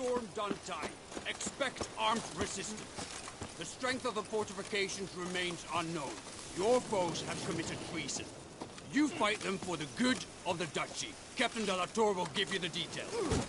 storm Duntine. Expect armed resistance. The strength of the fortifications remains unknown. Your foes have committed treason. You fight them for the good of the Duchy. Captain de la Tour will give you the details.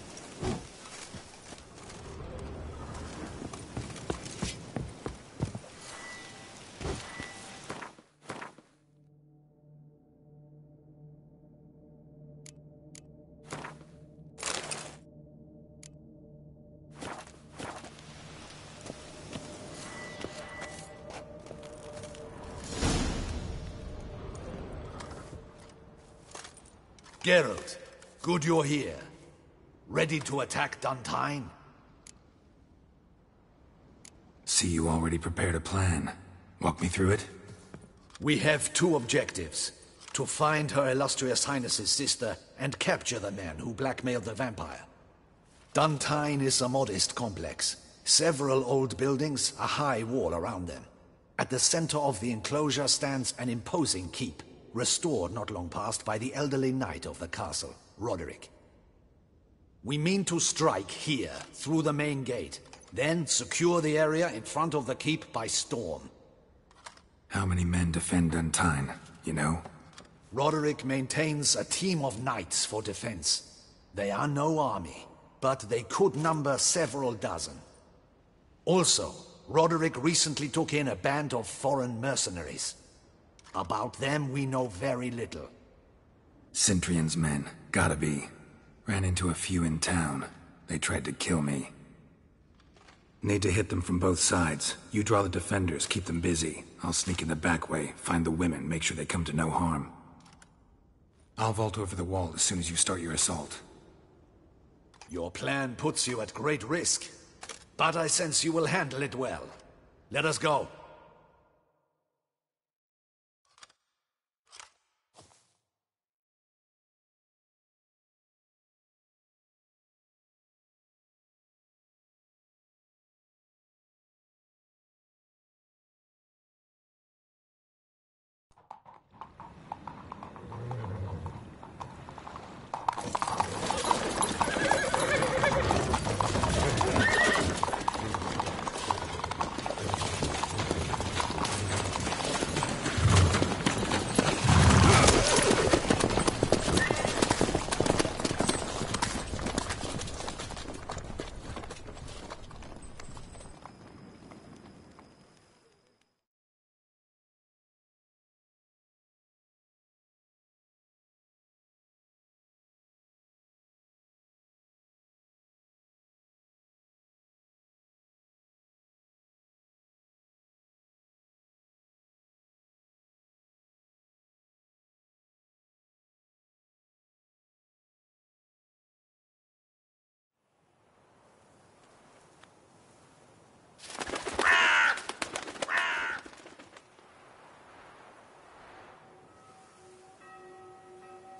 Geralt, good you're here. Ready to attack Duntine? See, you already prepared a plan. Walk me through it? We have two objectives. To find Her Illustrious Highness's sister and capture the man who blackmailed the vampire. Duntine is a modest complex. Several old buildings, a high wall around them. At the center of the enclosure stands an imposing keep, restored not long past by the elderly knight of the castle, Roderick. We mean to strike here, through the main gate, then secure the area in front of the keep by storm. How many men defend Duntine, you know? Roderick maintains a team of knights for defense. They are no army, but they could number several dozen. Also, Roderick recently took in a band of foreign mercenaries. About them, we know very little. Cintrian's men, gotta be. Ran into a few in town. They tried to kill me. Need to hit them from both sides. You draw the defenders, keep them busy. I'll sneak in the back way, find the women, make sure they come to no harm. I'll vault over the wall as soon as you start your assault. Your plan puts you at great risk, but I sense you will handle it well. Let us go.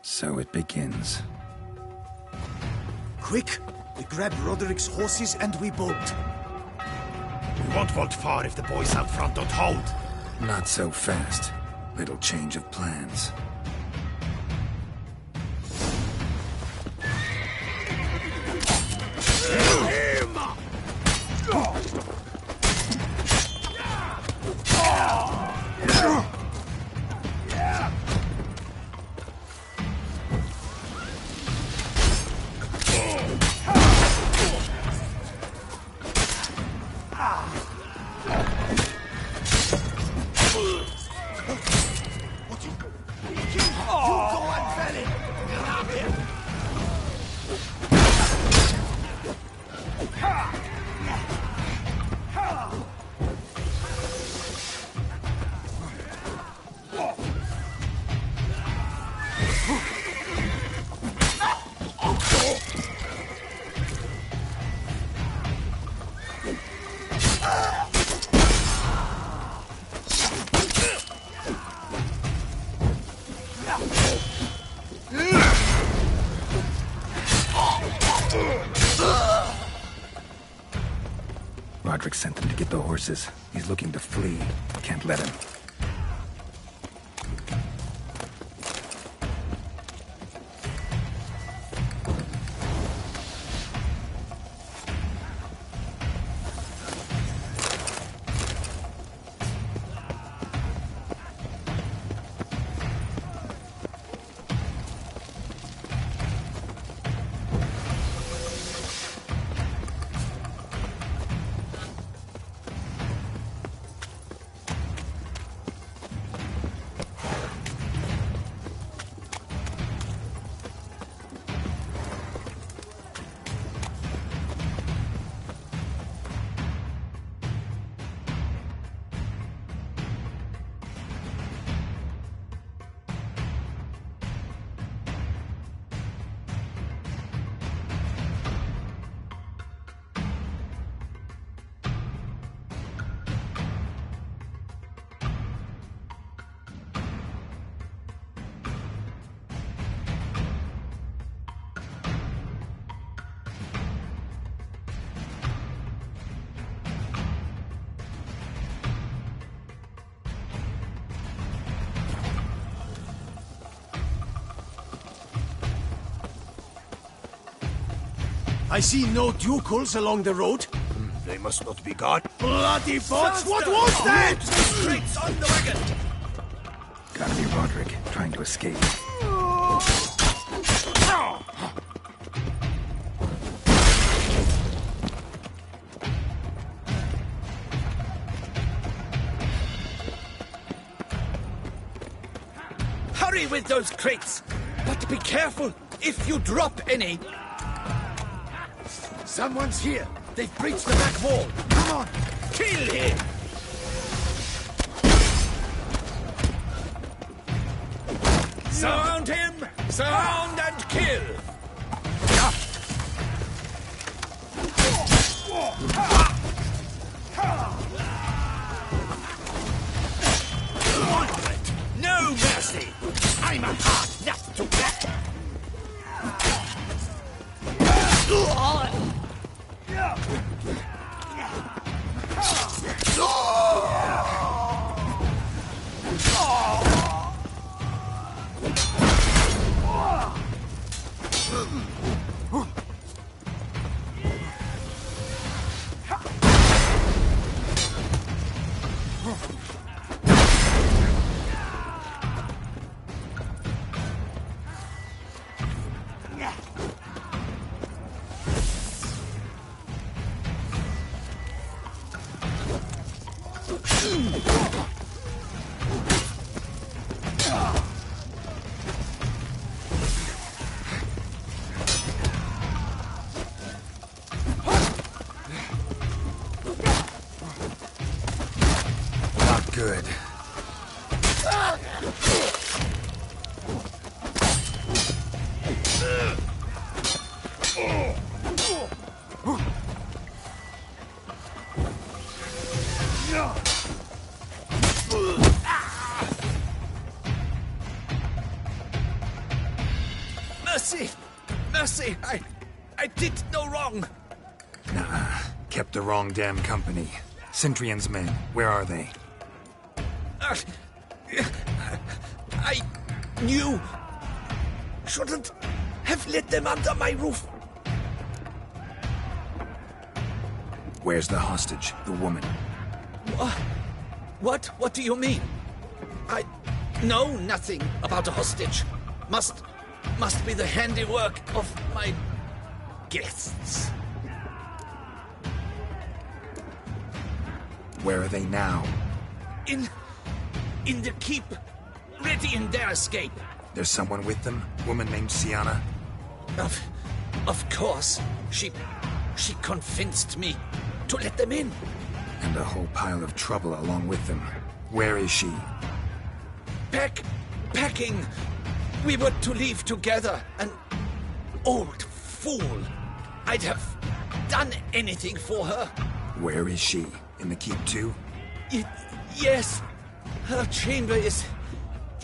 So it begins. Quick! We grab Roderick's horses and we bolt. We won't vault far if the boys out front don't hold. Not so fast. Little change of plans. Roderick sent them to get the horses. He's looking to flee. Can't let him. I see no ducals along the road. They must not be guard. Bloody bots! What was that? Crates on the wagon! Gotta be Roderick, trying to escape. Hurry with those crates! But be careful if you drop any! Someone's here. They've breached the back wall. Come on! Kill him! Surround him! Surround and kill! No mercy! I'm a hard nut to crack! Not good. Mercy! Mercy! I did no wrong! Nah, kept the wrong damn company. Centrion's men, where are they? I knew. Shouldn't have let them under my roof. Where's the hostage, the woman? What do you mean? I know nothing about a hostage. Must be the handiwork of my guests. Where are they now? In the keep, ready in their escape. There's someone with them? Woman named Sienna? Of course. She convinced me to let them in. And a whole pile of trouble along with them. Where is she? Packing. We were to leave together. An old fool. I'd have done anything for her. Where is she? In the keep too? Yes. Her chamber is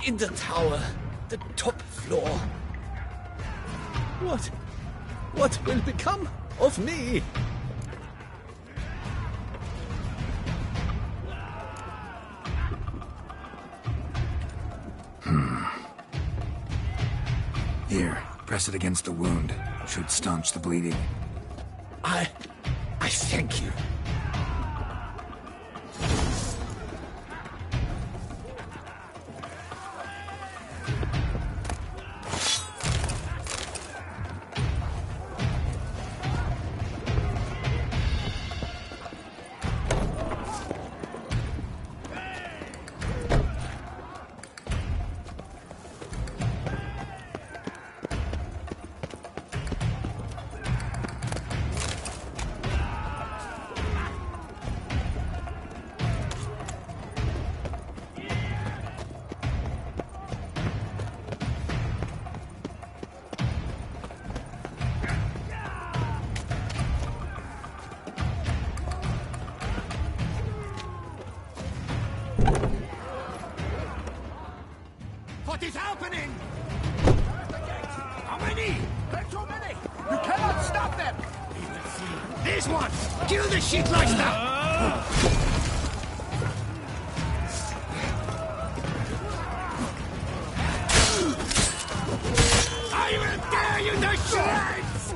in the tower. The top floor. What will become of me? Here, press it against the wound. Should staunch the bleeding. I thank you. What is happening? How many? There are too many. We cannot stop them. This one. Kill the shitleister. I will tear you to shreds.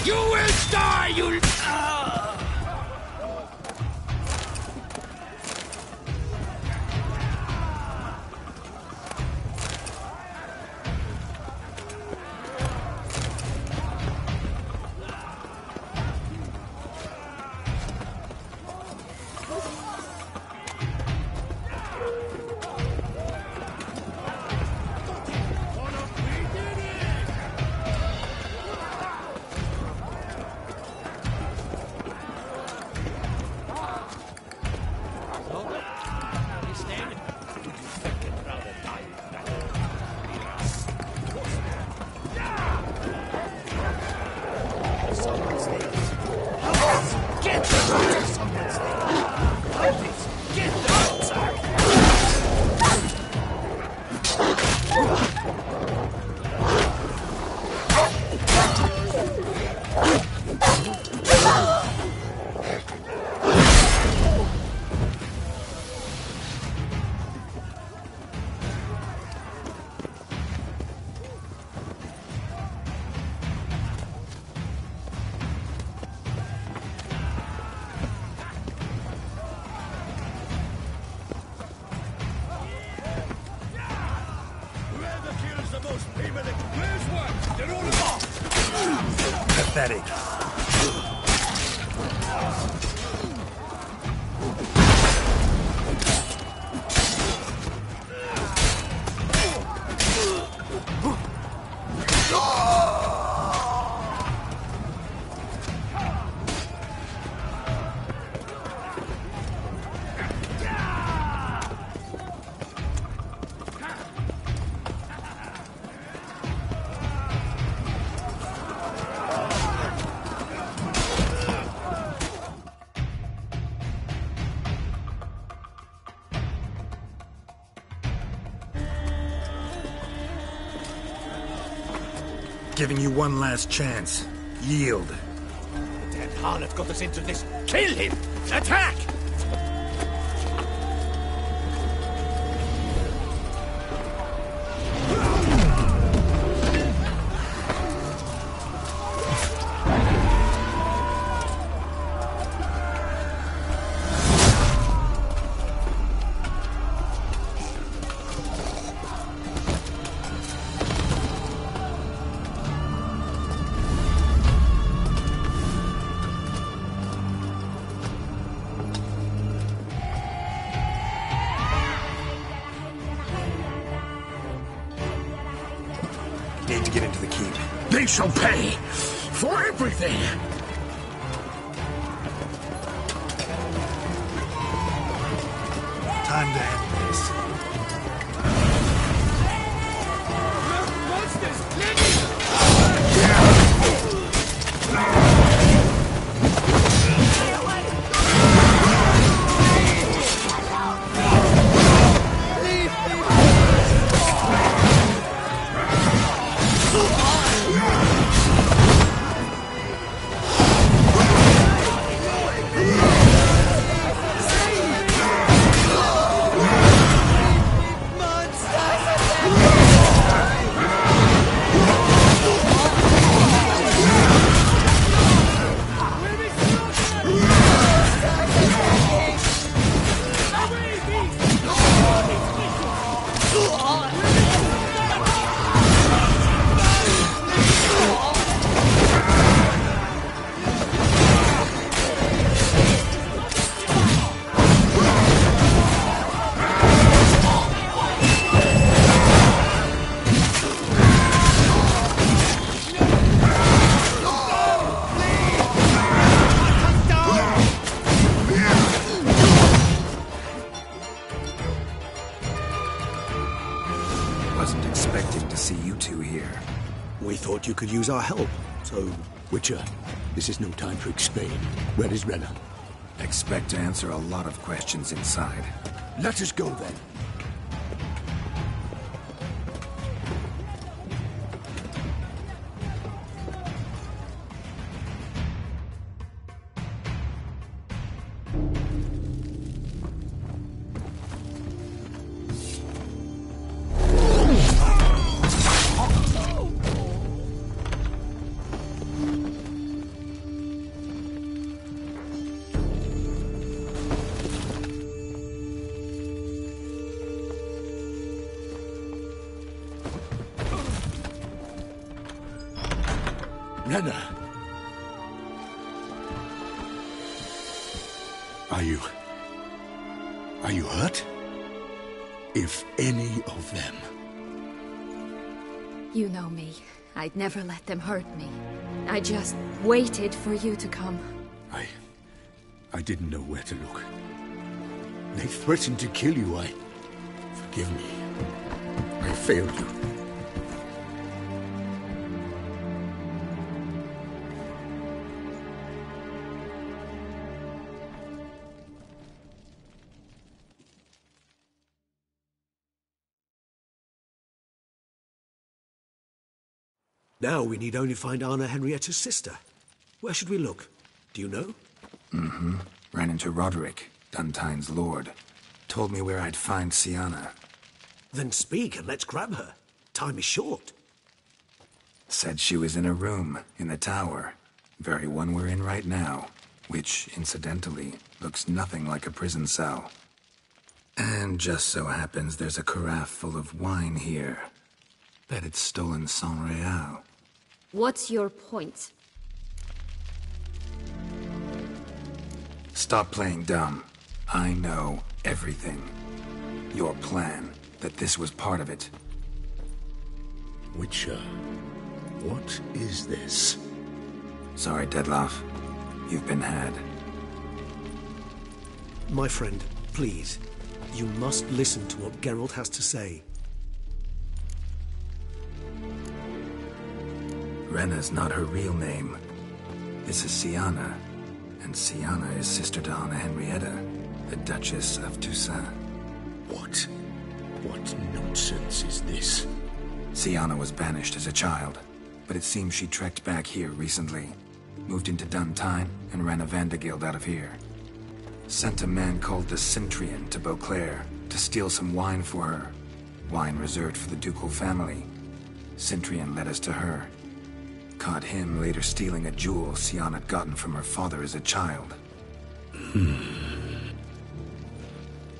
You will die, you... Pathetic. Giving you one last chance. Yield. The dead harlot got us into this. Kill him! Attack! Need to get into the keep. They shall pay for everything! Time to end this. Wasn't expecting to see you two here. We thought you could use our help. So, Witcher, this is no time to explain. Where is Renna? Expect to answer a lot of questions inside. Let us go then. Rena! Are you hurt? If any of them. You know me. I'd never let them hurt me. I just waited for you to come. I didn't know where to look. They threatened to kill you. Forgive me. I failed you. Now we need only find Anna Henrietta's sister. Where should we look? Do you know? Mm-hmm. Ran into Roderick, Duntine's lord. Told me where I'd find Sienna. Then speak and let's grab her. Time is short. Said she was in a room in the tower. Very one we're in right now. Which, incidentally, looks nothing like a prison cell. And just so happens there's a carafe full of wine here. Bet it's stolen San Real. What's your point? Stop playing dumb. I know everything. Your plan, that this was part of it. Witcher, what is this? Sorry, Dettlaff. You've been had. My friend, please. You must listen to what Geralt has to say. Rena's not her real name. This is Sienna. And Sienna is sister to Anna Henrietta, the Duchess of Toussaint. What nonsense is this? Sienna was banished as a child, but it seems she trekked back here recently. Moved into Duntine and ran a Vandergild out of here. Sent a man called the Centrian to Beauclair to steal some wine for her. Wine reserved for the ducal family. Centrian led us to her. Caught him later stealing a jewel Sienna had gotten from her father as a child.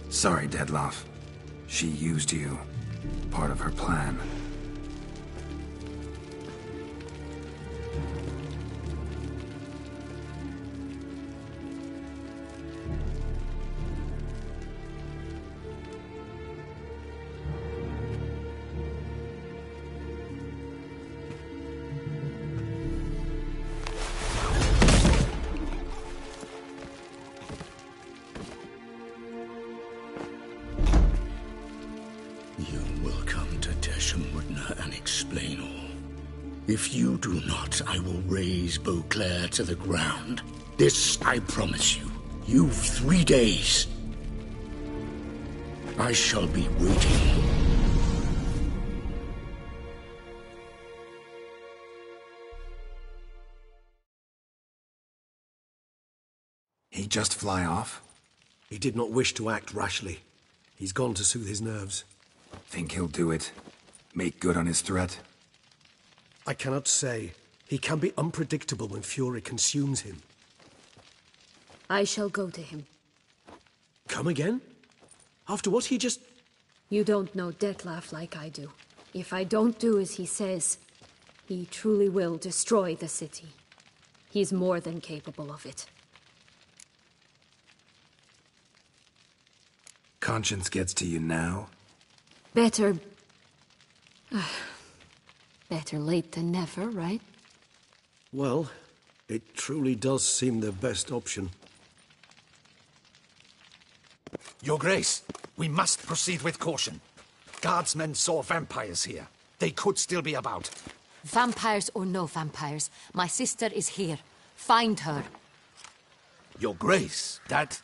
Sorry, Dettlaff. She used you. Part of her plan. If you do not, I will raise Beauclair to the ground. This I promise you. You've 3 days. I shall be waiting. He just fly off? He did not wish to act rashly. He's gone to soothe his nerves. Think he'll do it? Make good on his threat? I cannot say. He can be unpredictable when fury consumes him. I shall go to him. Come again? After what he just... You don't know Dettlaff like I do. If I don't do as he says, he truly will destroy the city. He's more than capable of it. Conscience gets to you now? Better... better late than never, right? Well, it truly does seem the best option. Your Grace, we must proceed with caution. Guardsmen saw vampires here. They could still be about. Vampires or no vampires, my sister is here. Find her. Your Grace, that...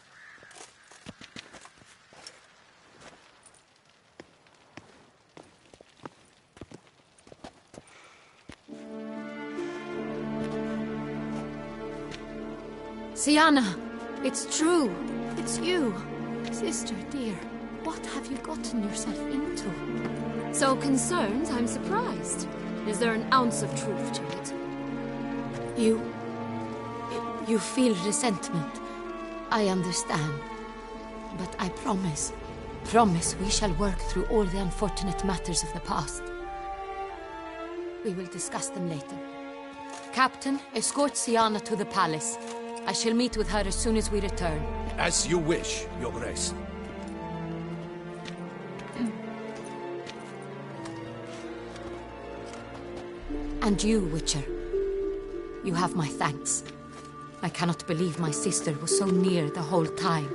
Sienna, it's true. It's you. Sister, dear, what have you gotten yourself into? So concerned, I'm surprised. Is there an ounce of truth to it? You feel resentment. I understand. But I promise we shall work through all the unfortunate matters of the past. We will discuss them later. Captain, escort Siana to the palace. I shall meet with her as soon as we return. As you wish, Your Grace. And you, Witcher. You have my thanks. I cannot believe my sister was so near the whole time.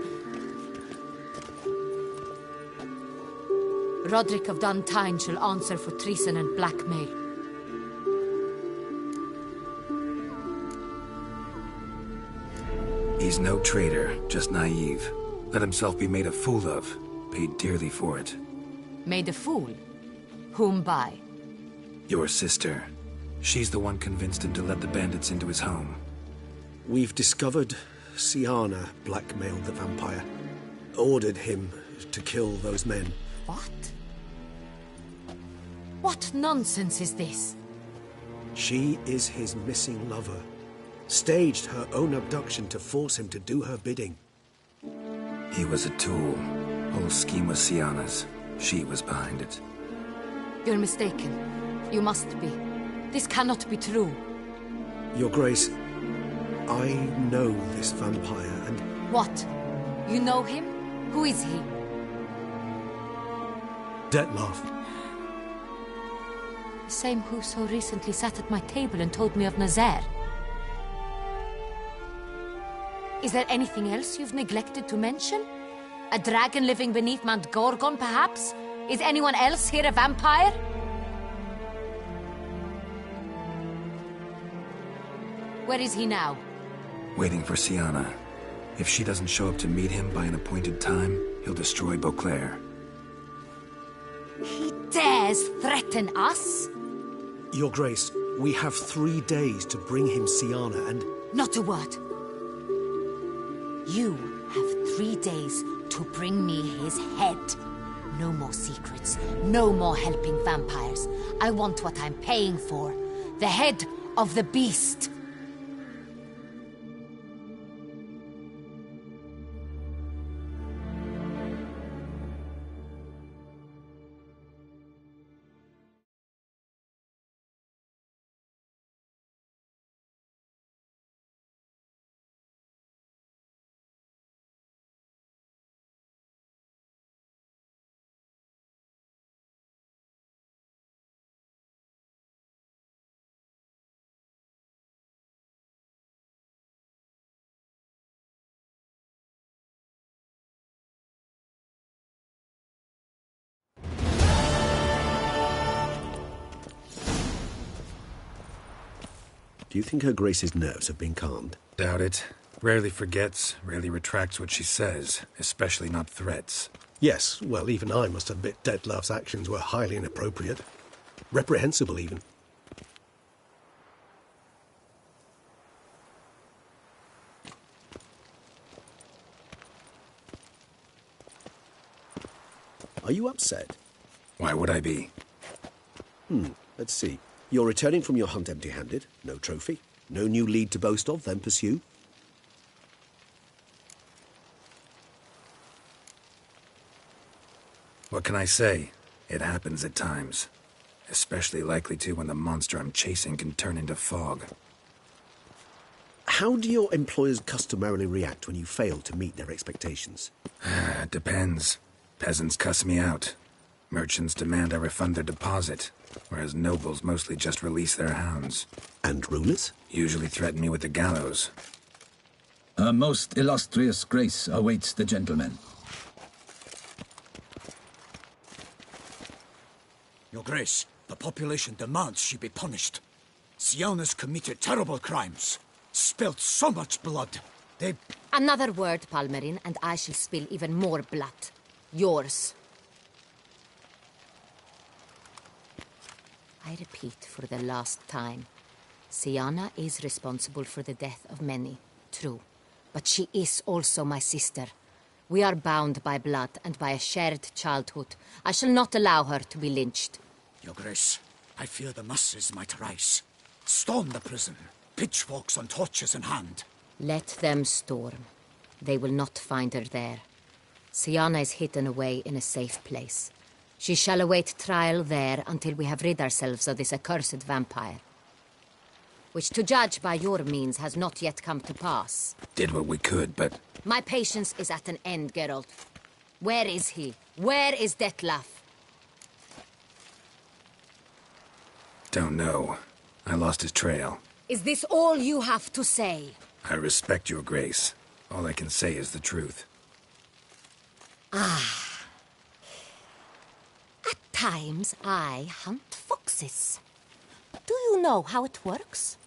Roderick of Duntine shall answer for treason and blackmail. He's no traitor, just naive. Let himself be made a fool of. Paid dearly for it. Made a fool? Whom by? Your sister. She's the one convinced him to let the bandits into his home. We've discovered Siana blackmailed the vampire. Ordered him to kill those men. What? What nonsense is this? She is his missing lover. Staged her own abduction to force him to do her bidding. He was a tool. Whole scheme was Siana's. She was behind it. You're mistaken. You must be. This cannot be true. Your Grace, I know this vampire and... What? You know him? Who is he? Dettlaff. The same who so recently sat at my table and told me of Nazaire. Is there anything else you've neglected to mention? A dragon living beneath Mount Gorgon, perhaps? Is anyone else here a vampire? Where is he now? Waiting for Siana. If she doesn't show up to meet him by an appointed time, he'll destroy Beauclair. He dares threaten us? Your Grace, we have 3 days to bring him Siana and... Not a word. You have 3 days to bring me his head. No more secrets. No more helping vampires. I want what I'm paying for. The head of the beast. Do you think Her Grace's nerves have been calmed? Doubt it. Rarely forgets, rarely retracts what she says, especially not threats. Yes, well, even I must admit Dettlaff's actions were highly inappropriate. Reprehensible, even. Are you upset? Why would I be? Let's see. You're returning from your hunt empty-handed. No trophy. No new lead to boast of, then pursue. What can I say? It happens at times. Especially likely to when the monster I'm chasing can turn into fog. How do your employers customarily react when you fail to meet their expectations? It depends. Peasants cuss me out. Merchants demand I refund their deposit, whereas nobles mostly just release their hounds. And rulers? Usually threaten me with the gallows. Her most illustrious grace awaits the gentleman. Your Grace, the population demands she be punished. Siana's committed terrible crimes. Spilt so much blood. They... Another word, Palmerin, and I shall spill even more blood. Yours. I repeat for the last time. Siana is responsible for the death of many, true. But she is also my sister. We are bound by blood and by a shared childhood. I shall not allow her to be lynched. Your Grace, I fear the masses might rise. Storm the prison, pitchforks and torches in hand. Let them storm. They will not find her there. Siana is hidden away in a safe place. She shall await trial there until we have rid ourselves of this accursed vampire. which to judge by your means has not yet come to pass. Did what we could, but... My patience is at an end, Geralt. Where is he? Where is Detlef? Don't know. I lost his trail. Is this all you have to say? I respect your grace. All I can say is the truth. Ah. At times, I hunt foxes. Do you know how it works?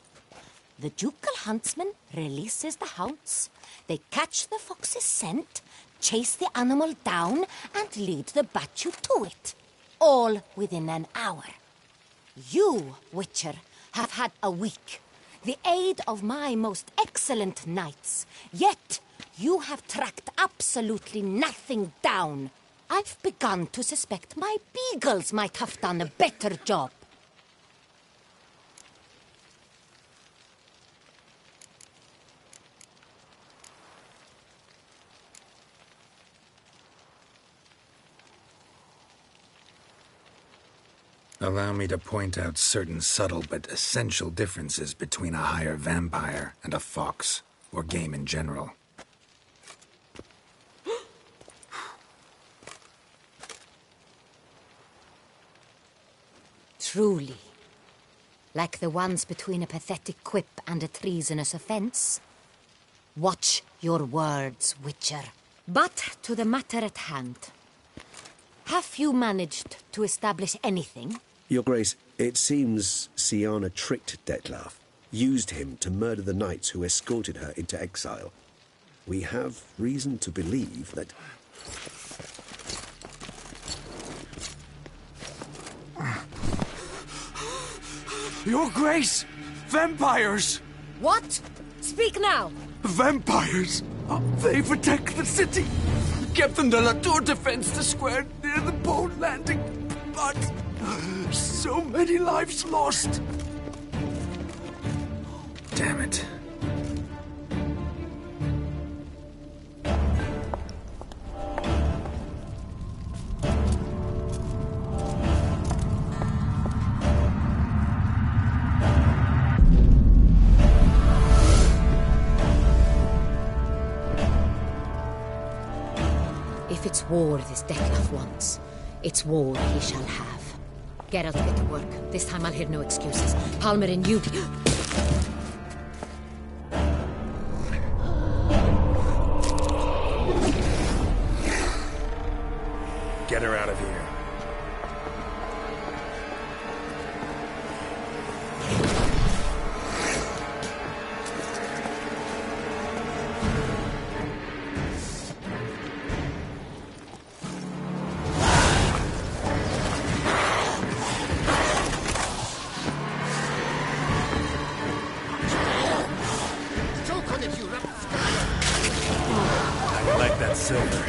The ducal huntsman releases the hounds. They catch the fox's scent, chase the animal down, and lead the Bachu to it. All within an hour. You, Witcher, have had a week. The aid of my most excellent knights. Yet, you have tracked absolutely nothing down. I've begun to suspect my beagles might have done a better job. Allow me to point out certain subtle but essential differences between a higher vampire and a fox, or game in general. Truly. Like the ones between a pathetic quip and a treasonous offense. Watch your words, Witcher. But to the matter at hand. Have you managed to establish anything? Your Grace, it seems Syanna tricked Detlef, used him to murder the knights who escorted her into exile. We have reason to believe that... Your Grace! Vampires! What? Speak now! Vampires! They protect the city! Captain de la Tour defends the square near the boat landing, but so many lives lost. Damn it. If it's war this Detlef wants, it's war he shall have. Geralt, get to work. This time I'll hear no excuses. Palmer and you... Get her out of here. I like that silver.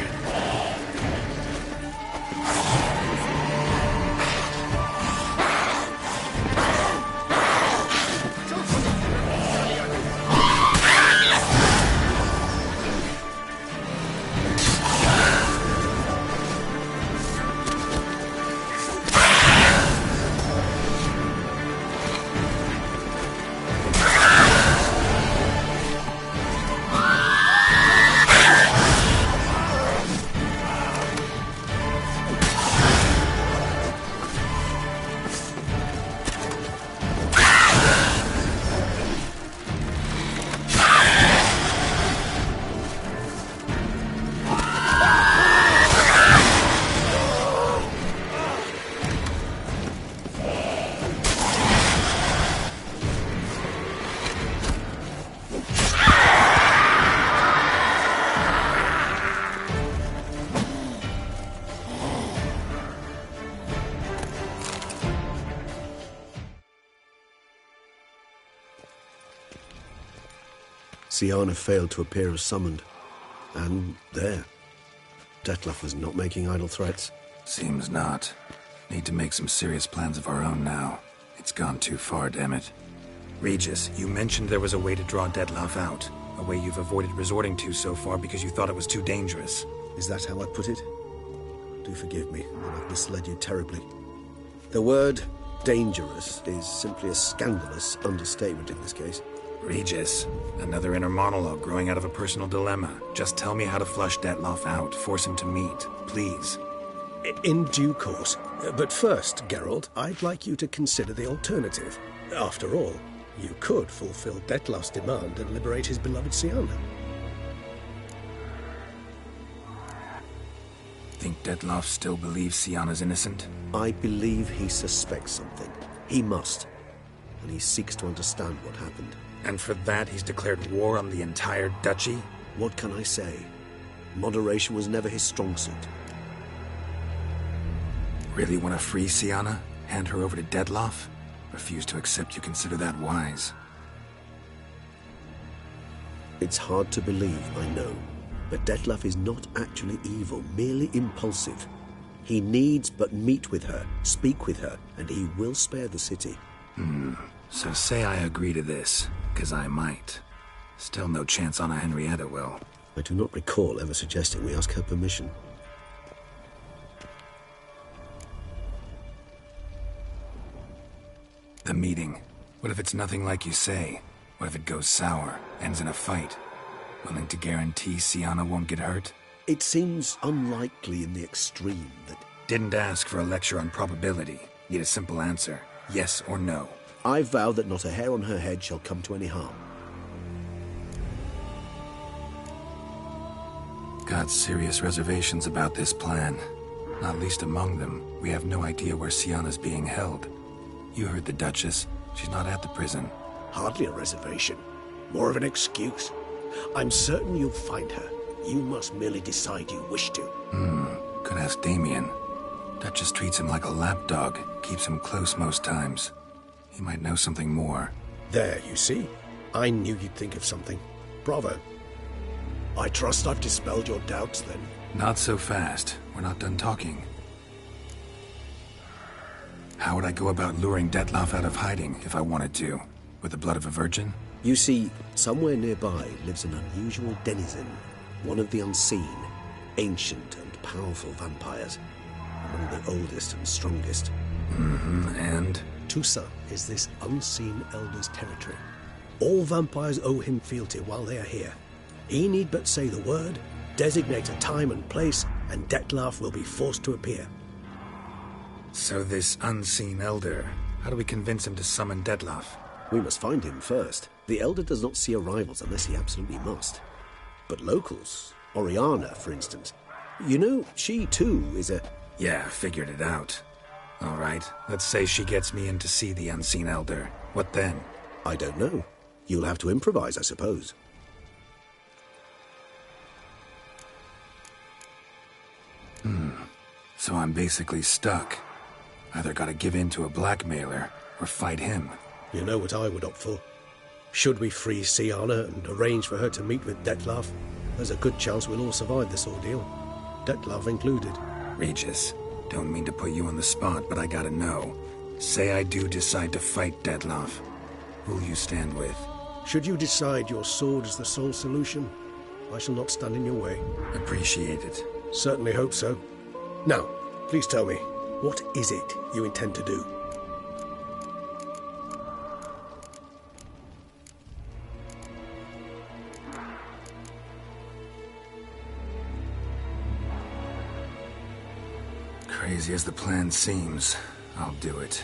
Syanna failed to appear as summoned. And there. Detlef was not making idle threats. Seems not. Need to make some serious plans of our own now. It's gone too far, damn it. Regis, you mentioned there was a way to draw Detlef out. A way you've avoided resorting to so far because you thought it was too dangerous. Is that how I put it? Do forgive me, that I've misled you terribly. The word Dangerous is simply a scandalous understatement in this case. Regis, another inner monologue growing out of a personal dilemma. Just tell me how to flush Detloff out. Force him to meet, please. In due course. But first, Geralt, I'd like you to consider the alternative. After all, you could fulfill Detloff's demand and liberate his beloved Siana. Think Detloff still believes Siana's innocent? I believe he suspects something. He must. And he seeks to understand what happened. And for that he's declared war on the entire duchy? What can I say? Moderation was never his strong suit. Really want to free Siana? Hand her over to Detloff? Refuse to accept you consider that wise. It's hard to believe, I know. But Detloff is not actually evil, merely impulsive. He needs but meet with her, speak with her, and he will spare the city. So say I agree to this, 'cause I might. Still no chance Anna Henrietta will. I do not recall ever suggesting we ask her permission. The meeting. What if it's nothing like you say? What if it goes sour, ends in a fight? Willing to guarantee Siana won't get hurt? It seems unlikely in the extreme that... Didn't ask for a lecture on probability. Need a simple answer. Yes or no. I vow that not a hair on her head shall come to any harm. Got serious reservations about this plan. Not least among them, we have no idea where Siana's being held. You heard the Duchess. She's not at the prison. Hardly a reservation. More of an excuse. I'm certain you'll find her. You must merely decide you wish to. Could ask Damien. Duchess treats him like a lapdog. Keeps him close most times. He might know something more. There, you see. I knew you'd think of something. Bravo. I trust I've dispelled your doubts, then. Not so fast. We're not done talking. How would I go about luring Detloff out of hiding if I wanted to? With the blood of a virgin? You see, somewhere nearby lives an unusual denizen. One of the unseen, ancient and powerful vampires. Among the oldest and strongest. And? Tusa is this unseen elder's territory. All vampires owe him fealty while they are here. He need but say the word, designate a time and place, and Detloff will be forced to appear. So this unseen elder, how do we convince him to summon Detloff? We must find him first. The elder does not see arrivals unless he absolutely must. But locals, Oriana, for instance, you know, she too is a... Yeah, figured it out. All right, let's say she gets me in to see the unseen elder. What then? I don't know. You'll have to improvise, I suppose. So I'm basically stuck. Either gotta give in to a blackmailer, or fight him. You know what I would opt for. Should we free Siana and arrange for her to meet with Detloff, there's a good chance we'll all survive this ordeal. Detloff included. Regis, don't mean to put you on the spot, but I gotta know. Say I do decide to fight Detloff. Who'll you stand with? Should you decide your sword is the sole solution, I shall not stand in your way. Appreciate it. Certainly hope so. Now, please tell me, what is it you intend to do? Crazy as the plan seems, I'll do it.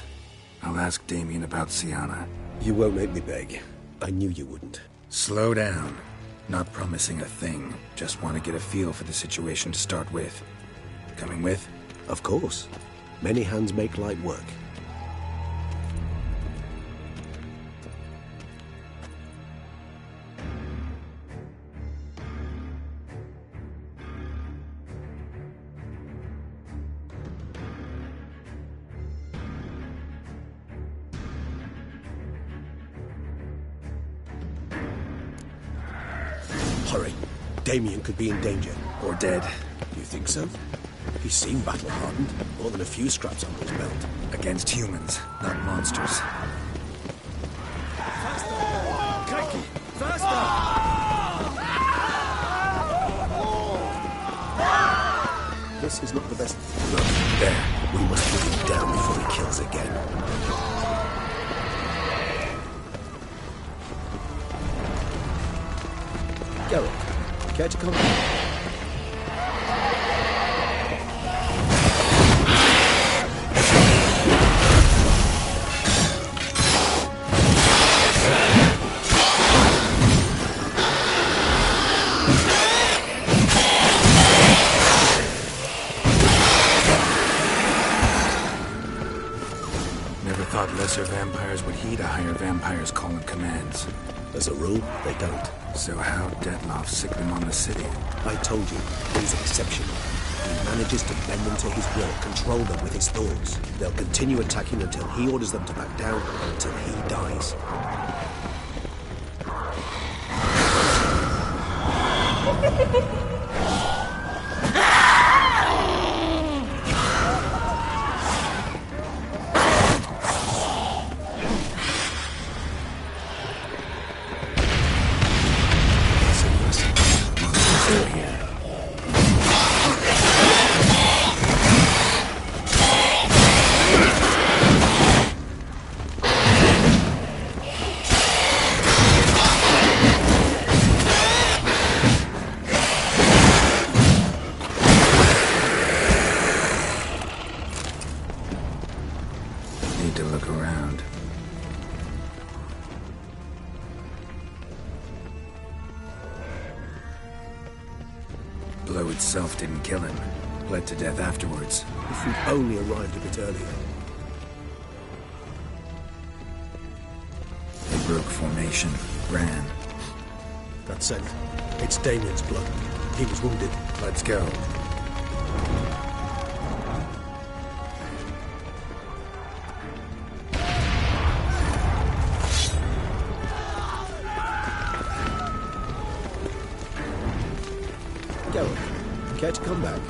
I'll ask Damien about Siana. You won't make me beg. I knew you wouldn't. Slow down. Not promising a thing. Just want to get a feel for the situation to start with. Coming with? Of course. Many hands make light work. Hurry. Damien could be in danger. Or dead. You think so? He seemed battle-hardened. More than a few scraps under his belt. Against humans, not monsters. Kiki, faster! This is not the best... No, there. We must put him down before he kills again. Care to come? Never thought lesser vampires would heed a higher vampire's call and commands. As a rule, they don't. So how Detloff sick them on the city? I told you, he's exceptional. He manages to bend them to his will, control them with his thoughts. They'll continue attacking until he orders them to back down, until he dies. Need to look around. Blow itself didn't kill him. Bled to death afterwards. If we'd only arrived a bit earlier. They broke formation, ran. That's it. It's Damien's blood. He was wounded. Let's go. Go. Care to come back?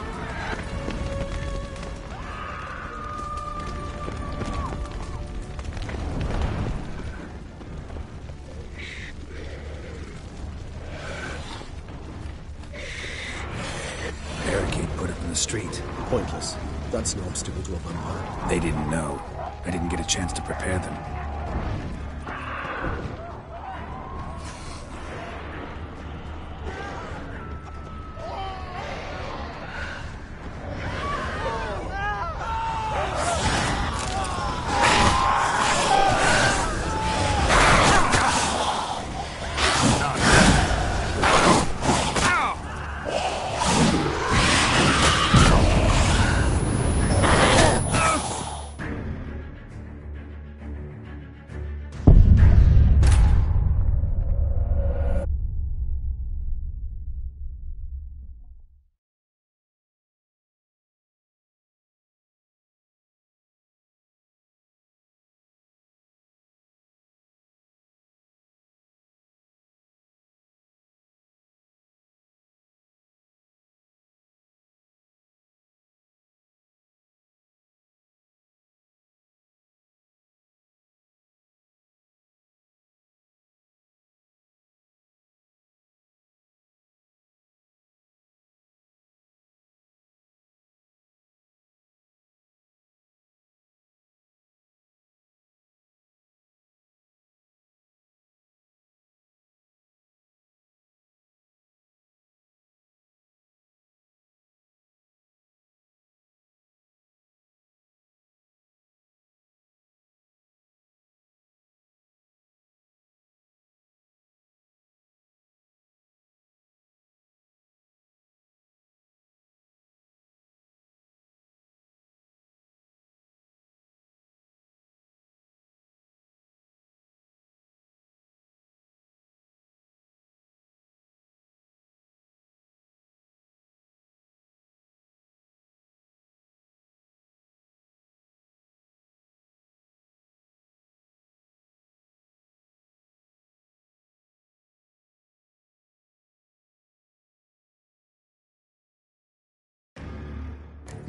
Barricade put up in the street. Pointless. That's no obstacle to a vampire. They didn't know. I didn't get a chance to prepare them.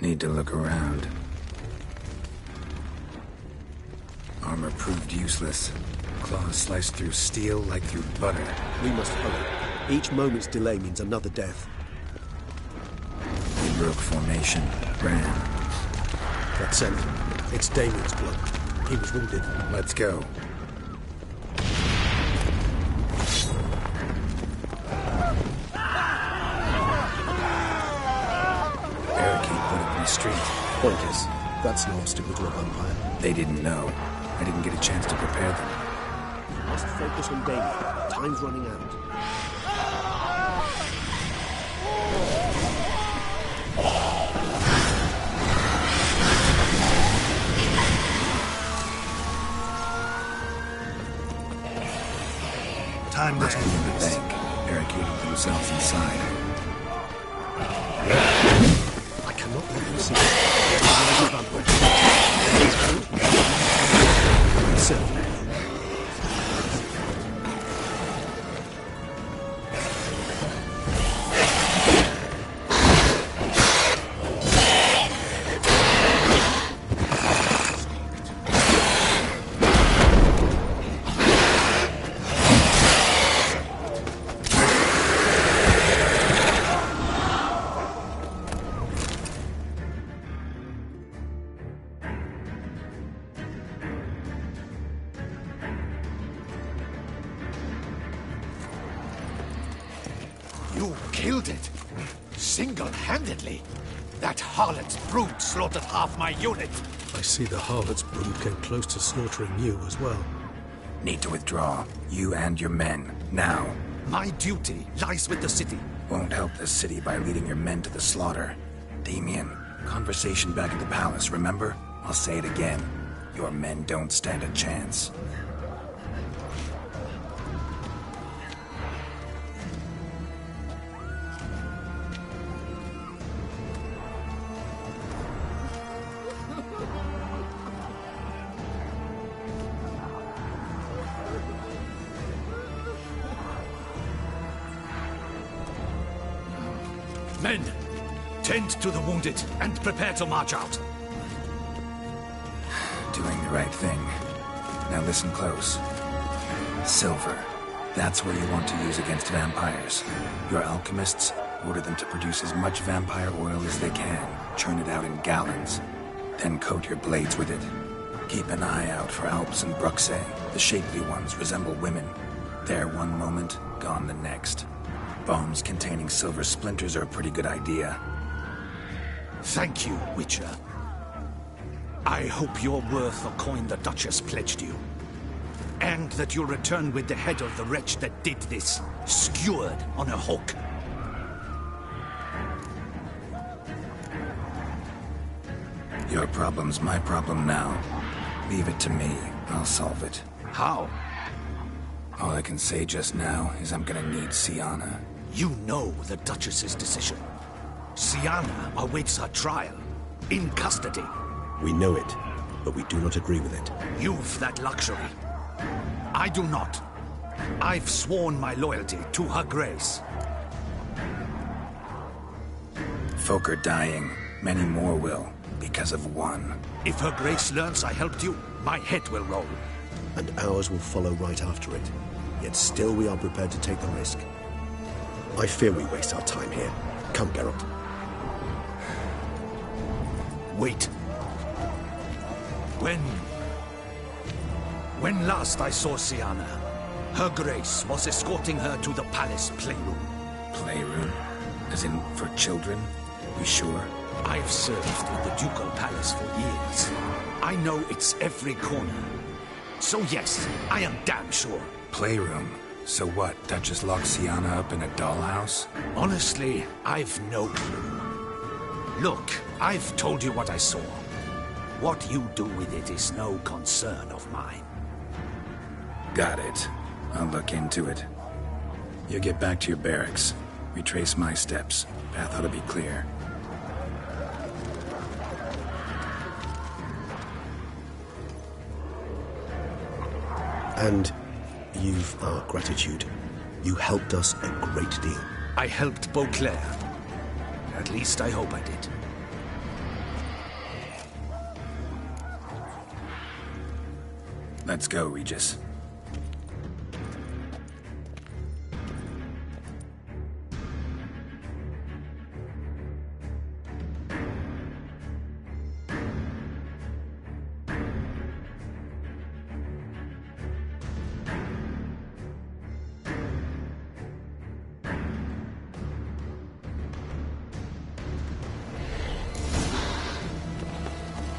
Need to look around. Armor proved useless. Claws sliced through steel like through butter. We must hurry. Each moment's delay means another death. They broke formation, ran. That's it. It's Damien's blood. He was wounded. Let's go. That's no obstacle to a vampire. They didn't know. I didn't get a chance to prepare them. You must focus on Damien. Time's running out. Time must be in the bank, barricading themselves inside. I cannot let them see it. Certainly. You killed it? Single-handedly? That harlot's brood slaughtered half my unit. I see the harlot's brood came close to slaughtering you as well. Need to withdraw. You and your men. Now. My duty lies with the city. Won't help the city by leading your men to the slaughter. Damien, conversation back at the palace, remember? I'll say it again. Your men don't stand a chance. Men, tend to the wounded and prepare to march out. Doing the right thing. Now listen close. Silver. That's what you want to use against vampires. Your alchemists, order them to produce as much vampire oil as they can. Churn it out in gallons. Then coat your blades with it. Keep an eye out for Alps and Bruxae. The shapely ones resemble women. There one moment, gone the next. Bombs containing silver splinters are a pretty good idea. Thank you, Witcher. I hope you're worth the coin the Duchess pledged you. And that you'll return with the head of the wretch that did this, skewered on a hook. Your problem's my problem now. Leave it to me. I'll solve it. How? All I can say just now is I'm gonna need Sienna. You know the Duchess's decision. Sienna awaits her trial, in custody. We know it, but we do not agree with it. You've that luxury. I do not. I've sworn my loyalty to her grace. Folk are dying. Many more will, because of one. If her grace learns I helped you, my head will roll. And ours will follow right after it. Yet still we are prepared to take the risk. I fear we waste our time here. Come, Geralt. Wait. When last I saw Sienna, her grace was escorting her to the palace playroom. Playroom? As in, for children? You sure? I've served in the ducal palace for years. I know it's every corner. So yes, I am damn sure. Playroom? So what, Duchess locked Sienna up in a dollhouse? Honestly, I've no clue. Look, I've told you what I saw. What you do with it is no concern of mine. Got it. I'll look into it. You get back to your barracks. Retrace my steps. Path ought to be clear. And you've our gratitude. You helped us a great deal. I helped Beauclair. At least I hope I did. Let's go, Regis.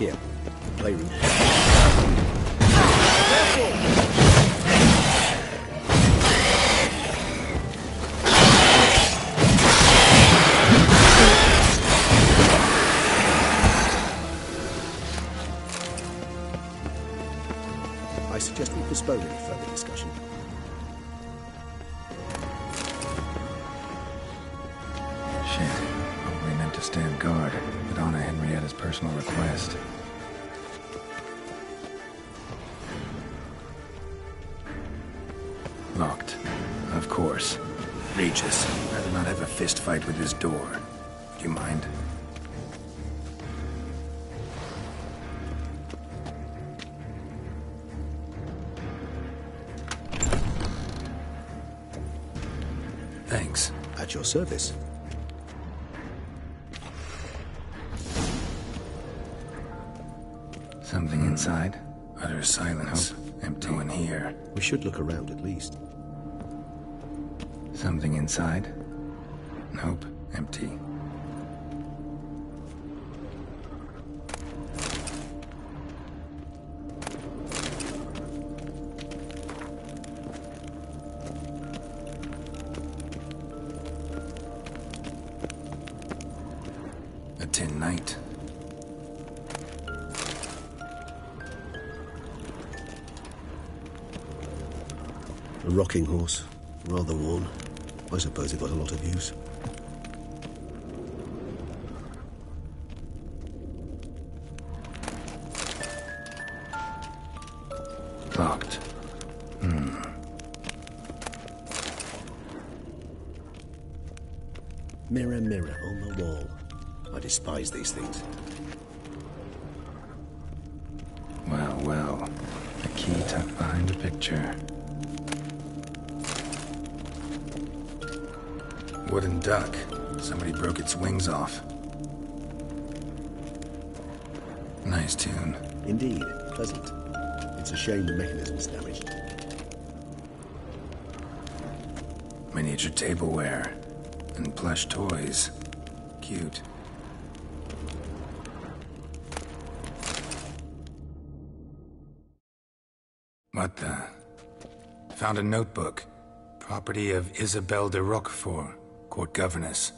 Here, the playroom. I suggest we postpone any further discussion. Shit. We meant to stand guard, but Anna Henrietta's personal request. Locked. Of course. Regis, I do not have a fist fight with this door. Do you mind? Thanks. At your service. Something inside? Utter silence. Empty. No one here. We should look around at least. Something inside? Nope. Empty. A tin knight. A rocking horse. Rather worn. I suppose it got a lot of use. Locked. Mirror, mirror on the wall. I despise these things. Well, well. A key tucked behind a picture. Wooden duck. Somebody broke its wings off. Nice tune. Indeed, pleasant. It's a shame the mechanism's damaged. Miniature tableware. And plush toys. Cute. What the? Found a notebook. Property of Isabelle de Roquefort, court governess.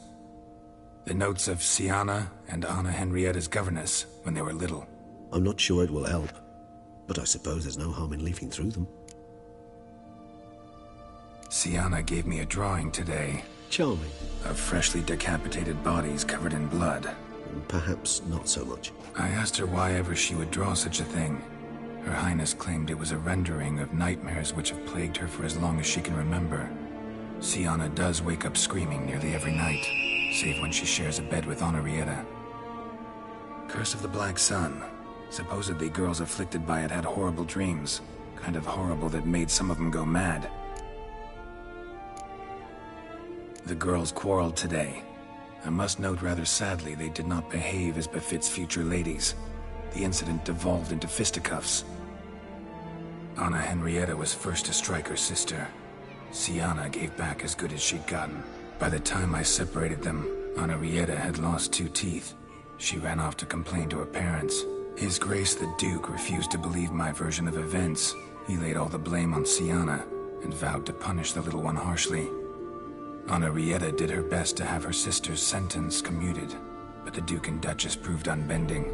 The notes of Siana and Anna Henrietta's governess when they were little. I'm not sure it will help, but I suppose there's no harm in leafing through them. Siana gave me a drawing today. Charming. Of freshly decapitated bodies covered in blood. Perhaps not so much. I asked her why ever she would draw such a thing. Her Highness claimed it was a rendering of nightmares which have plagued her for as long as she can remember. Siana does wake up screaming nearly every night, save when she shares a bed with Henrietta. Curse of the Black Sun. Supposedly girls afflicted by it had horrible dreams. Kind of horrible that made some of them go mad. The girls quarreled today. I must note rather sadly they did not behave as befits future ladies. The incident devolved into fisticuffs. Anna Henrietta was first to strike her sister. Siana gave back as good as she'd gotten. By the time I separated them, Henrietta had lost 2 teeth. She ran off to complain to her parents. His Grace the Duke refused to believe my version of events. He laid all the blame on Siana and vowed to punish the little one harshly. Henrietta did her best to have her sister's sentence commuted, but the Duke and Duchess proved unbending.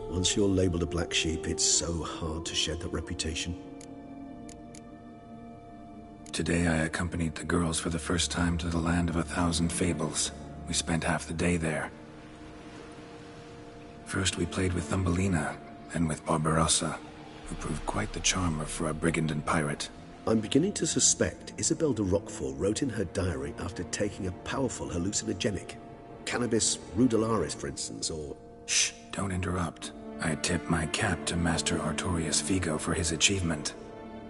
Once you're labeled a black sheep, it's so hard to shed that reputation. Today I accompanied the girls for the first time to the land of 1,000 fables. We spent half the day there. First we played with Thumbelina, then with Barbarossa, who proved quite the charmer for a brigand and pirate. I'm beginning to suspect Isabelle de Roquefort wrote in her diary after taking a powerful hallucinogenic. Cannabis rudularis, for instance, or... Shh, don't interrupt. I tip my cap to Master Artorius Vigo for his achievement.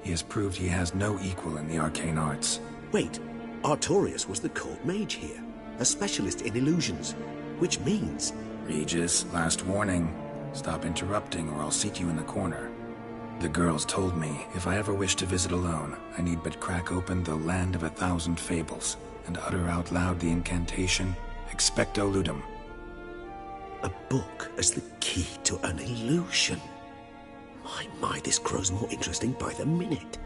He has proved he has no equal in the arcane arts. Wait, Artorius was the court mage here, a specialist in illusions, which means... Regis, last warning. Stop interrupting or I'll seat you in the corner. The girls told me if I ever wish to visit alone, I need but crack open the land of 1,000 fables and utter out loud the incantation, Expecto Ludum. A book as the key to an illusion. My, this grows more interesting by the minute.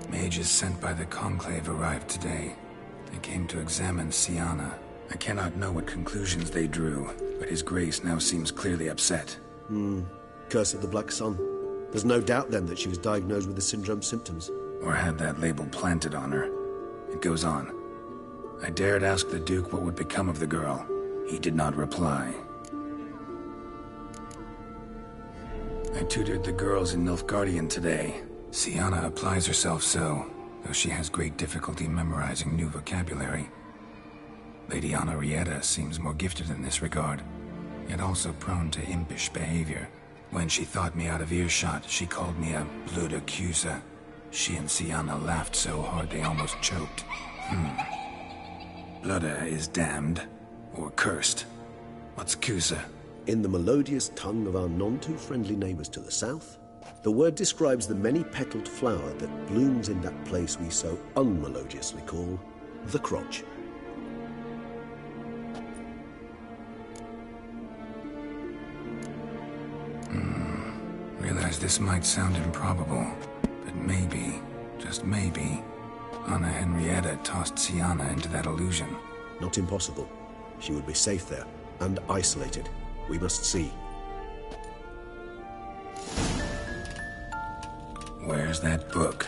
Mages sent by the Conclave arrived today. They came to examine Siana. I cannot know what conclusions they drew, but His Grace now seems clearly upset. Curse of the Black Sun. There's no doubt then that she was diagnosed with the syndrome symptoms. Or had that label planted on her. It goes on. I dared ask the Duke what would become of the girl. He did not reply. I tutored the girls in Nilfgaardian today. Siana applies herself so, though she has great difficulty memorizing new vocabulary. Lady Henrietta seems more gifted in this regard, yet also prone to impish behavior. When she thought me out of earshot, she called me a blood accuser. She and Siana laughed so hard they almost choked. Blooda is damned, or cursed. What's Cusa? In the melodious tongue of our none-too-friendly neighbours to the south, the word describes the many-petalled flower that blooms in that place we so unmelodiously call the crotch. Realize this might sound improbable, but maybe, just maybe, Anna Henrietta tossed Siana into that illusion. Not impossible. She would be safe there, and isolated. We must see. Where's that book?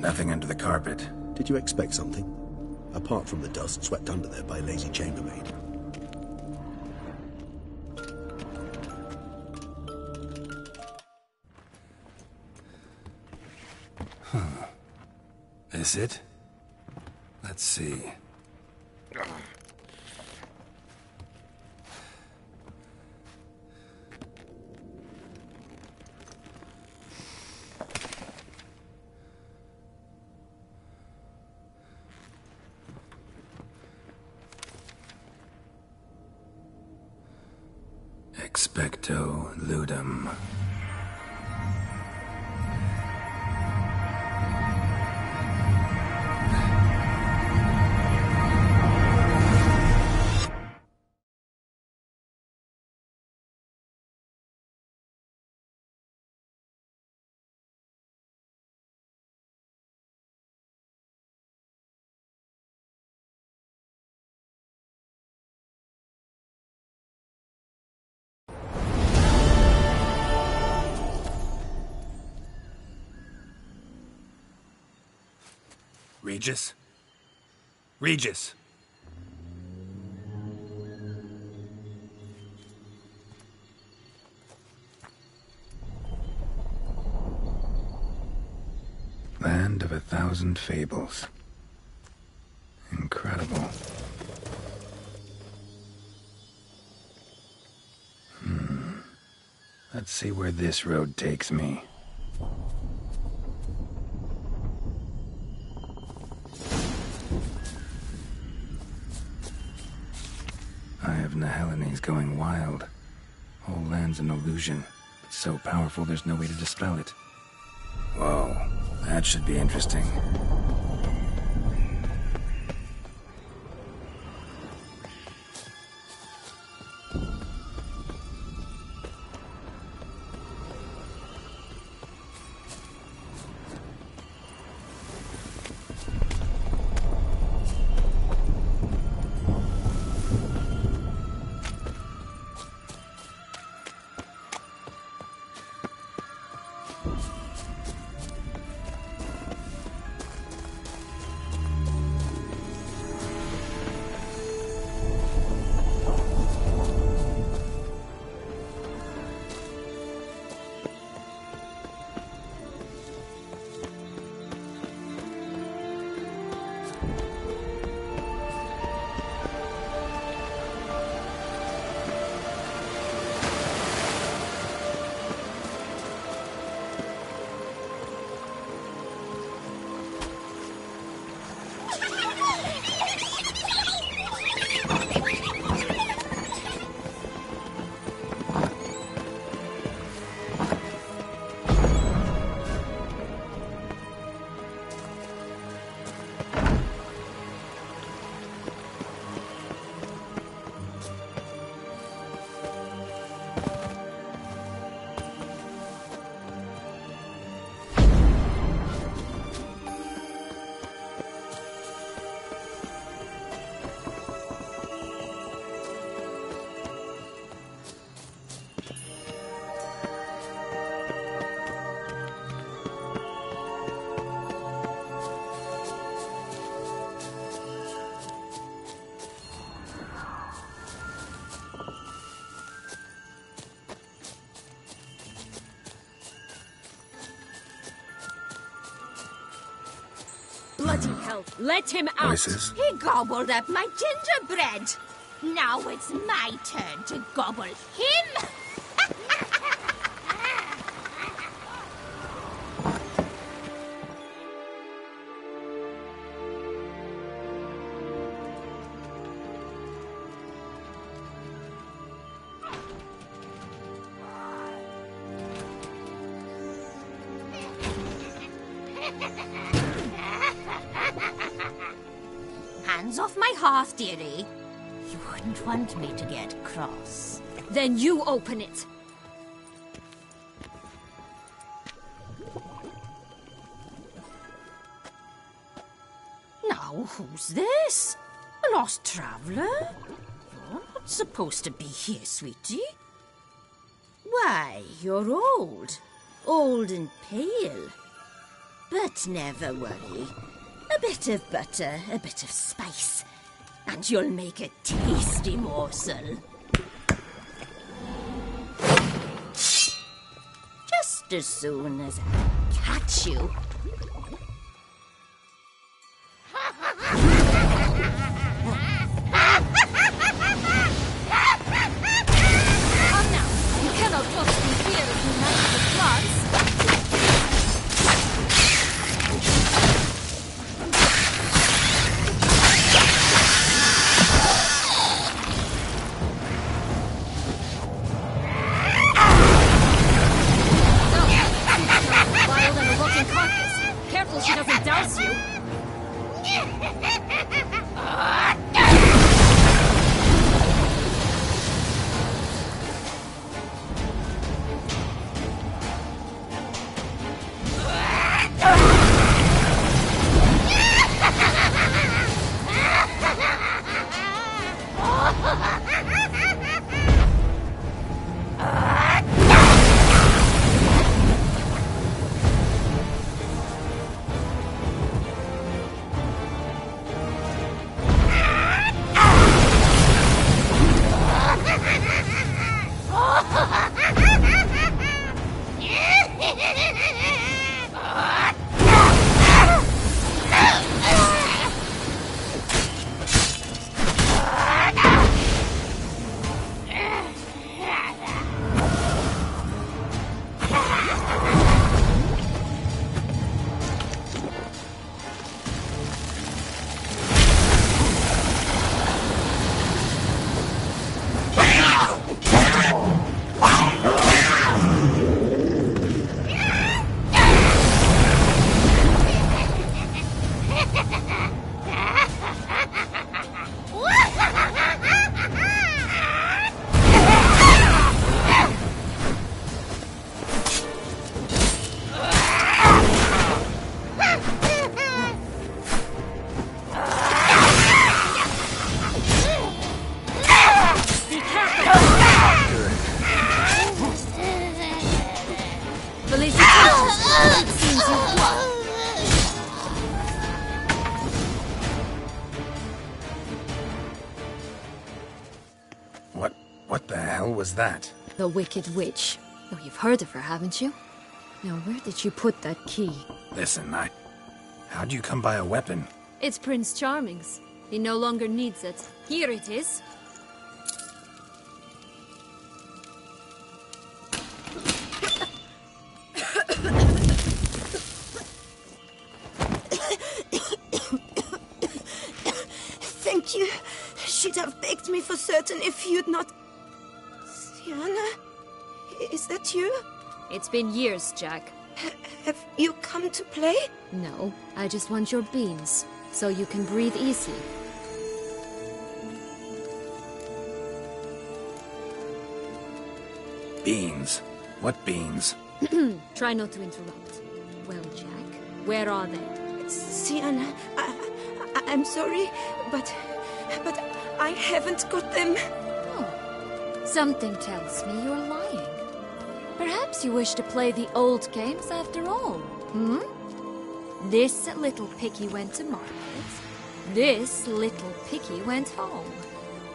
Nothing under the carpet. Did you expect something? Apart from the dust swept under there by a lazy chambermaid. This it? Let's see. Expecto ludum. Regis? Regis! Land of 1,000 fables. Incredible. Let's see where this road takes me. Eye of Nahelenes going wild. Whole land's an illusion. It's so powerful there's no way to dispel it. Whoa, that should be interesting. Bloody hell. Let him out. Voices. He gobbled up my gingerbread. Now it's my turn to gobble him. Hands off my hearth, dearie. You wouldn't want me to get cross. Then you open it. Now, who's this? A lost traveler? You're not supposed to be here, sweetie. Why, you're old. Old and pale. But never worry. A bit of butter, a bit of spice, and you'll make a tasty morsel. Just as soon as I catch you. Come now. You cannot trust me here if you manage the floods. Careful she doesn't douse you. What the hell was that? The Wicked Witch. Oh, you've heard of her, haven't you? Now, where did she put that key? Listen, how'd you come by a weapon? It's Prince Charming's. He no longer needs it. Here it is. Thank you. She'd have begged me for certain if you'd not... Sienna? Is that you? It's been years, Jack. Have you come to play? No, I just want your beans, so you can breathe easily. Beans? What beans? Try not to interrupt. Well, Jack, where are they? Sienna, I'm sorry, but I haven't got them. Oh, something tells me you're lying. Perhaps you wish to play the old games after all, hmm? This little piggy went to market. This little piggy went home,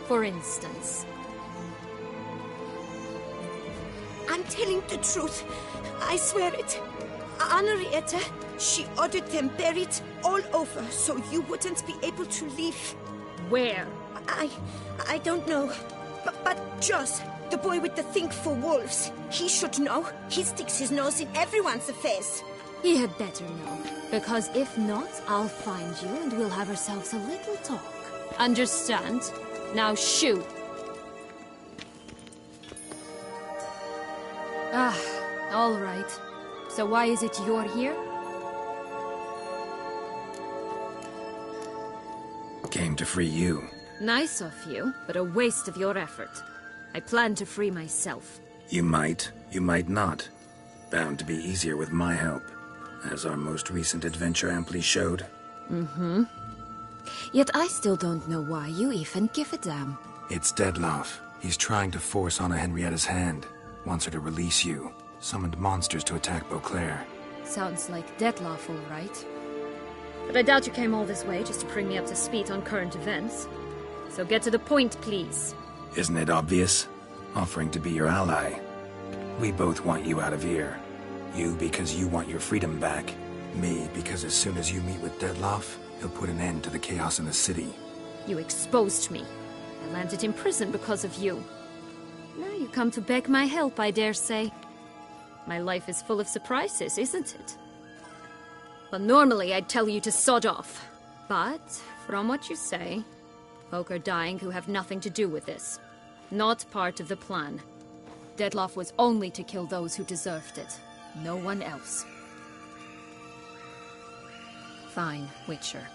for instance. I'm telling the truth. I swear it. Henrietta, She ordered them buried all over so you wouldn't be able to leave. Where? I don't know. But Joss, the boy with the thing for wolves, he should know. He sticks his nose in everyone's affairs. He had better know. Because if not, I'll find you and we'll have ourselves a little talk. Understand? Now shoo! Ah, all right. So why is it you're here? Came to free you. Nice of you, but a waste of your effort. I plan to free myself. You might not. Bound to be easier with my help, as our most recent adventure amply showed. Mm-hmm. Yet I still don't know why you even give a damn. It's Dettlaff. He's trying to force Anna Henrietta's hand. Wants her to release you. Summoned monsters to attack Beauclair. Sounds like Dettlaff, all right. But I doubt you came all this way just to bring me up to speed on current events. So get to the point, please. Isn't it obvious? Offering to be your ally. We both want you out of here. You because you want your freedom back. Me because as soon as you meet with Dettlaff, he'll put an end to the chaos in the city. You exposed me. I landed in prison because of you. Now you come to beg my help, I dare say. My life is full of surprises, isn't it? Well, normally I'd tell you to sod off. But, from what you say, folk are dying who have nothing to do with this. Not part of the plan. Dettlaff was only to kill those who deserved it. No one else. Fine, Witcher.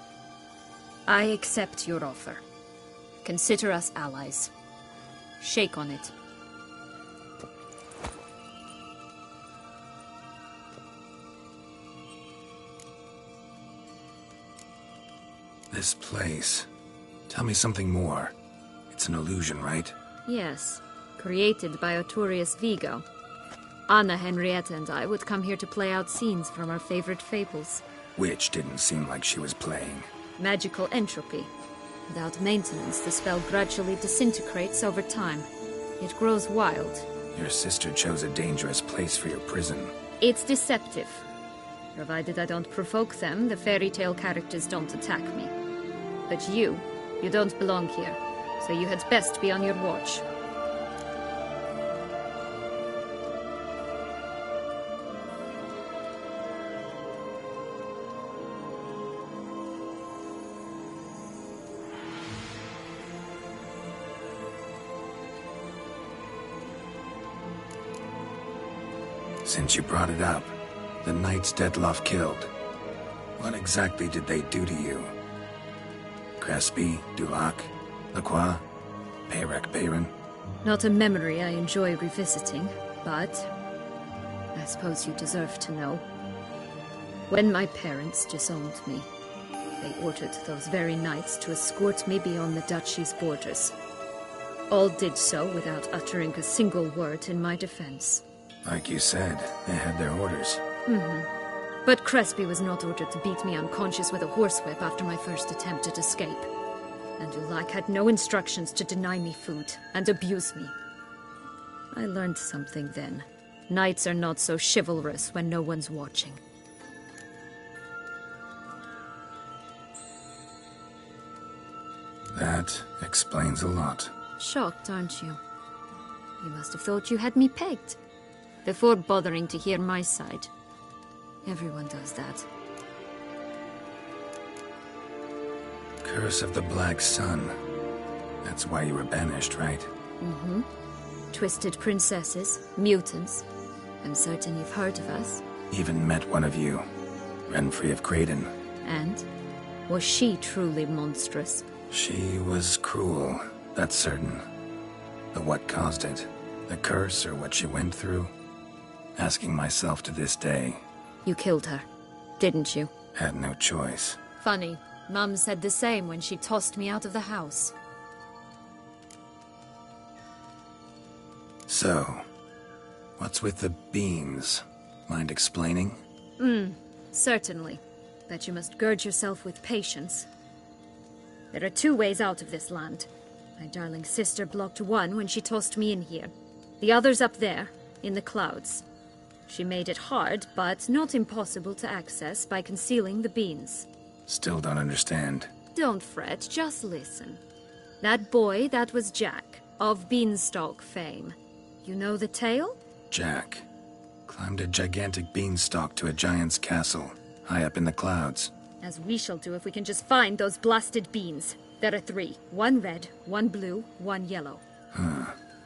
I accept your offer. Consider us allies. Shake on it. This place. Tell me something more. It's an illusion, right? Yes. Created by Arturius Vigo. Anna Henrietta and I would come here to play out scenes from our favorite fables. Which didn't seem like she was playing. Magical entropy. Without maintenance, the spell gradually disintegrates over time. It grows wild. Your sister chose a dangerous place for your prison. It's deceptive. Provided I don't provoke them, the fairy tale characters don't attack me. But you don't belong here, so you had best be on your watch. Since you brought it up, the knights Dettlaff killed. What exactly did they do to you? Crespi, Dulac, Lacroix, Peyrac Bayron? Not a memory I enjoy revisiting, but I suppose you deserve to know. When my parents disowned me, they ordered those very knights to escort me beyond the duchy's borders. All did so without uttering a single word in my defense. Like you said, they had their orders. Mm-hmm. But Crespi was not ordered to beat me unconscious with a horsewhip after my first attempt at escape. And Dulac had no instructions to deny me food and abuse me. I learned something then. Knights are not so chivalrous when no one's watching. That explains a lot. Shocked, aren't you? You must have thought you had me pegged. Before bothering to hear my side. Everyone does that. Curse of the Black Sun. That's why you were banished, right? Mm-hmm. Twisted princesses, mutants. I'm certain you've heard of us. Even met one of you. Renfrey of Craden. And? Was she truly monstrous? She was cruel, that's certain. But what caused it? The curse or what she went through? Asking myself to this day. You killed her, didn't you? Had no choice. Funny. Mum said the same when she tossed me out of the house. So, what's with the beans? Mind explaining? Certainly. But you must gird yourself with patience. There are 2 ways out of this land. My darling sister blocked one when she tossed me in here. The other's up there, in the clouds. She made it hard, but not impossible to access by concealing the beans. Still don't understand. Don't fret, just listen. That boy, that was Jack, of Beanstalk fame. You know the tale? Jack climbed a gigantic beanstalk to a giant's castle, high up in the clouds. As we shall do if we can just find those blasted beans. There are 3. 1 red, 1 blue, 1 yellow.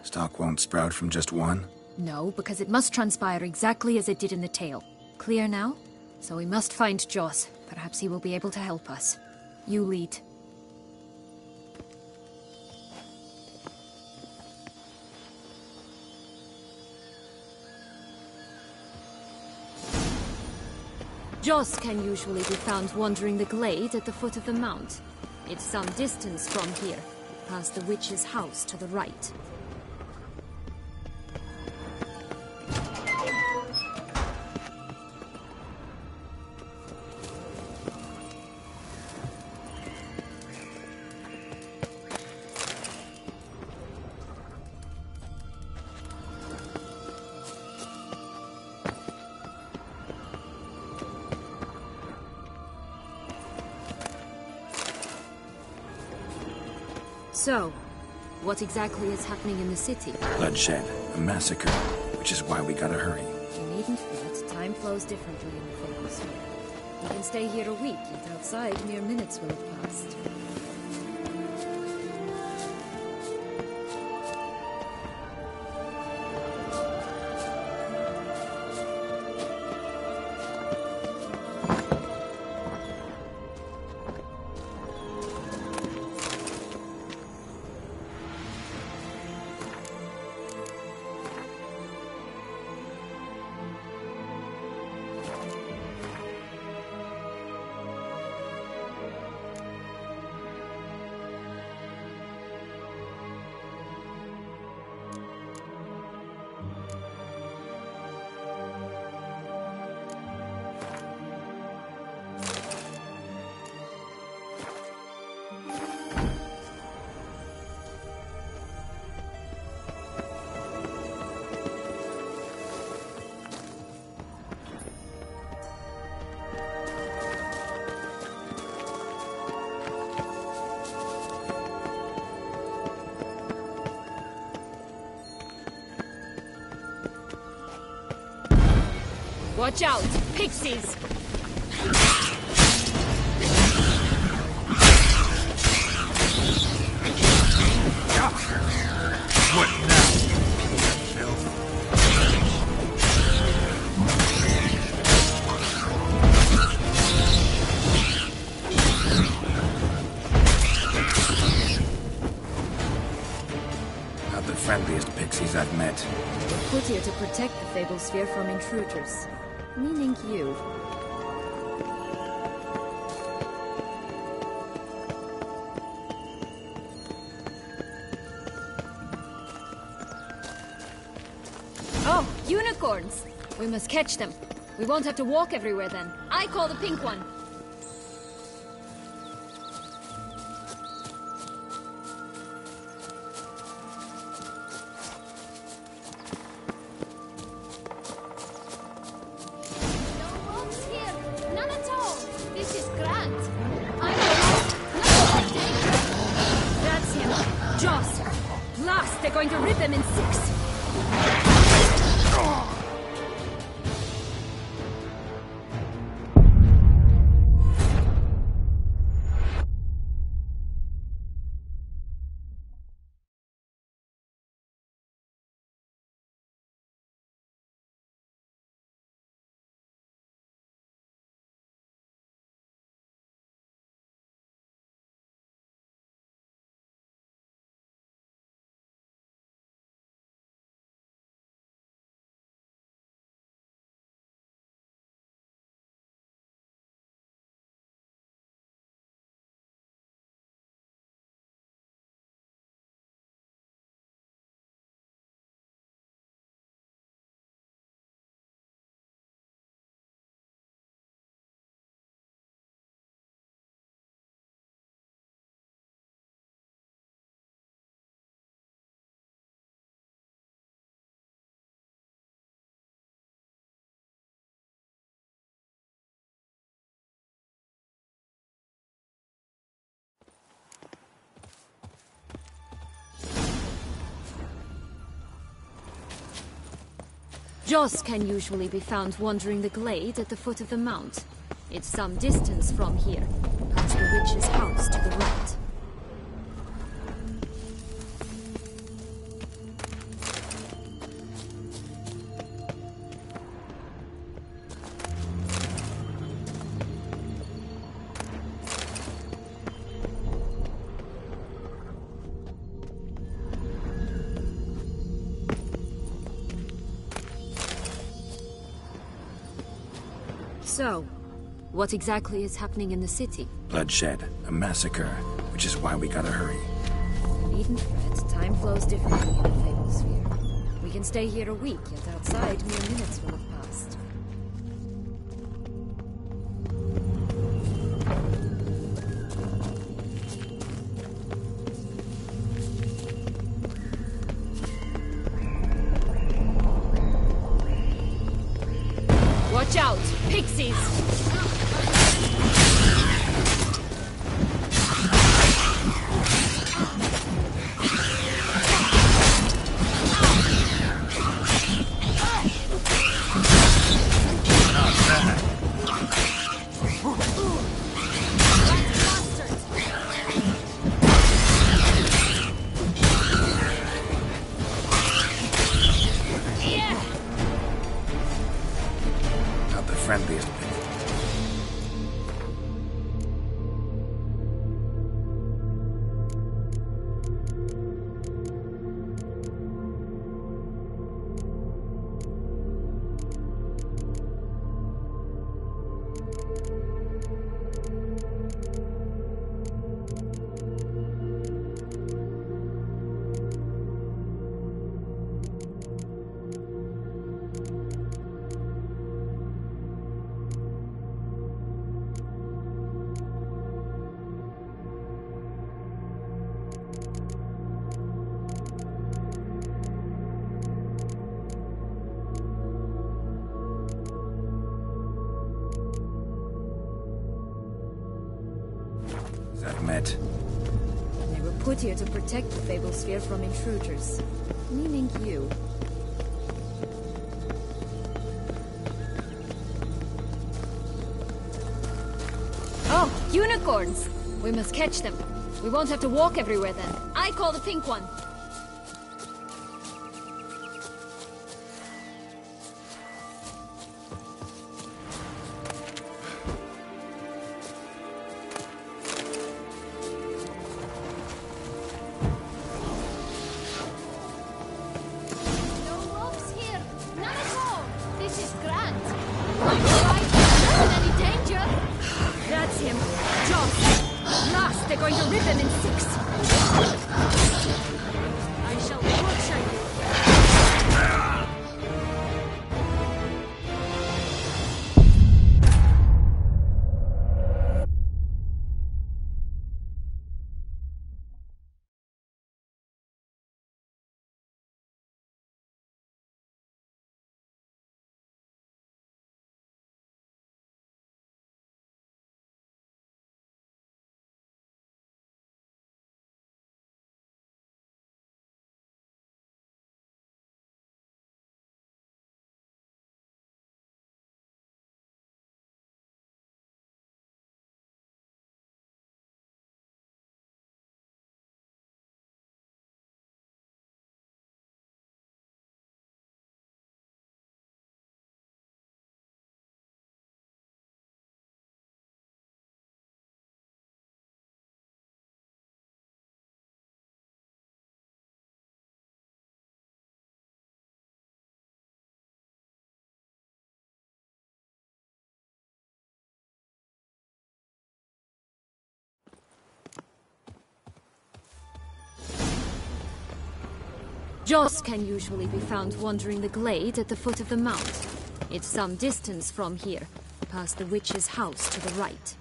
Stalk won't sprout from just one? No, because it must transpire exactly as it did in the tale. Clear now? So we must find Joss. Perhaps he will be able to help us. You lead. Joss can usually be found wandering the glade at the foot of the mount. It's some distance from here, past the witch's house to the right. So, what exactly is happening in the city? Bloodshed, a massacre, which is why we gotta hurry. You needn't fret. Time flows differently in the Fables here. We can stay here a week, yet outside mere minutes will have passed. Watch out! Pixies! What now? Filth. Not the friendliest pixies I've met. We're put here to protect the Fable Sphere from intruders. Meaning you. Oh, unicorns! We must catch them. We won't have to walk everywhere then. I call the pink one. They're going to rip him in 6. Joss can usually be found wandering the glade at the foot of the mount. It's some distance from here, past the witch's house to the right. So, what exactly is happening in the city? Bloodshed, a massacre, which is why we gotta hurry. You needn't fret, time flows differently in the Fable Sphere. We can stay here a week, yet outside mere minutes will have passed. Watch out! Pixies! Not the friendliest people. I've met. They were put here to protect the Fable Sphere from intruders. Meaning you. Oh, unicorns! We must catch them. We won't have to walk everywhere then. I call the pink one. They're going to rip them in six. I shall torture you. Joss can usually be found wandering the glade at the foot of the mount. It's some distance from here, past the witch's house to the right.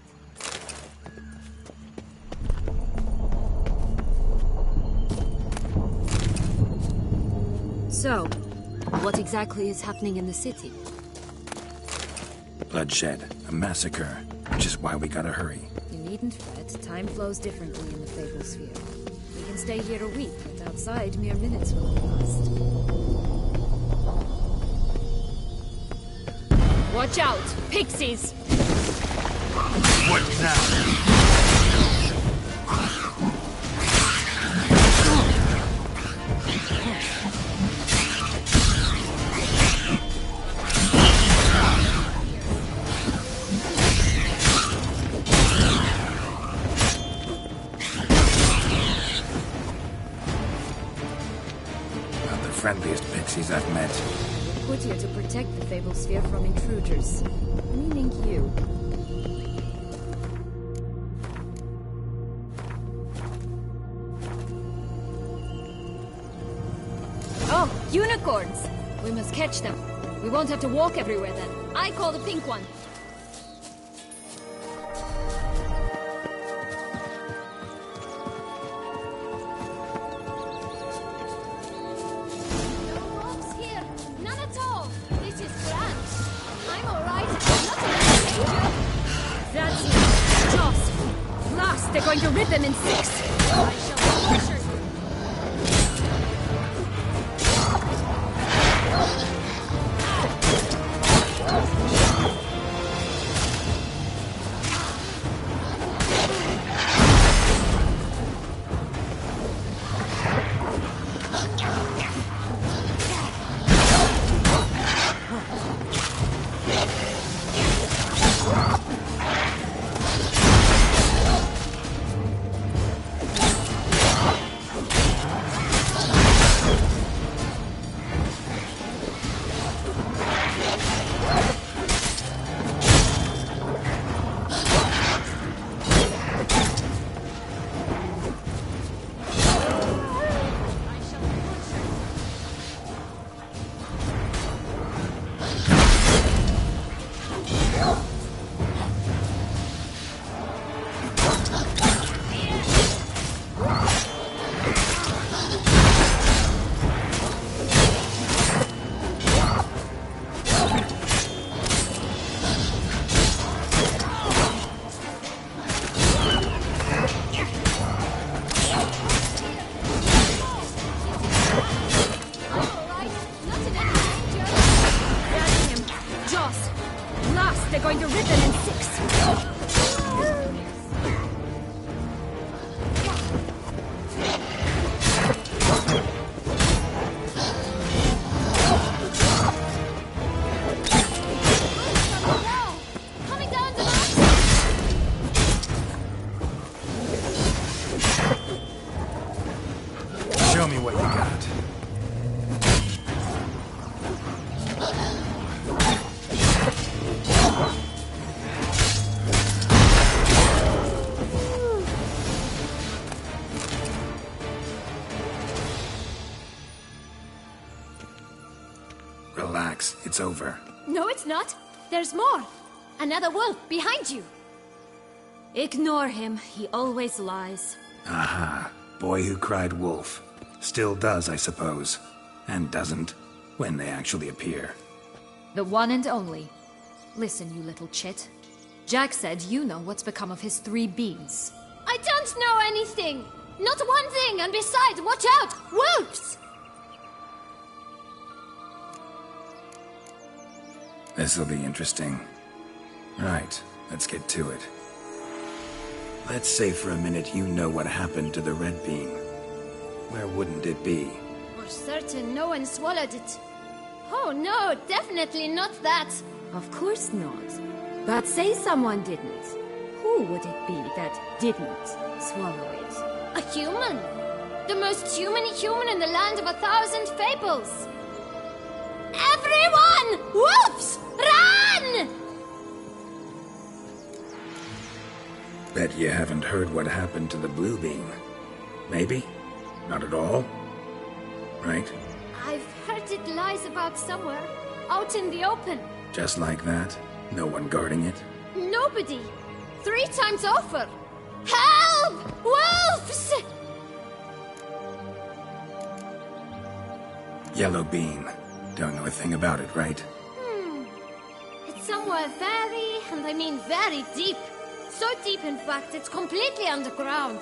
So, what exactly is happening in the city? Bloodshed, a massacre, which is why we gotta hurry. You needn't fret, time flows differently in the Fable Sphere. We can stay here a week, but outside mere minutes will have passed. Watch out! Pixies! What now? Not the friendliest pixies I've met. We're put here to protect the Fable Sphere from intruders. Meaning you. Oh, unicorns! We must catch them. We won't have to walk everywhere then. I call the pink one. No ropes here. None at all. This is grand. I'm alright. Not in danger. That's it. Joss. Last, they're going to rip them in 6. I shall pressure you. They're going to rip them in 6. Coming down the mountain. Show me what you got. Relax, it's over. No, it's not. There's more. Another wolf behind you. Ignore him. He always lies. Aha. Boy who cried wolf. Still does, I suppose. And doesn't, when they actually appear. The one and only. Listen, you little chit. Jack said you know what's become of his 3 beans. I don't know anything! Not one thing, and besides, watch out! Wolves! This'll be interesting. Right, let's get to it. Let's say for a minute you know what happened to the red bean. Where wouldn't it be? For certain, no one swallowed it. Oh no, definitely not that. Of course not. But say someone didn't. Who would it be that didn't swallow it? A human. The most human in the land of 1,000 fables. Everyone! Wolves! Run! Bet you haven't heard what happened to the blue bean. Maybe? Not at all? Right? I've heard it lies about somewhere, out in the open. Just like that? No one guarding it? Nobody. 3 times over. Help! Wolves! Yellow bean. Don't know a thing about it, right? It's somewhere very, and I mean very deep. So deep, in fact, it's completely underground.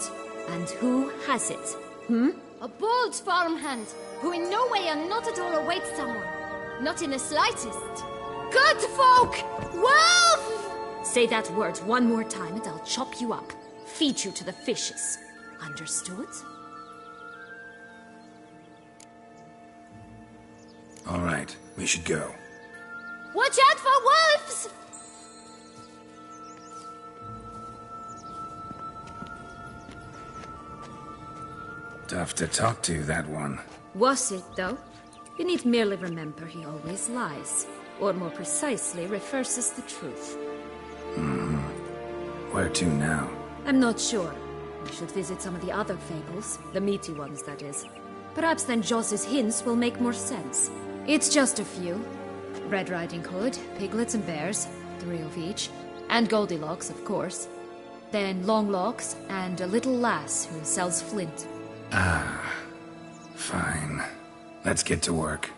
And who has it? A bold farmhand, who in no way and not at all awaits someone. Not in the slightest. Good folk! Wolf! Say that word one more time and I'll chop you up. Feed you to the fishes. Understood? All right, we should go. Watch out for wolves! Tough to talk to, that one. Was it, though? You need merely remember he always lies. Or more precisely, reverses the truth. Where to now? I'm not sure. We should visit some of the other fables. The meaty ones, that is. Perhaps then Joss's hints will make more sense. It's just a few. Red Riding Hood, piglets and bears, 3 of each. And Goldilocks, of course. Then Longlocks, and a little lass who sells flint. Ah, fine. Let's get to work.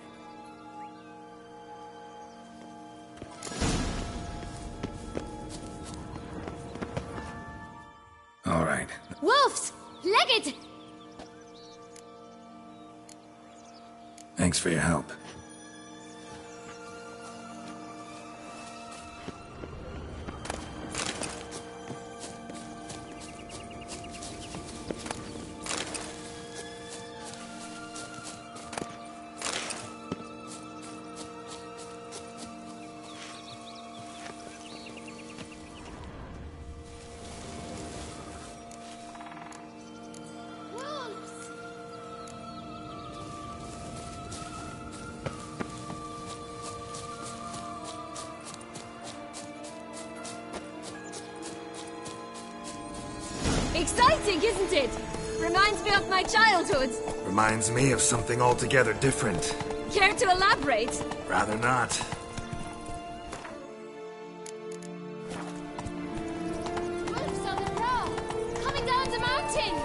All right. Wolves! Legged! Thanks for your help. Exciting, isn't it? Reminds me of my childhood. Reminds me of something altogether different. Care to elaborate? Rather not. Wolves on the prowl! Coming down the mountain!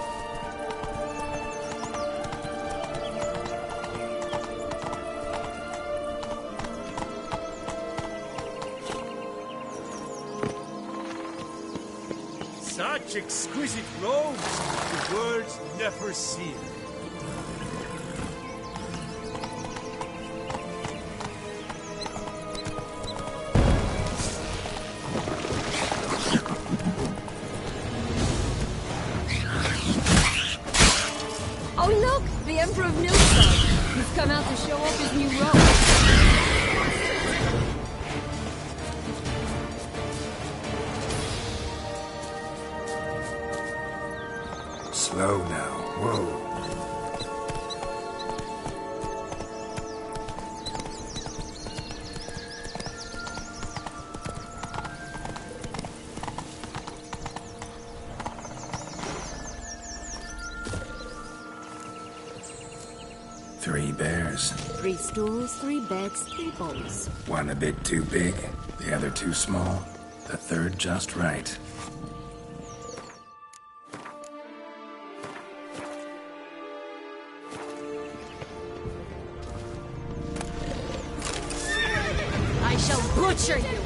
Such exquisite robes, the words never seen. Oh look! The Emperor of Nilfgaard! He's come out to show off his new robe. Slow now. Whoa. Three bears. 3 stools, 3 beds, 3 bowls. One a bit too big, the other too small, the third just right. I shall butcher you!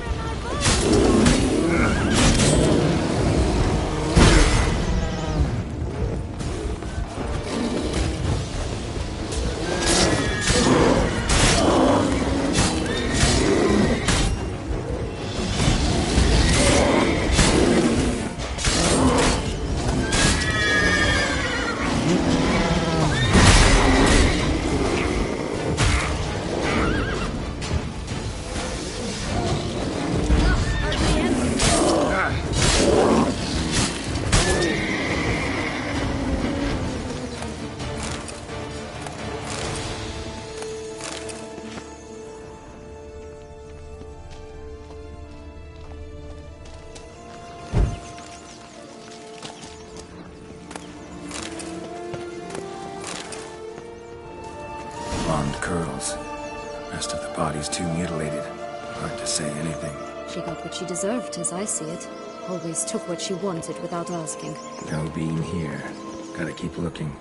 Blonde curls. Rest of the body's too mutilated. Hard to say anything. She got what she deserved, as I see it. Always took what she wanted without asking. No being here. Gotta keep looking.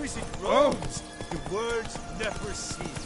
exquisite rose. The words never cease.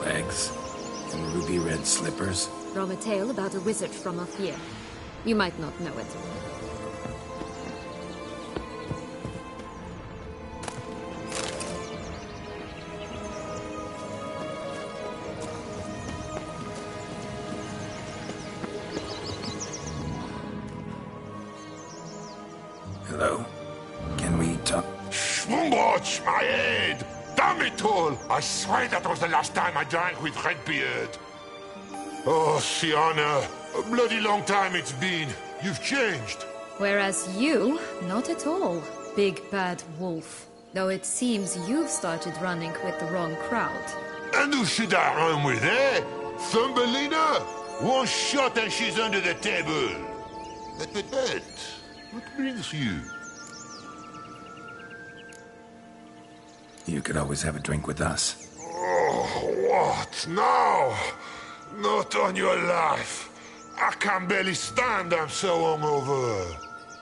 Legs and ruby red slippers. From a tale about a wizard from Ophir. You might not know it. Hello? Can we talk? Watch my head! Damn it all! I swear that was the last time I drank with Redbeard. Oh, Sienna, a bloody long time it's been. You've changed. Whereas you, not at all, big bad wolf. Though it seems you've started running with the wrong crowd. And who should I run with, eh? Thumbelina? One shot and she's under the table. But, what brings you? You could always have a drink with us. Oh, what now? Not on your life. I can barely stand, I'm so hungover.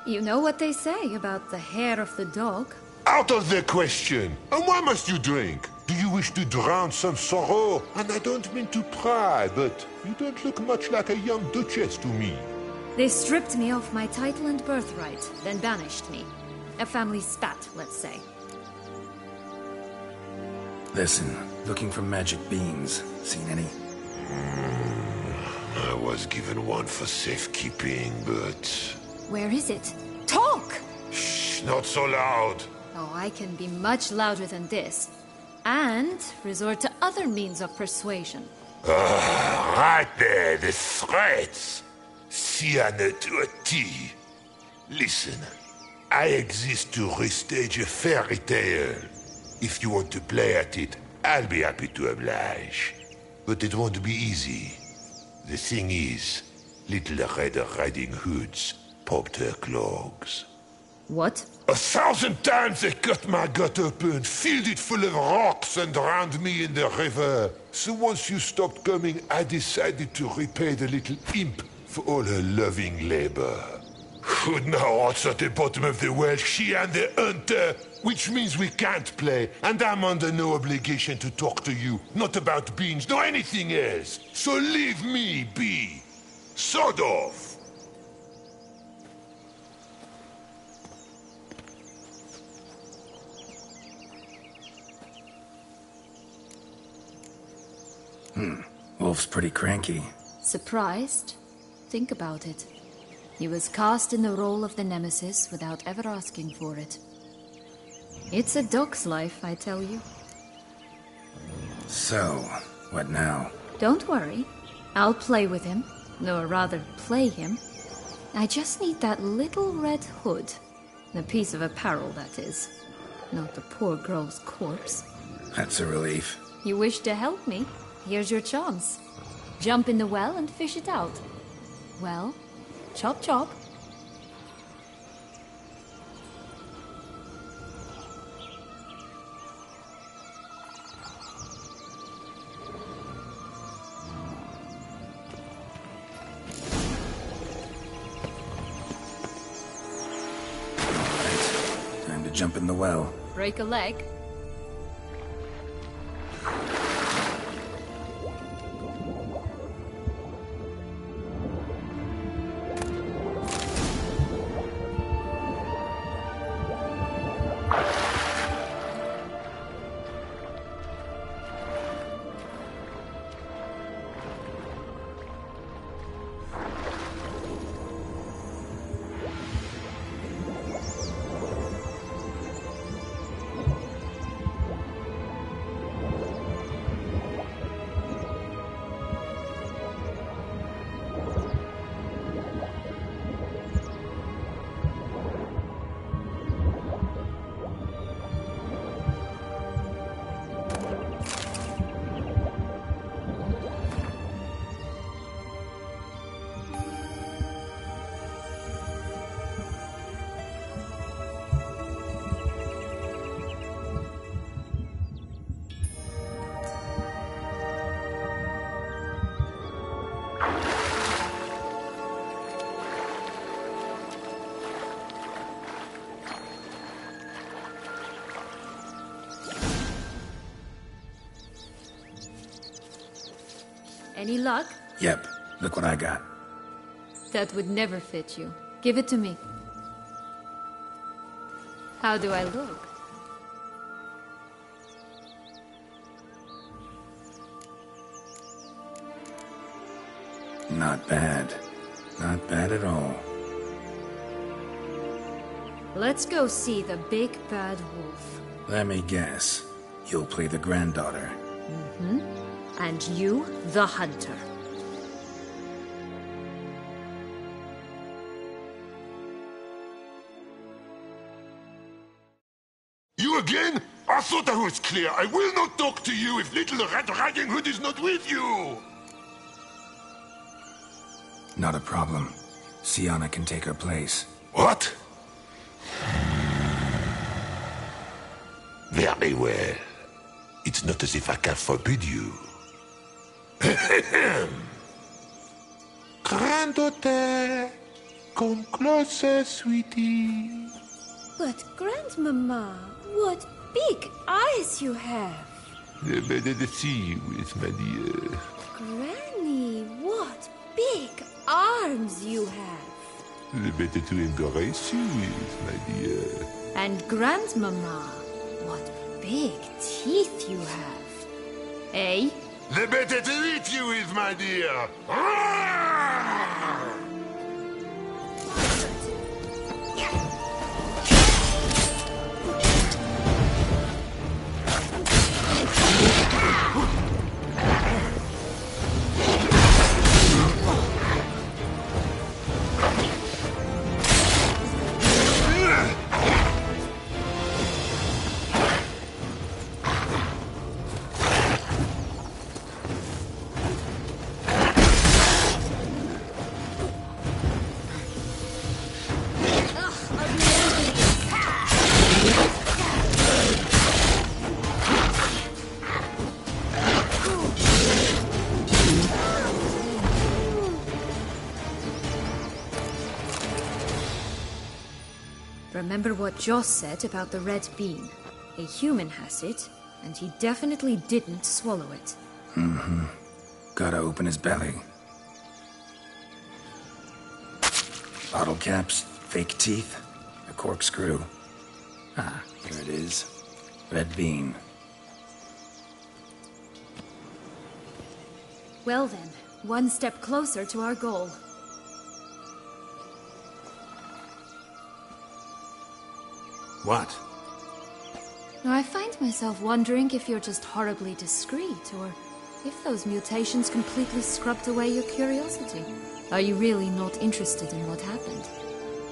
You know what they say about the hair of the dog? Out of the question. And why must you drink? Do you wish to drown some sorrow? And I don't mean to pry, but you don't look much like a young duchess to me. They stripped me of my title and birthright, then banished me. A family spat, let's say. Listen, looking for magic beans. Seen any? I was given one for safekeeping, but... Where is it? Talk! Shh, not so loud. Oh, I can be much louder than this. And resort to other means of persuasion. Right there, the threats. Sienna to a T. Listen, I exist to restage a fairy tale. If you want to play at it, I'll be happy to oblige. But it won't be easy. The thing is, Little Red Riding Hoods popped her clogs. What? 1,000 times they cut my gut open, filled it full of rocks and drowned me in the river. So once you stopped coming, I decided to repay the little imp for all her loving labor. Who now what's at the bottom of the well, she and the hunter, which means we can't play, and I'm under no obligation to talk to you, not about beans, nor anything else. So leave me be. Sod off. Wolf's pretty cranky. Surprised? Think about it. He was cast in the role of the Nemesis without ever asking for it. It's a dog's life, I tell you. So, what now? Don't worry. I'll play with him. Or rather, play him. I just need that little red hood. The piece of apparel, that is. Not the poor girl's corpse. That's a relief. You wish to help me? Here's your chance. Jump in the well and fish it out. Well, chop chop. Right. Time to jump in the well. Break a leg. Any luck? Yep, look what I got. That would never fit you. Give it to me. How do I look? Not bad. Not bad at all. Let's go see the big bad wolf. Let me guess. You'll play the granddaughter. Mm-hmm. And you, the hunter. You again? I thought I was clear. I will not talk to you if little Red Riding Hood is not with you! Not a problem. Sienna can take her place. What? Very well. It's not as if I can forbid you. Granddaughter, come closer, sweetie. But, Grandmama, what big eyes you have. The better to see you with, my dear. Granny, what big arms you have. The better to embrace you with, my dear. And Grandmama, what big teeth you have. Eh? The better to eat you with, my dear. Remember what Joss said about the red bean. A human has it, and he definitely didn't swallow it. Mm-hmm. Gotta open his belly. Bottle caps, fake teeth, a corkscrew. Ah, here it is. Red bean. Well then, one step closer to our goal. What? I find myself wondering if you're just horribly discreet, or if those mutations completely scrubbed away your curiosity. Are you really not interested in what happened?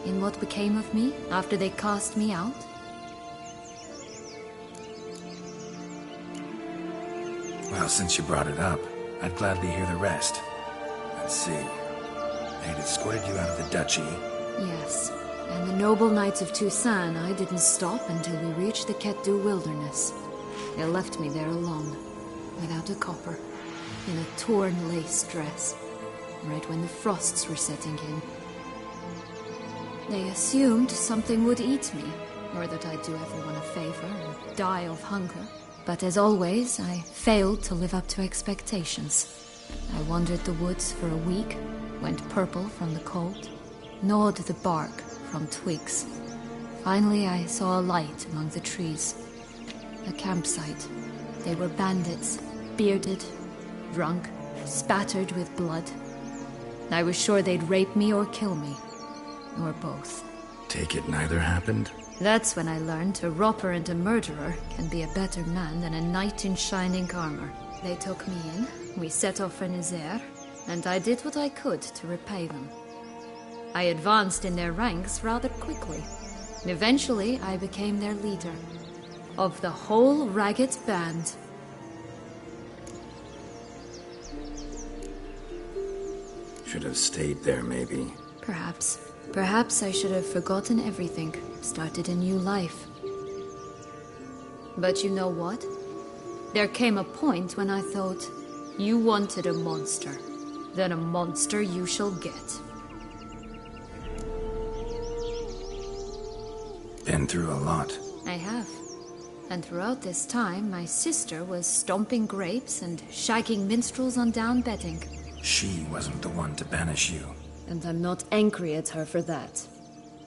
In what became of me after they cast me out? Well, since you brought it up, I'd gladly hear the rest. Let's see. They'd escorted you out of the duchy. Yes. And the noble knights of Toussaint, I didn't stop until we reached the Ketdu wilderness. They left me there alone, without a copper, in a torn lace dress, right when the frosts were setting in. They assumed something would eat me, or that I'd do everyone a favor and die of hunger. But as always, I failed to live up to expectations. I wandered the woods for a week, went purple from the cold, gnawed the bark from twigs. Finally, I saw a light among the trees. A campsite. They were bandits, bearded, drunk, spattered with blood. I was sure they'd rape me or kill me. Or both. Take it neither happened? That's when I learned a robber and a murderer can be a better man than a knight in shining armor. They took me in, we set off for Nazaire, and I did what I could to repay them. I advanced in their ranks rather quickly. Eventually, I became their leader. Of the whole ragged band. Should have stayed there, maybe. Perhaps. Perhaps I should have forgotten everything, started a new life. But you know what? There came a point when I thought, you wanted a monster. Then a monster you shall get. Been through a lot. I have. And throughout this time, my sister was stomping grapes and shagging minstrels on down bedding. She wasn't the one to banish you. And I'm not angry at her for that.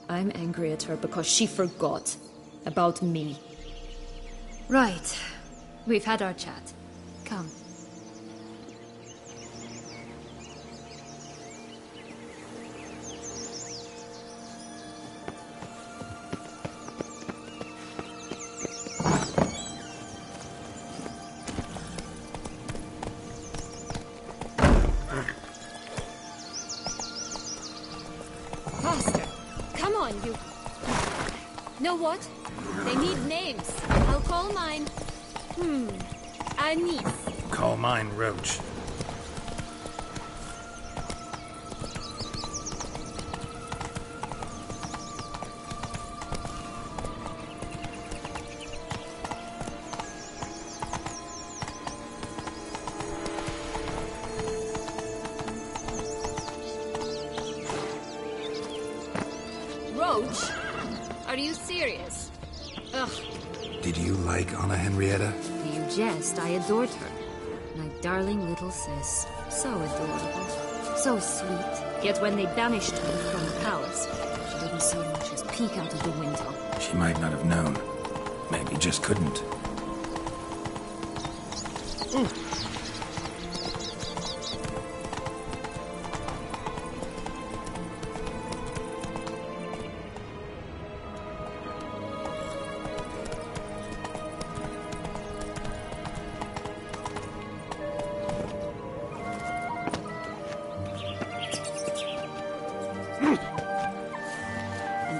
I'm angry at her because she forgot about me. Right. We've had our chat. Come. Faster! Come on, you... Know what? They need names. I'll call mine... Anise. Call mine Roach. Roach? Are you serious? Ugh. Did you like Anna Henrietta? You jest, I adored her. My darling little sis. So adorable. So sweet. Yet when they banished her from the palace, she didn't so much as peek out of the window. She might not have known. Maybe just couldn't.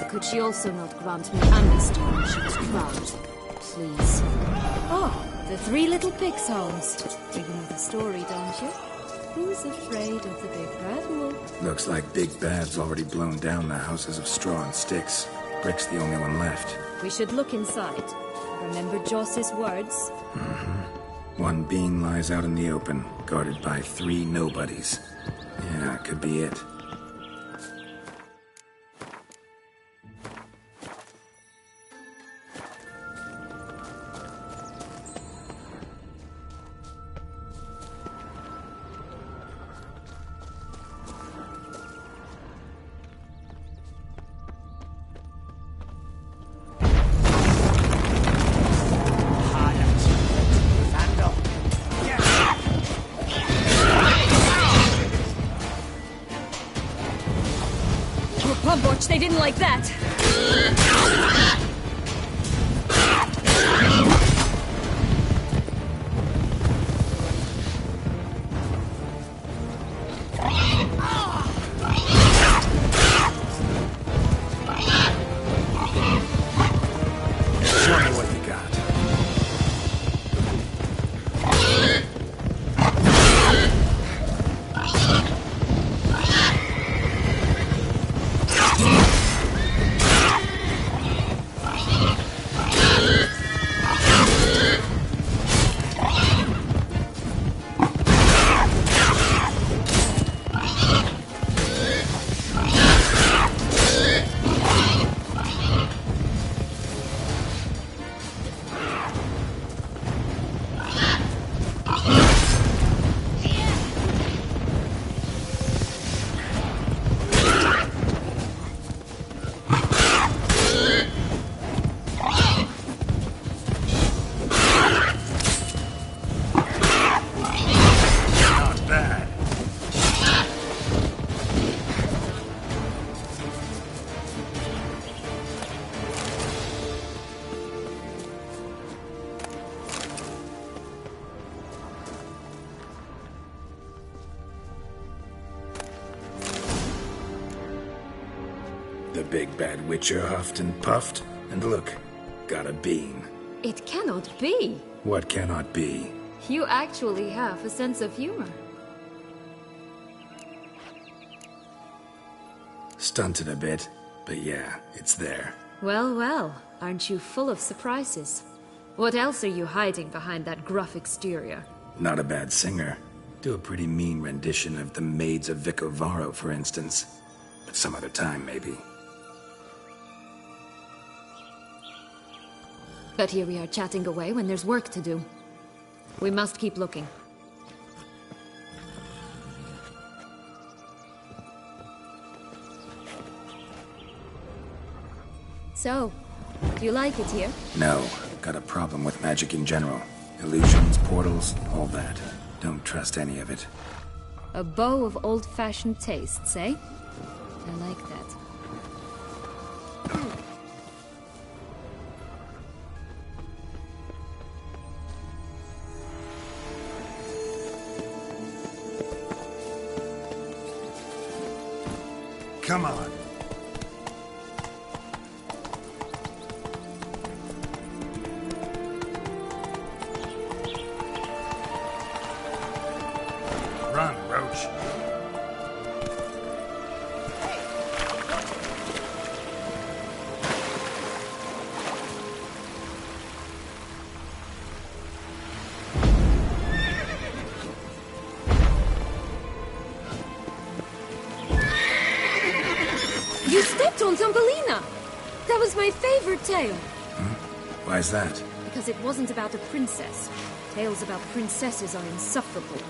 Could she also not grant me amnesty when she was crowned? Please. Oh, the three little pig songs. You know the story, don't you? Who's afraid of the big bad wolf? Looks like Big Bad's already blown down the houses of straw and sticks. Brick's the only one left. We should look inside. Remember Joss's words? One being lies out in the open, guarded by 3 nobodies. Yeah, could be it. They didn't like that. Show me what you got. The big bad witcher huffed and puffed, and look, got a bean. It cannot be. What cannot be? You actually have a sense of humor. Stunted a bit, but yeah, it's there. Well, well, aren't you full of surprises? What else are you hiding behind that gruff exterior? Not a bad singer. Do a pretty mean rendition of The Maids of Vicovaro, for instance. But some other time, maybe. But here we are chatting away when there's work to do. We must keep looking. So, do you like it here? No. Got a problem with magic in general. Illusions, portals, all that. Don't trust any of it. A bow of old-fashioned tastes, eh? I like that. Come on. Run, Roach. You stepped on Thumbelina! That was my favorite tale. Why is that? Because it wasn't about a princess. Tales about princesses are insufferable.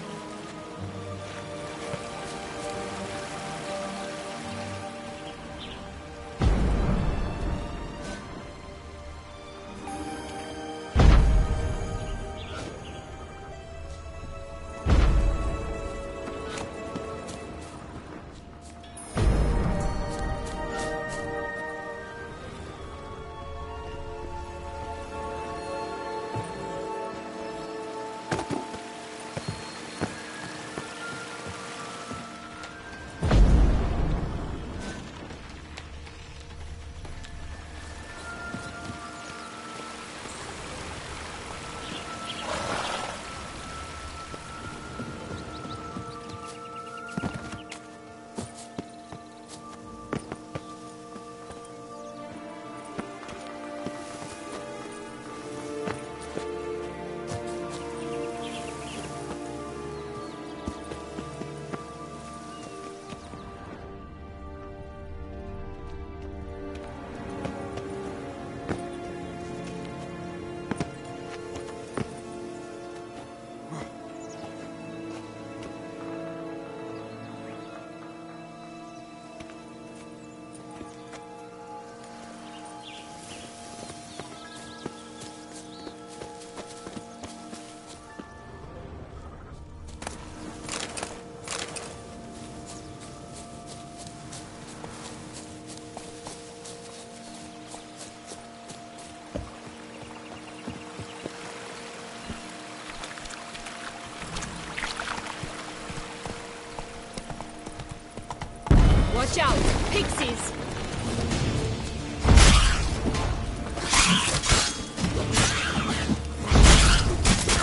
Watch out! Pixies!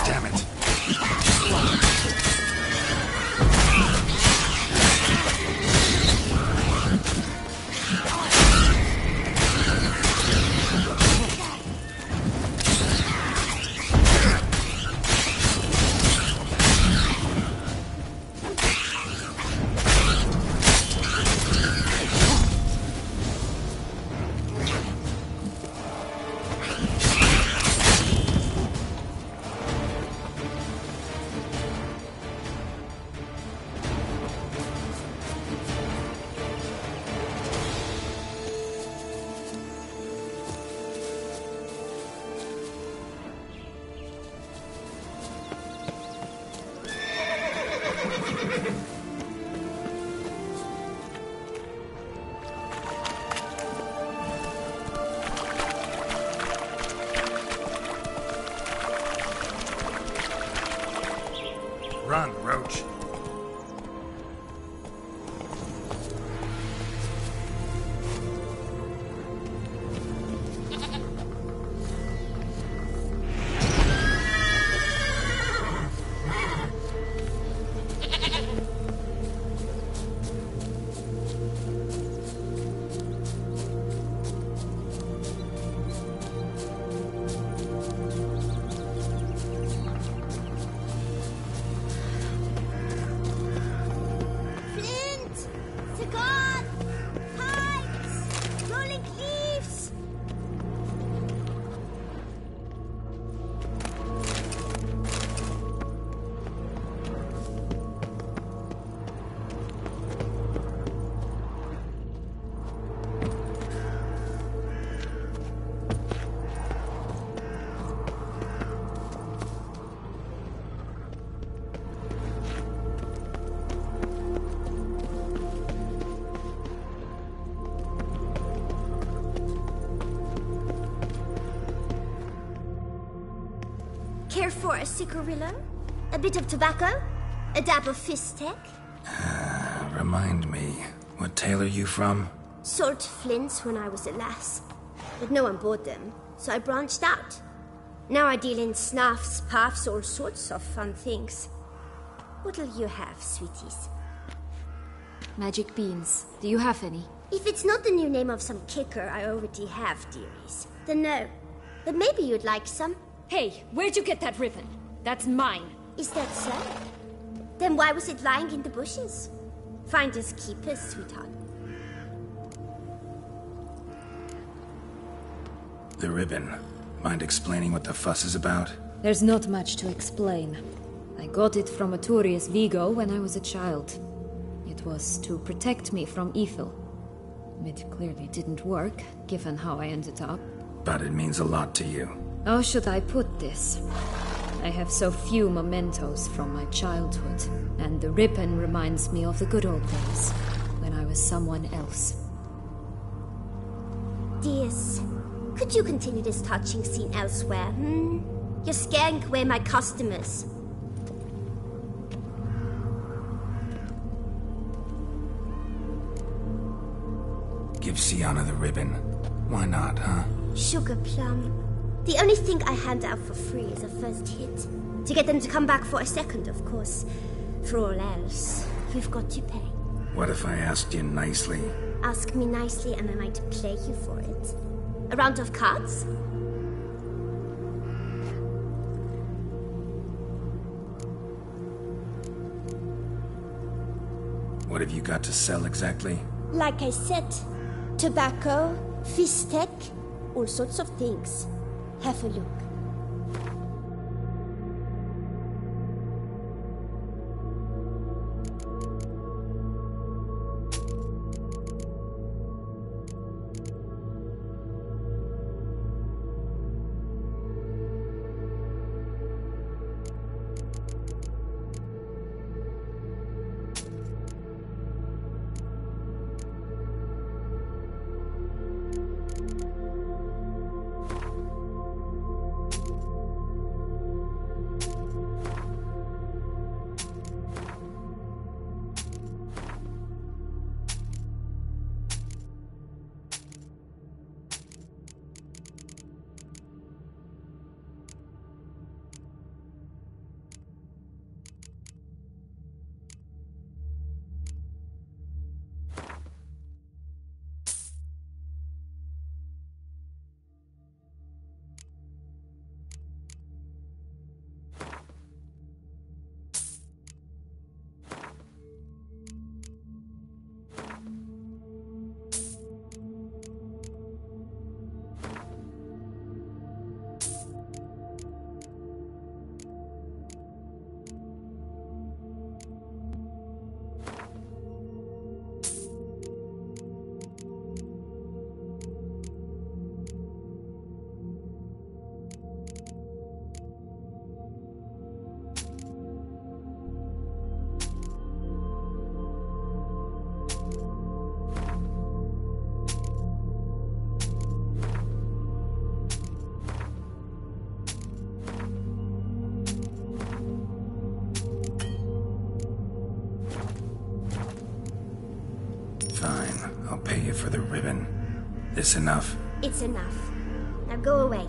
Damn it. Run, Roach. Care for a cigarillo? A bit of tobacco? A dab of fistek? Remind me, what tale are you from? Sold flints when I was a lass. But no one bought them, so I branched out. Now I deal in snuffs, puffs, all sorts of fun things. What'll you have, sweeties? Magic beans. Do you have any? If it's not the new name of some kicker I already have, dearies, then no. But maybe you'd like some. Hey, where'd you get that ribbon? That's mine. Is that so? Then why was it lying in the bushes? Finders keepers, sweetheart. The ribbon. Mind explaining what the fuss is about? There's not much to explain. I got it from Aturius Vigo when I was a child. It was to protect me from evil. It clearly didn't work, given how I ended up. But it means a lot to you. How should I put this? I have so few mementos from my childhood, and the ribbon reminds me of the good old days, when I was someone else. Dears, could you continue this touching scene elsewhere, You're scaring away my customers. Give Sienna the ribbon. Why not, huh? Sugar plum. The only thing I hand out for free is a first hit. To get them to come back for a second, of course. For all else, you've got to pay. What if I asked you nicely? Ask me nicely and I might play you for it. A round of cards? What have you got to sell exactly? Like I said, tobacco, fistek, all sorts of things. Have a look. Fine, I'll pay you for the ribbon. This enough? It's enough. Now go away.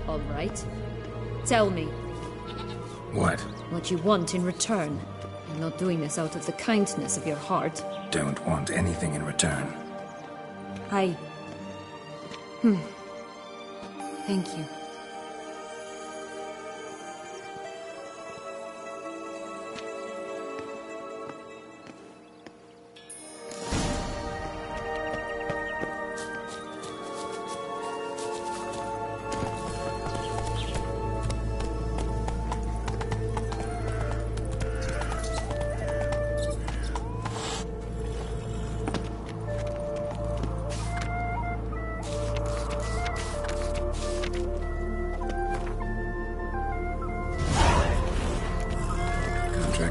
All right. Tell me. What? What you want in return. I'm not doing this out of the kindness of your heart. Don't want anything in return. Thank you.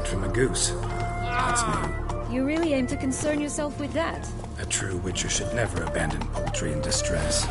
egg from a goose. That's me. You really aim to concern yourself with that? A true witcher should never abandon poultry in distress.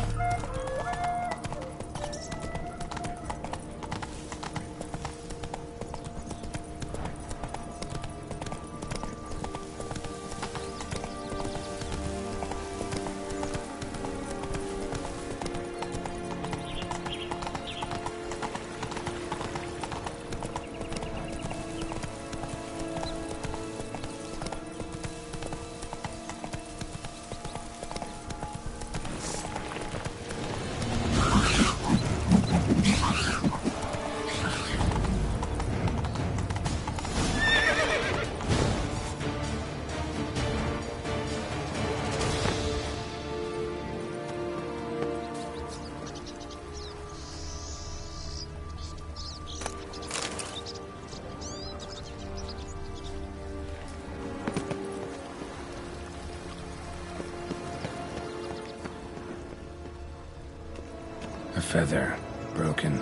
A feather, broken.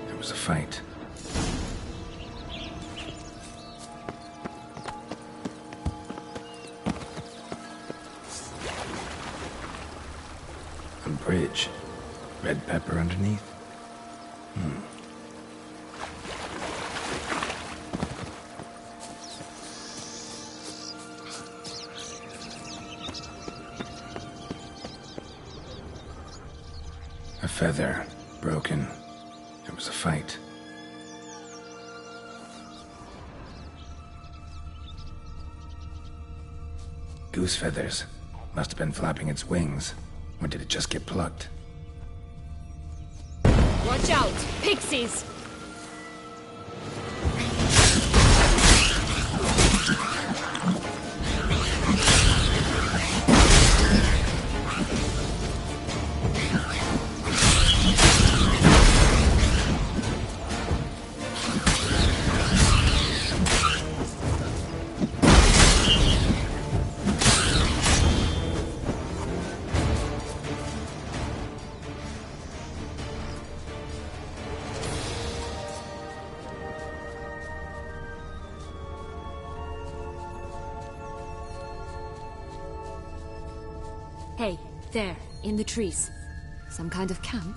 There was a fight. A bridge. Red pepper underneath? A feather, broken. There was a fight. Goose feathers. Must have been flapping its wings. Or did it just get plucked? Watch out! Pixies! Hey, there, in the trees. Some kind of camp?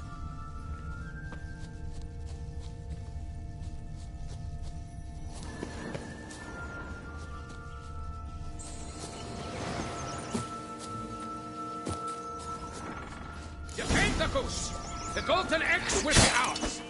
Defend the goose! The golden eggs will be ours!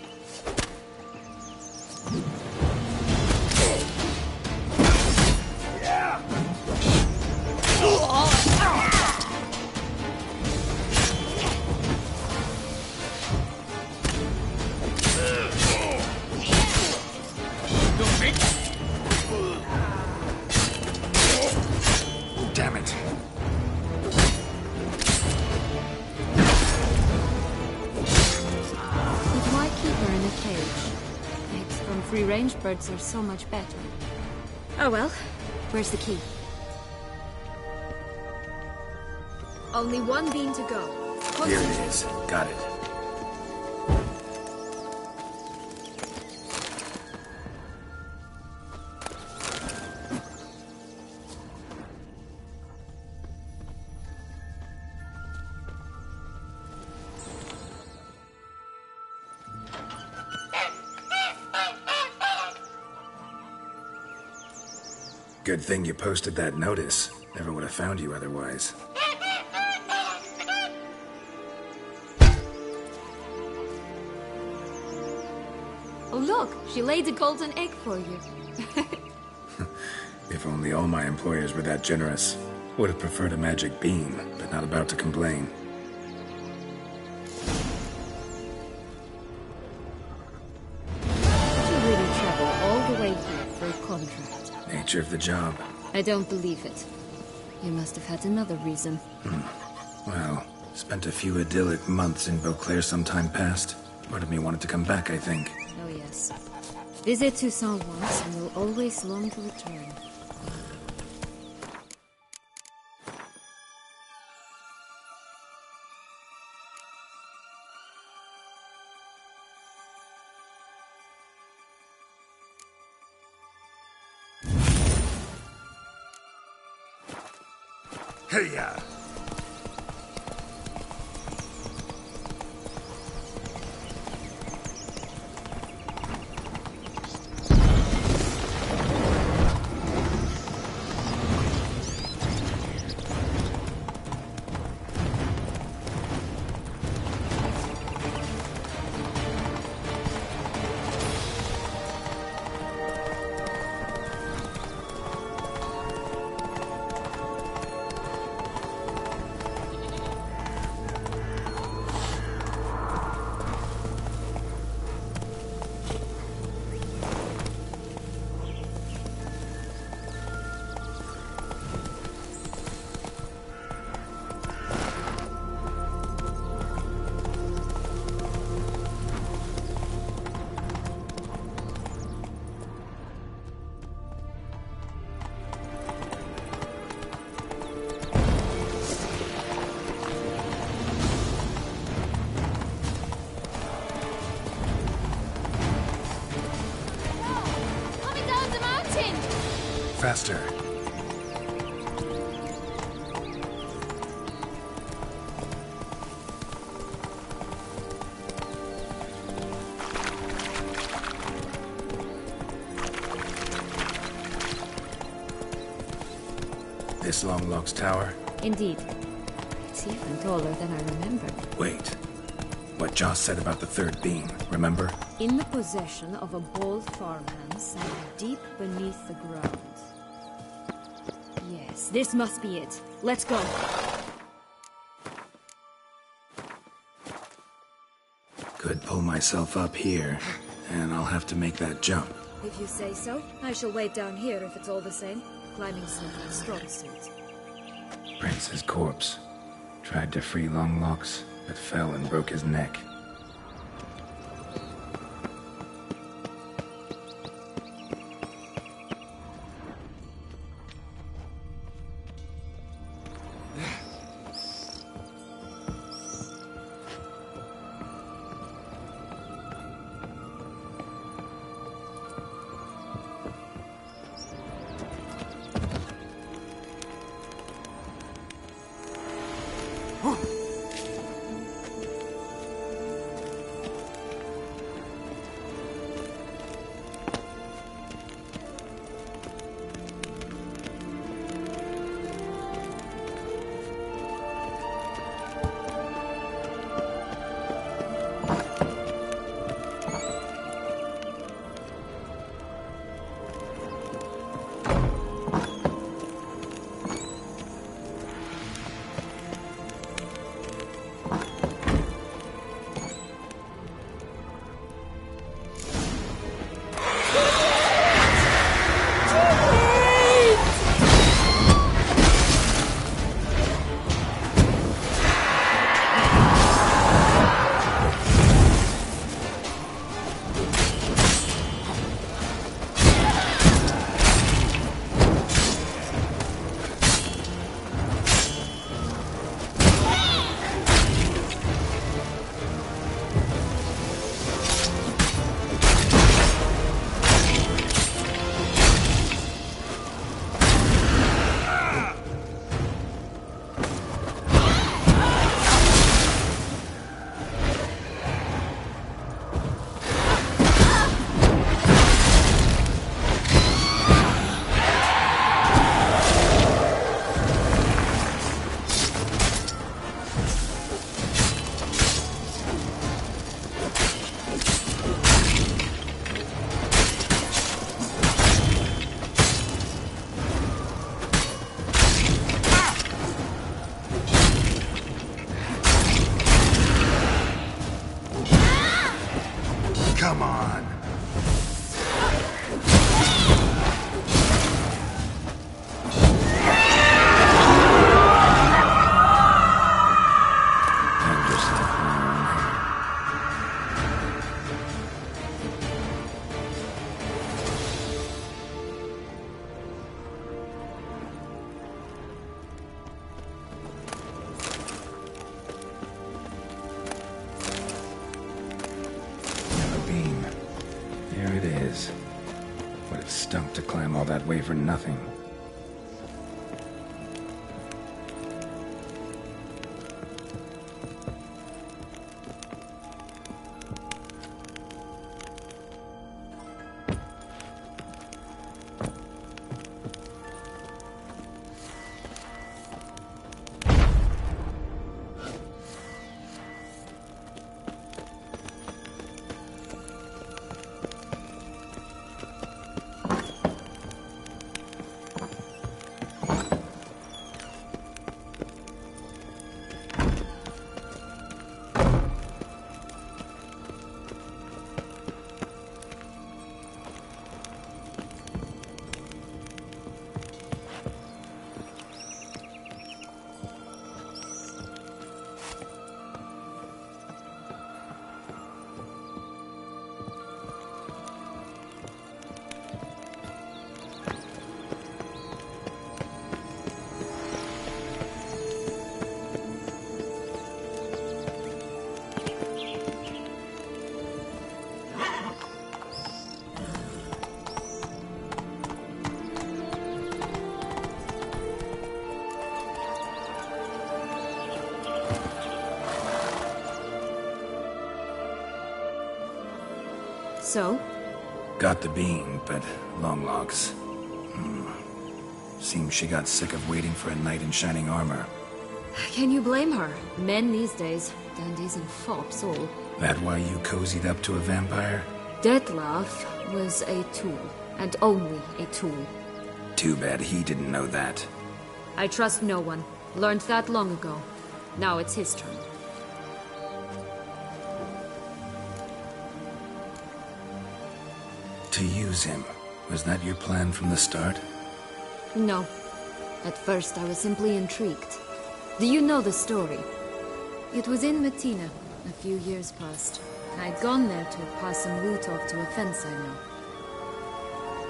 Damn it. But why keep her in a cage? Eggs from free-range birds are so much better. Oh well, where's the key? Only one bean to go. Here it is. Got it. Good thing you posted that notice. Never would have found you otherwise. Oh look, she laid a golden egg for you. If only all my employers were that generous. Would have preferred a magic bean, but not about to complain. Did you really travel all the way here for a contract? Nature of the job. I don't believe it. You must have had another reason. Well, spent a few idyllic months in Beauclair some time past. Part of me wanted to come back, I think. Oh yes. Visit Toussaint once and you'll always long to return. Hey-ya! Faster. This Longlock's tower? Indeed. It's even taller than I remembered. Wait. What Joss said about the third beam, remember? In the possession of a bold farmhand standing deep beneath the ground. Yes, this must be it. Let's go. Could pull myself up here, and I'll have to make that jump. If you say so, I shall wait down here if it's all the same. Climbing's not my strong suit. Prince's corpse. Tried to free Longlocks, but fell and broke his neck. Come on. Way for nothing. So? Got the bean, but long locks. Seems she got sick of waiting for a knight in shining armor. Can you blame her? Men these days, dandies and fops all. That why you cozied up to a vampire? Detlef was a tool, and only a tool. Too bad he didn't know that. I trust no one. Learned that long ago. Now it's his turn. To use him. Was that your plan from the start? No. At first I was simply intrigued. Do you know the story? It was in Matina, a few years past. I'd gone there to pass some loot off to a fence I know.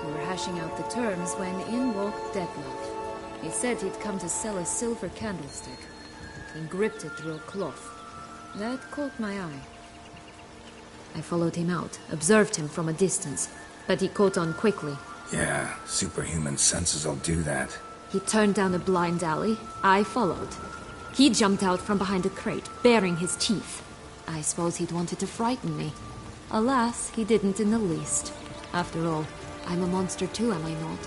We were hashing out the terms when in walked Detlef. He said he'd come to sell a silver candlestick. He gripped it through a cloth. That caught my eye. I followed him out, observed him from a distance, but he caught on quickly. Yeah, superhuman senses will do that. He turned down a blind alley. I followed. He jumped out from behind a crate, baring his teeth. I suppose he'd wanted to frighten me. Alas, he didn't in the least. After all, I'm a monster too, am I not?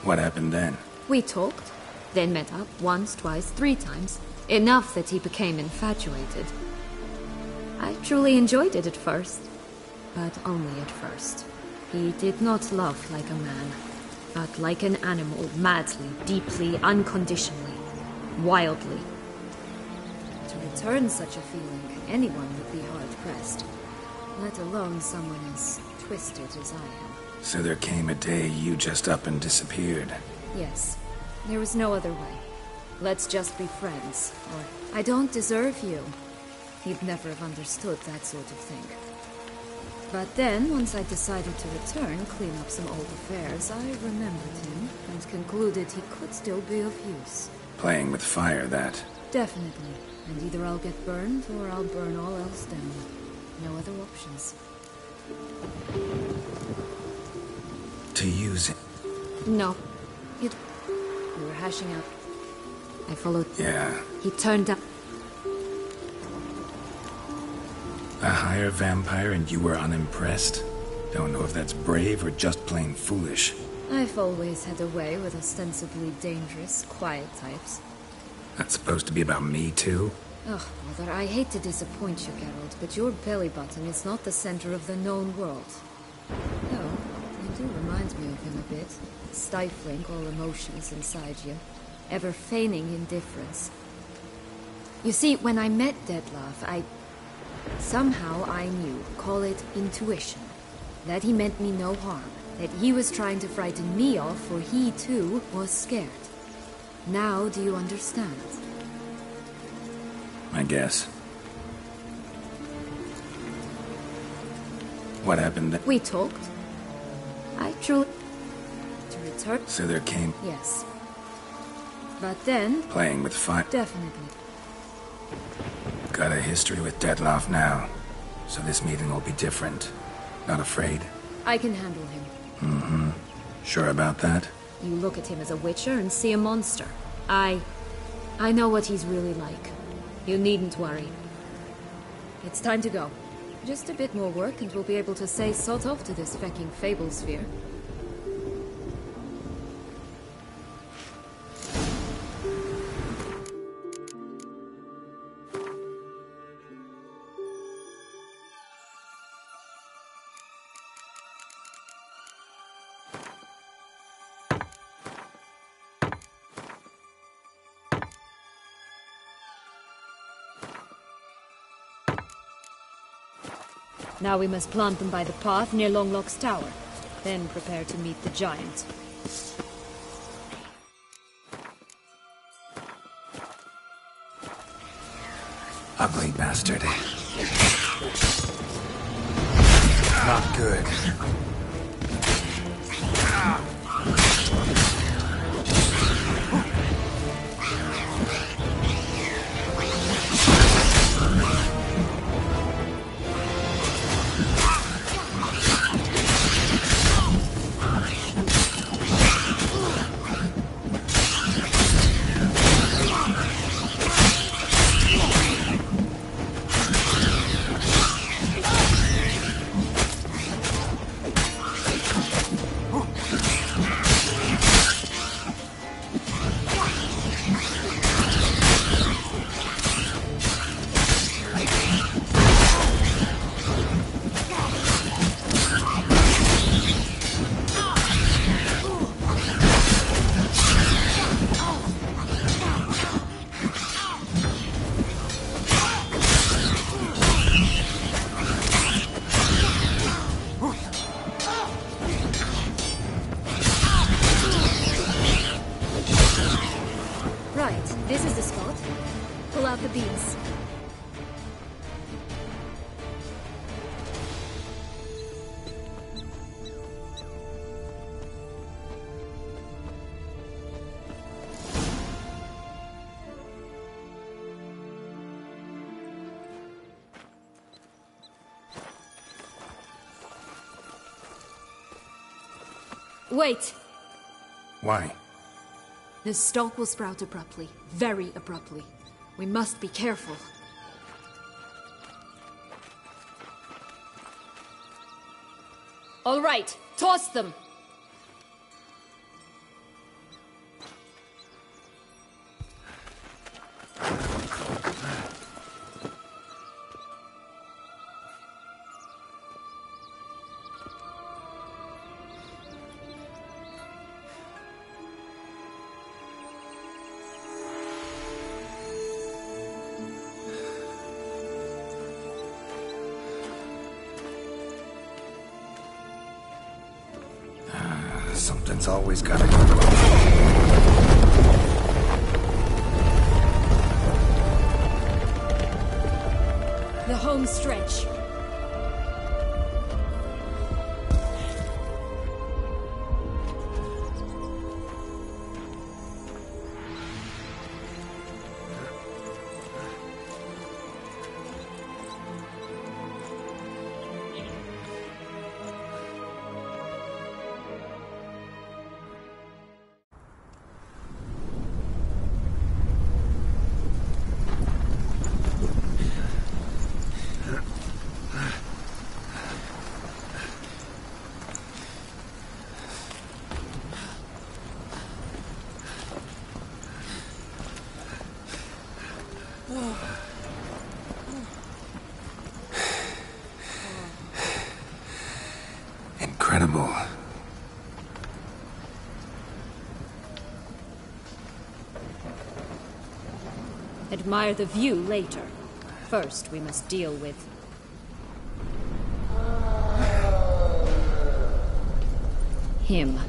What happened then? We talked, then met up once, twice, 3 times. Enough that he became infatuated. I truly enjoyed it at first, but only at first. He did not love like a man, but like an animal, madly, deeply, unconditionally, wildly. To return such a feeling, anyone would be hard-pressed, let alone someone as twisted as I am. So there came a day you just up and disappeared. Yes, there was no other way. Let's just be friends, or I don't deserve you. He'd never have understood that sort of thing. But then, once I decided to return, clean up some old affairs, I remembered him and concluded he could still be of use. Playing with fire, that. Definitely. And either I'll get burned, or I'll burn all else down. No other options. To use it. No. We were hashing out. I followed. Yeah. He turned up. A higher vampire and you were unimpressed? Don't know if that's brave or just plain foolish. I've always had a way with ostensibly dangerous, quiet types. That's supposed to be about me, too? Ugh, Mother, I hate to disappoint you, Geralt, but your belly button is not the center of the known world. No, you do remind me of him a bit. Stifling all emotions inside you. Ever feigning indifference. You see, when I met Detlef, somehow I knew, call it intuition, that he meant me no harm, that he was trying to frighten me off, for he too was scared. Now do you understand? I guess. What happened then? We talked. I truly... To return... So there came... Yes. But then... Playing with fire... Definitely. Got a history with Detlef now, so this meeting will be different. Not afraid? I can handle him. Mm-hmm. Sure about that? You look at him as a witcher and see a monster. I know what he's really like. You needn't worry. It's time to go. Just a bit more work and we'll be able to say sod off to this fecking fable sphere. Now we must plant them by the path near Longlock's tower. Then prepare to meet the giant. Ugly bastard. Not good. This is the spot. Pull out the beams. Wait! Why? The stalk will sprout abruptly. Very abruptly. We must be careful. All right, toss them! Something's always gotta go wrong. The home stretch. Incredible. Admire the view later. First, we must deal with... him.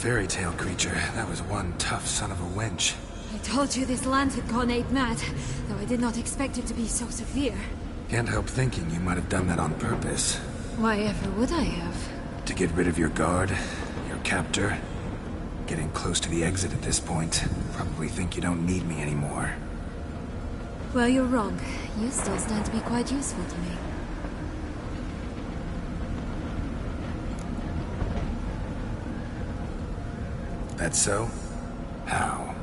fairy tale creature, that was one tough son of a wench. I told you this land had gone ape mad, though I did not expect it to be so severe. Can't help thinking you might have done that on purpose. Why ever would I have? To get rid of your guard, your captor. Getting close to the exit at this point. Probably think you don't need me anymore. Well, you're wrong. You still stand to be quite useful to me. That so? How?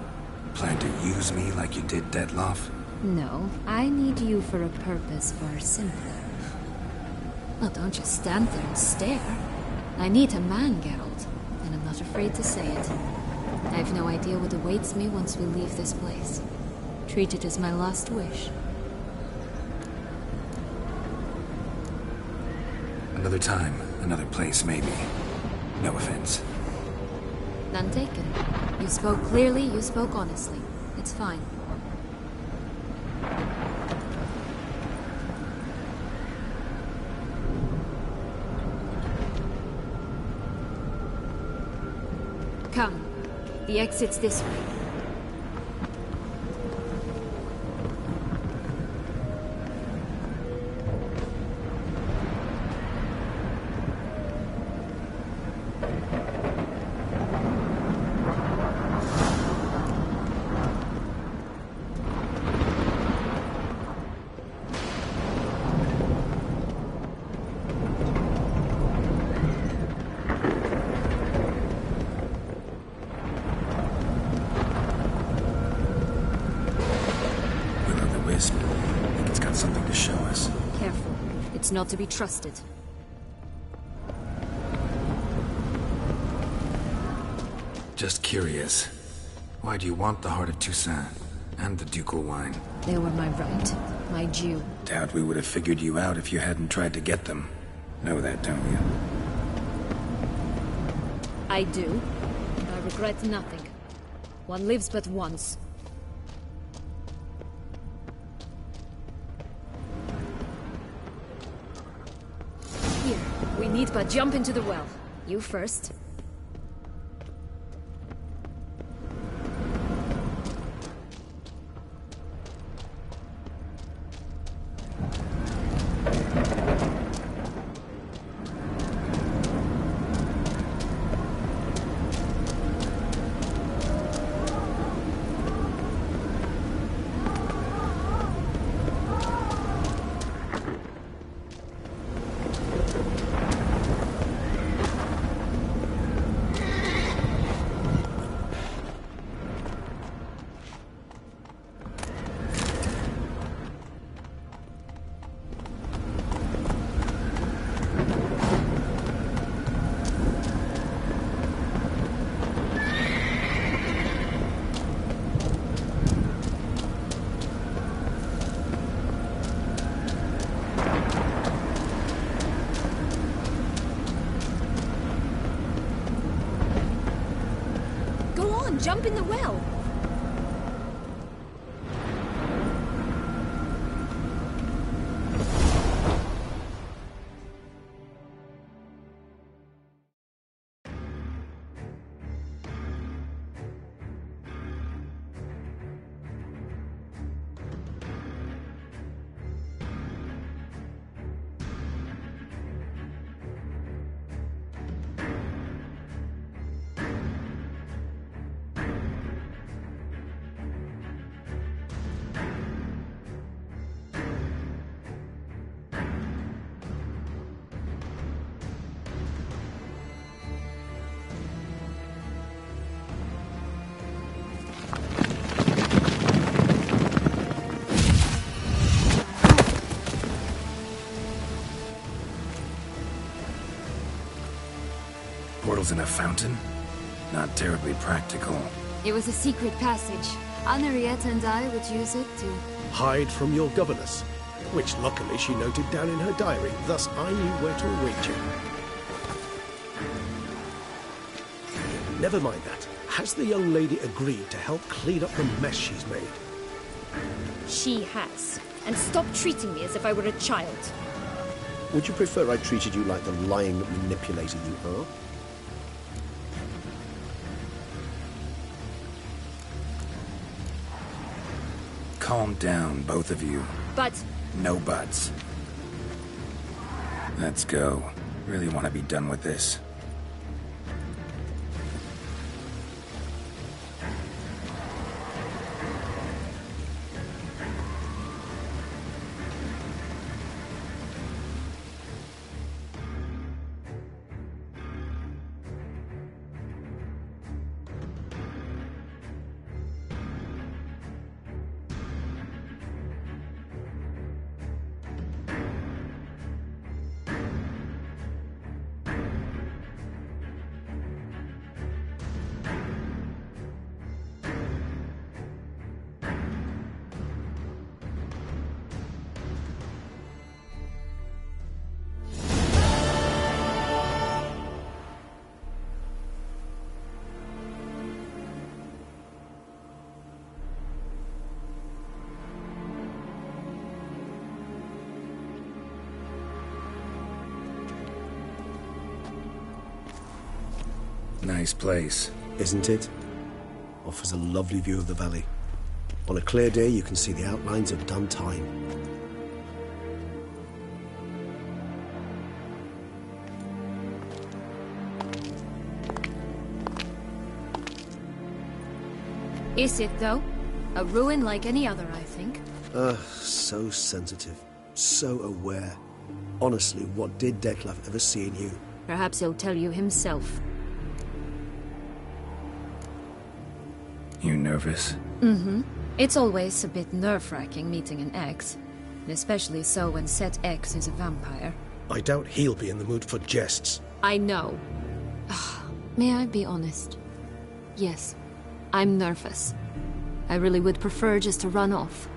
Plan to use me like you did Detloff? No, I need you for a purpose far simpler. Well, don't just stand there and stare. I need a man, Geralt, and I'm not afraid to say it. I have no idea what awaits me once we leave this place. Treat it as my last wish. Another time, another place, maybe. No offense. None taken. You spoke clearly, you spoke honestly. It's fine. Come. The exit's this way. It's not to be trusted. Just curious. Why do you want the Heart of Toussaint and the ducal wine? They were my right, my due. Doubt we would have figured you out if you hadn't tried to get them. Know that, don't you? I do. And I regret nothing. One lives but once. Here, we need but jump into the well. You first. Jump in the well! Portals in a fountain? Not terribly practical. It was a secret passage. Henriette and I would use it to... hide from your governess, which luckily she noted down in her diary, thus I knew where to await you. Never mind that. Has the young lady agreed to help clean up the mess she's made? She has. And stop treating me as if I were a child. Would you prefer I treated you like the lying manipulator you are? Calm down, both of you. But... No buts. Let's go. Really want to be done with this. Nice place. Isn't it? Offers a lovely view of the valley. On a clear day, you can see the outlines of Duntine. Is it, though? A ruin like any other, I think. So sensitive. So aware. Honestly, what did Detlef ever see in you? Perhaps he'll tell you himself. You nervous? Mm-hmm. It's always a bit nerve-wracking meeting an ex. And especially so when said ex is a vampire. I doubt he'll be in the mood for jests. I know. May I be honest? Yes, I'm nervous. I really would prefer just to run off.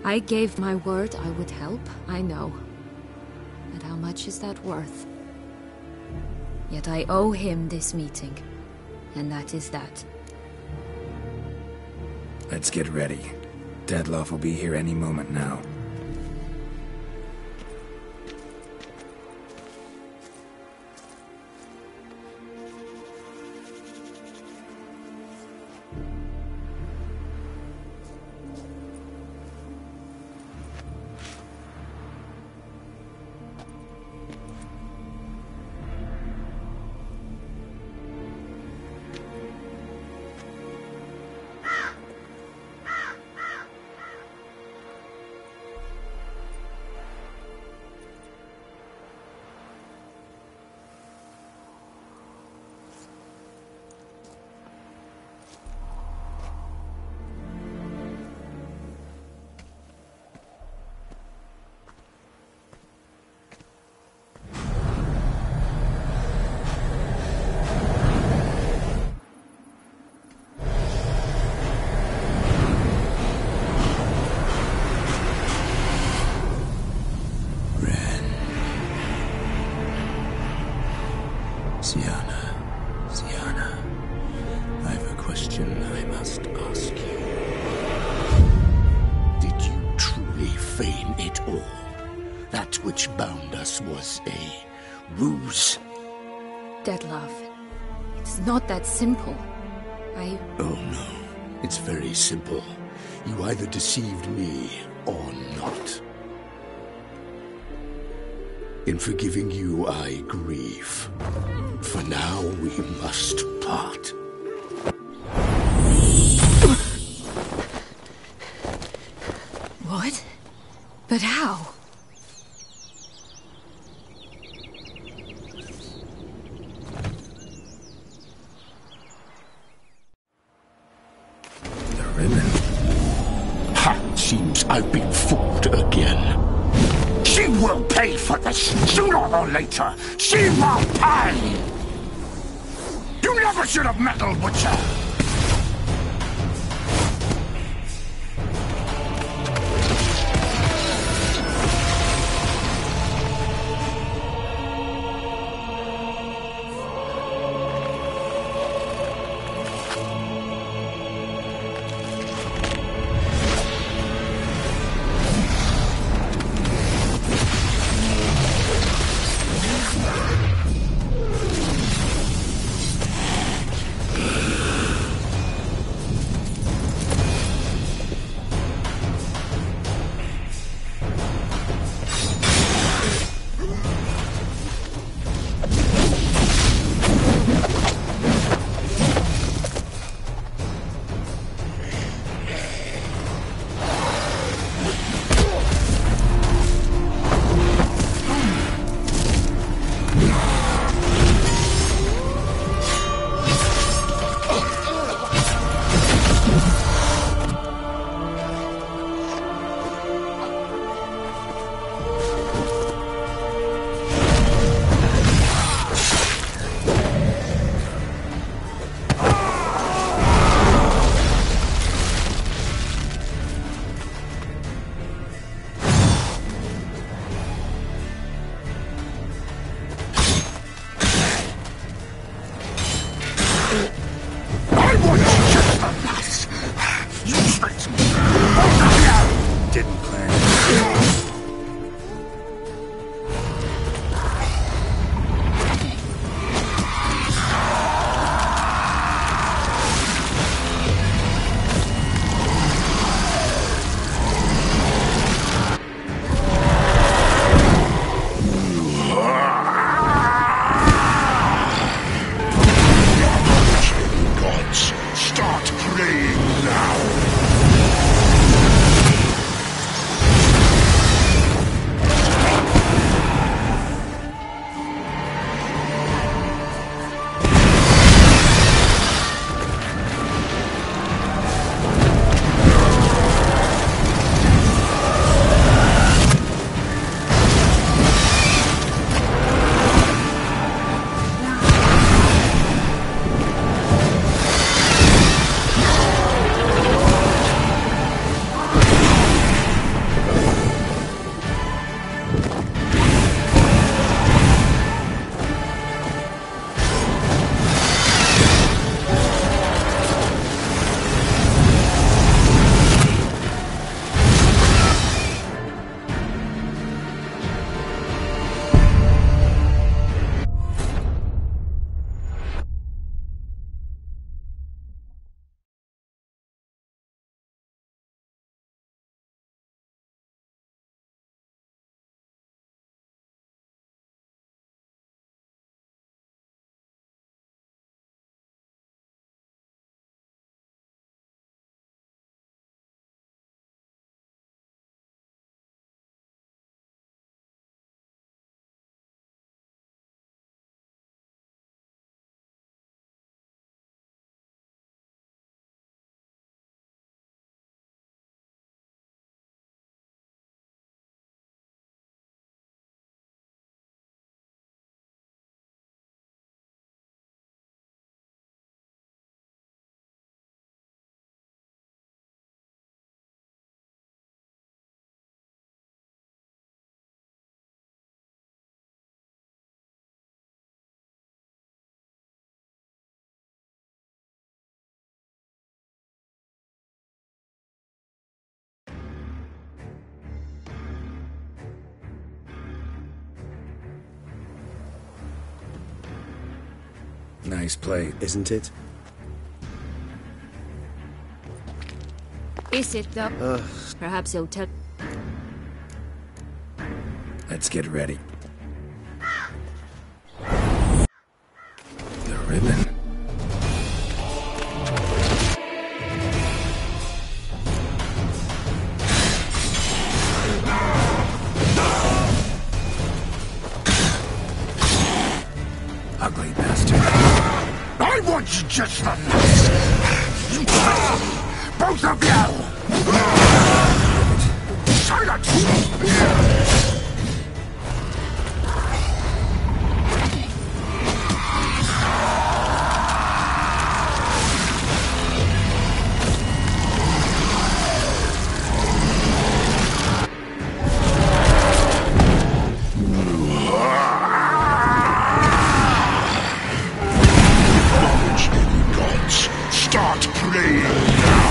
I gave my word I would help, I know. But how much is that worth? Yet I owe him this meeting. And that is that. Let's get ready. Detlef will be here any moment now. Sienna, I have a question I must ask you. Did you truly feign it all? That which bound us was a ruse? Detlef, it's not that simple. Oh no, it's very simple. You either deceived me or not. In forgiving you, I grieve. For now, we must part. What? But how? The ribbon. Ha! Seems I've been fooled again. She will pay for this, sooner or later. She will pay! You never should have meddled with her! bastards! Both of you! Didn't plan. Start praying now! Nice play, isn't it? Is it though? Perhaps he'll tell. Let's get ready. The ribbon. Ugly bastard. I want you just the nice. Both of you! Silence! Start praying now!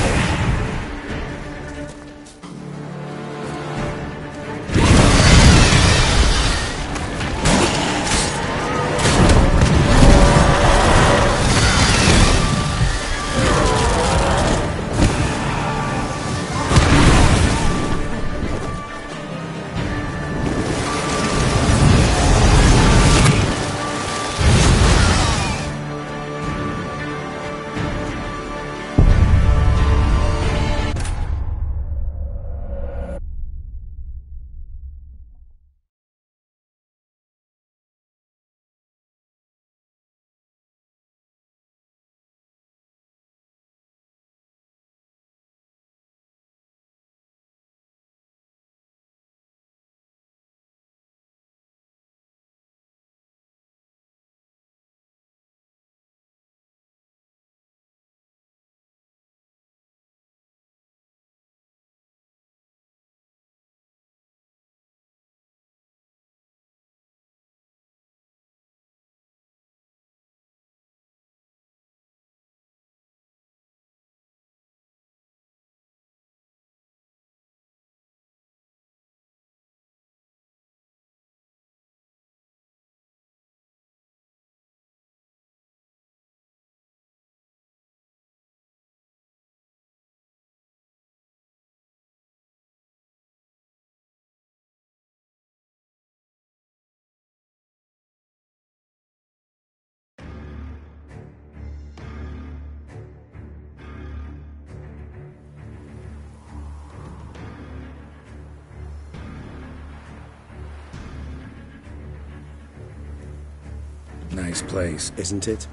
Nice place, isn't it?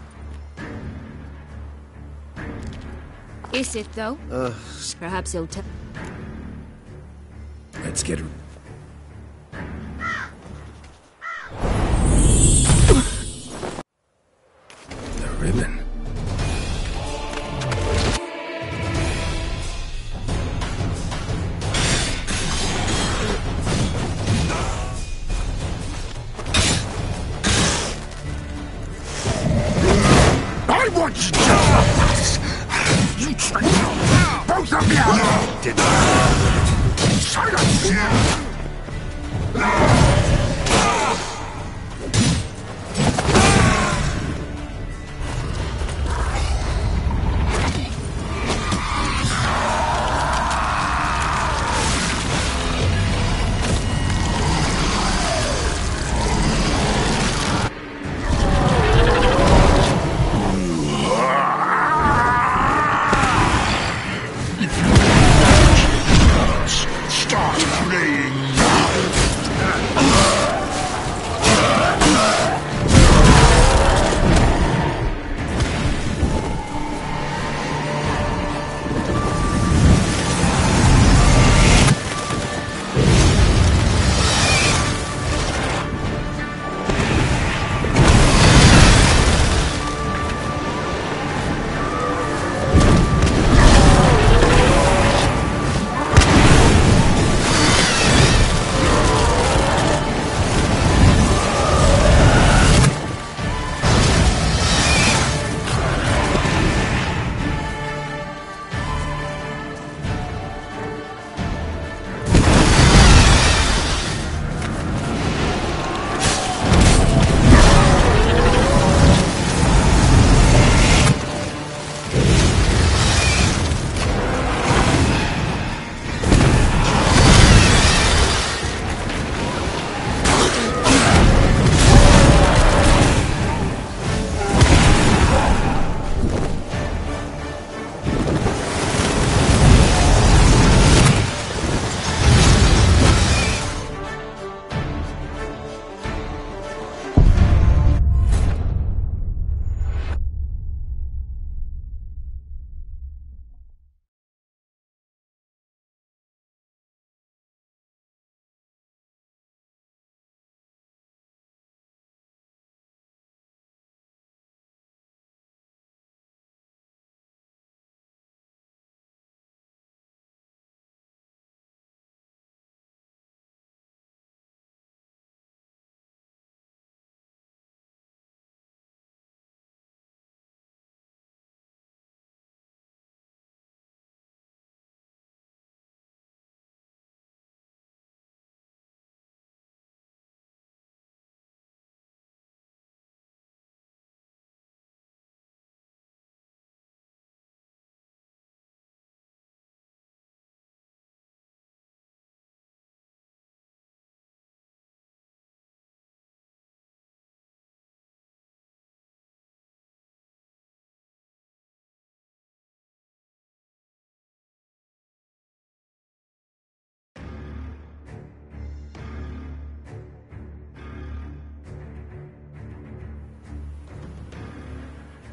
Is it, though? Perhaps he'll tell... Let's get... The ribbon. I want you to you traitor! Both of you! Didn't silence! Start playing now!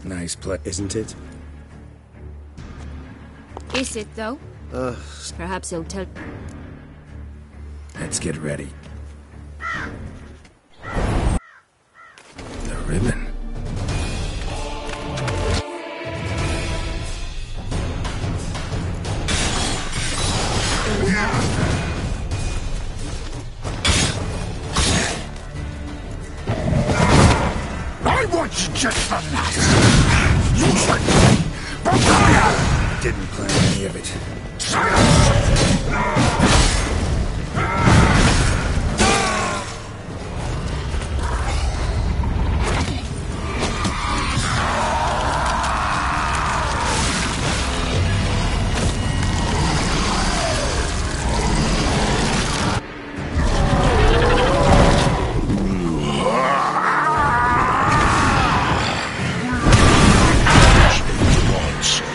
Nice play, isn't it? Is it, though? Perhaps he'll tell... Let's get ready. The ribbon. I want you just for that! You tricked me! Both of you! Didn't plan any of it.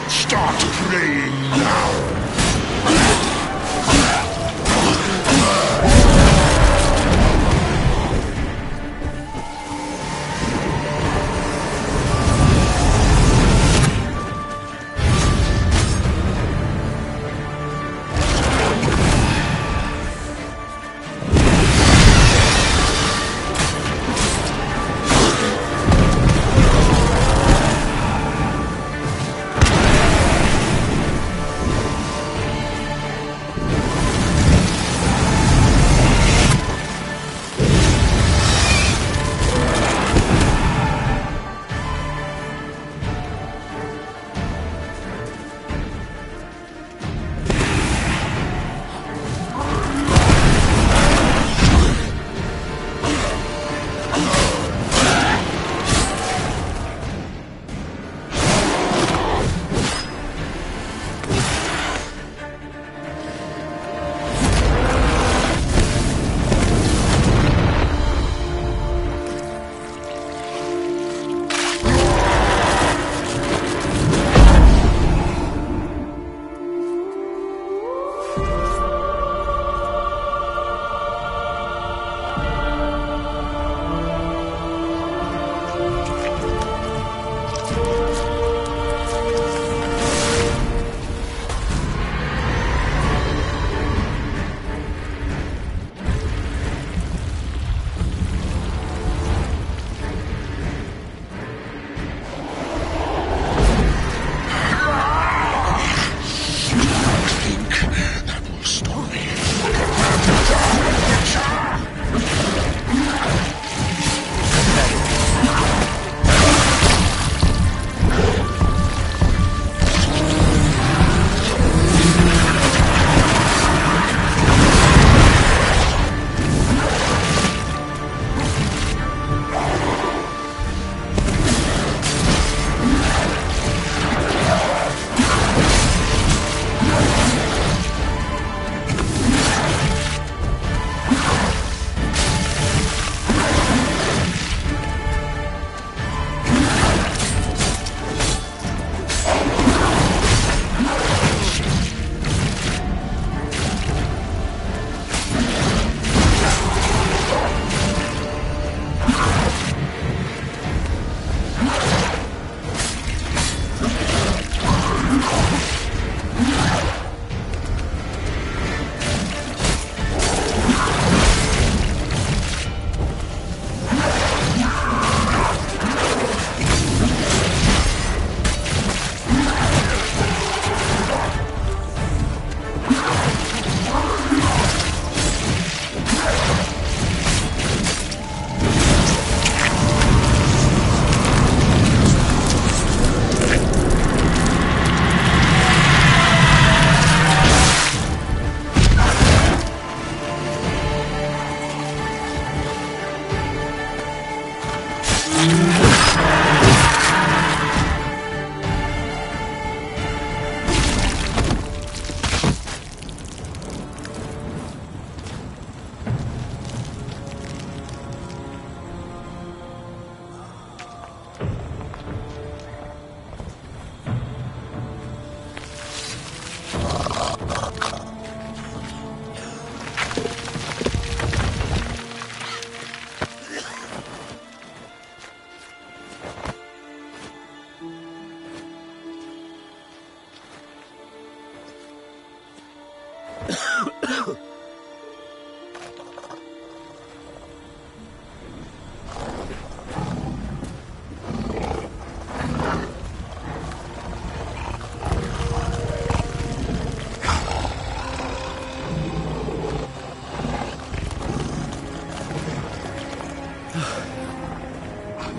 Start playing now!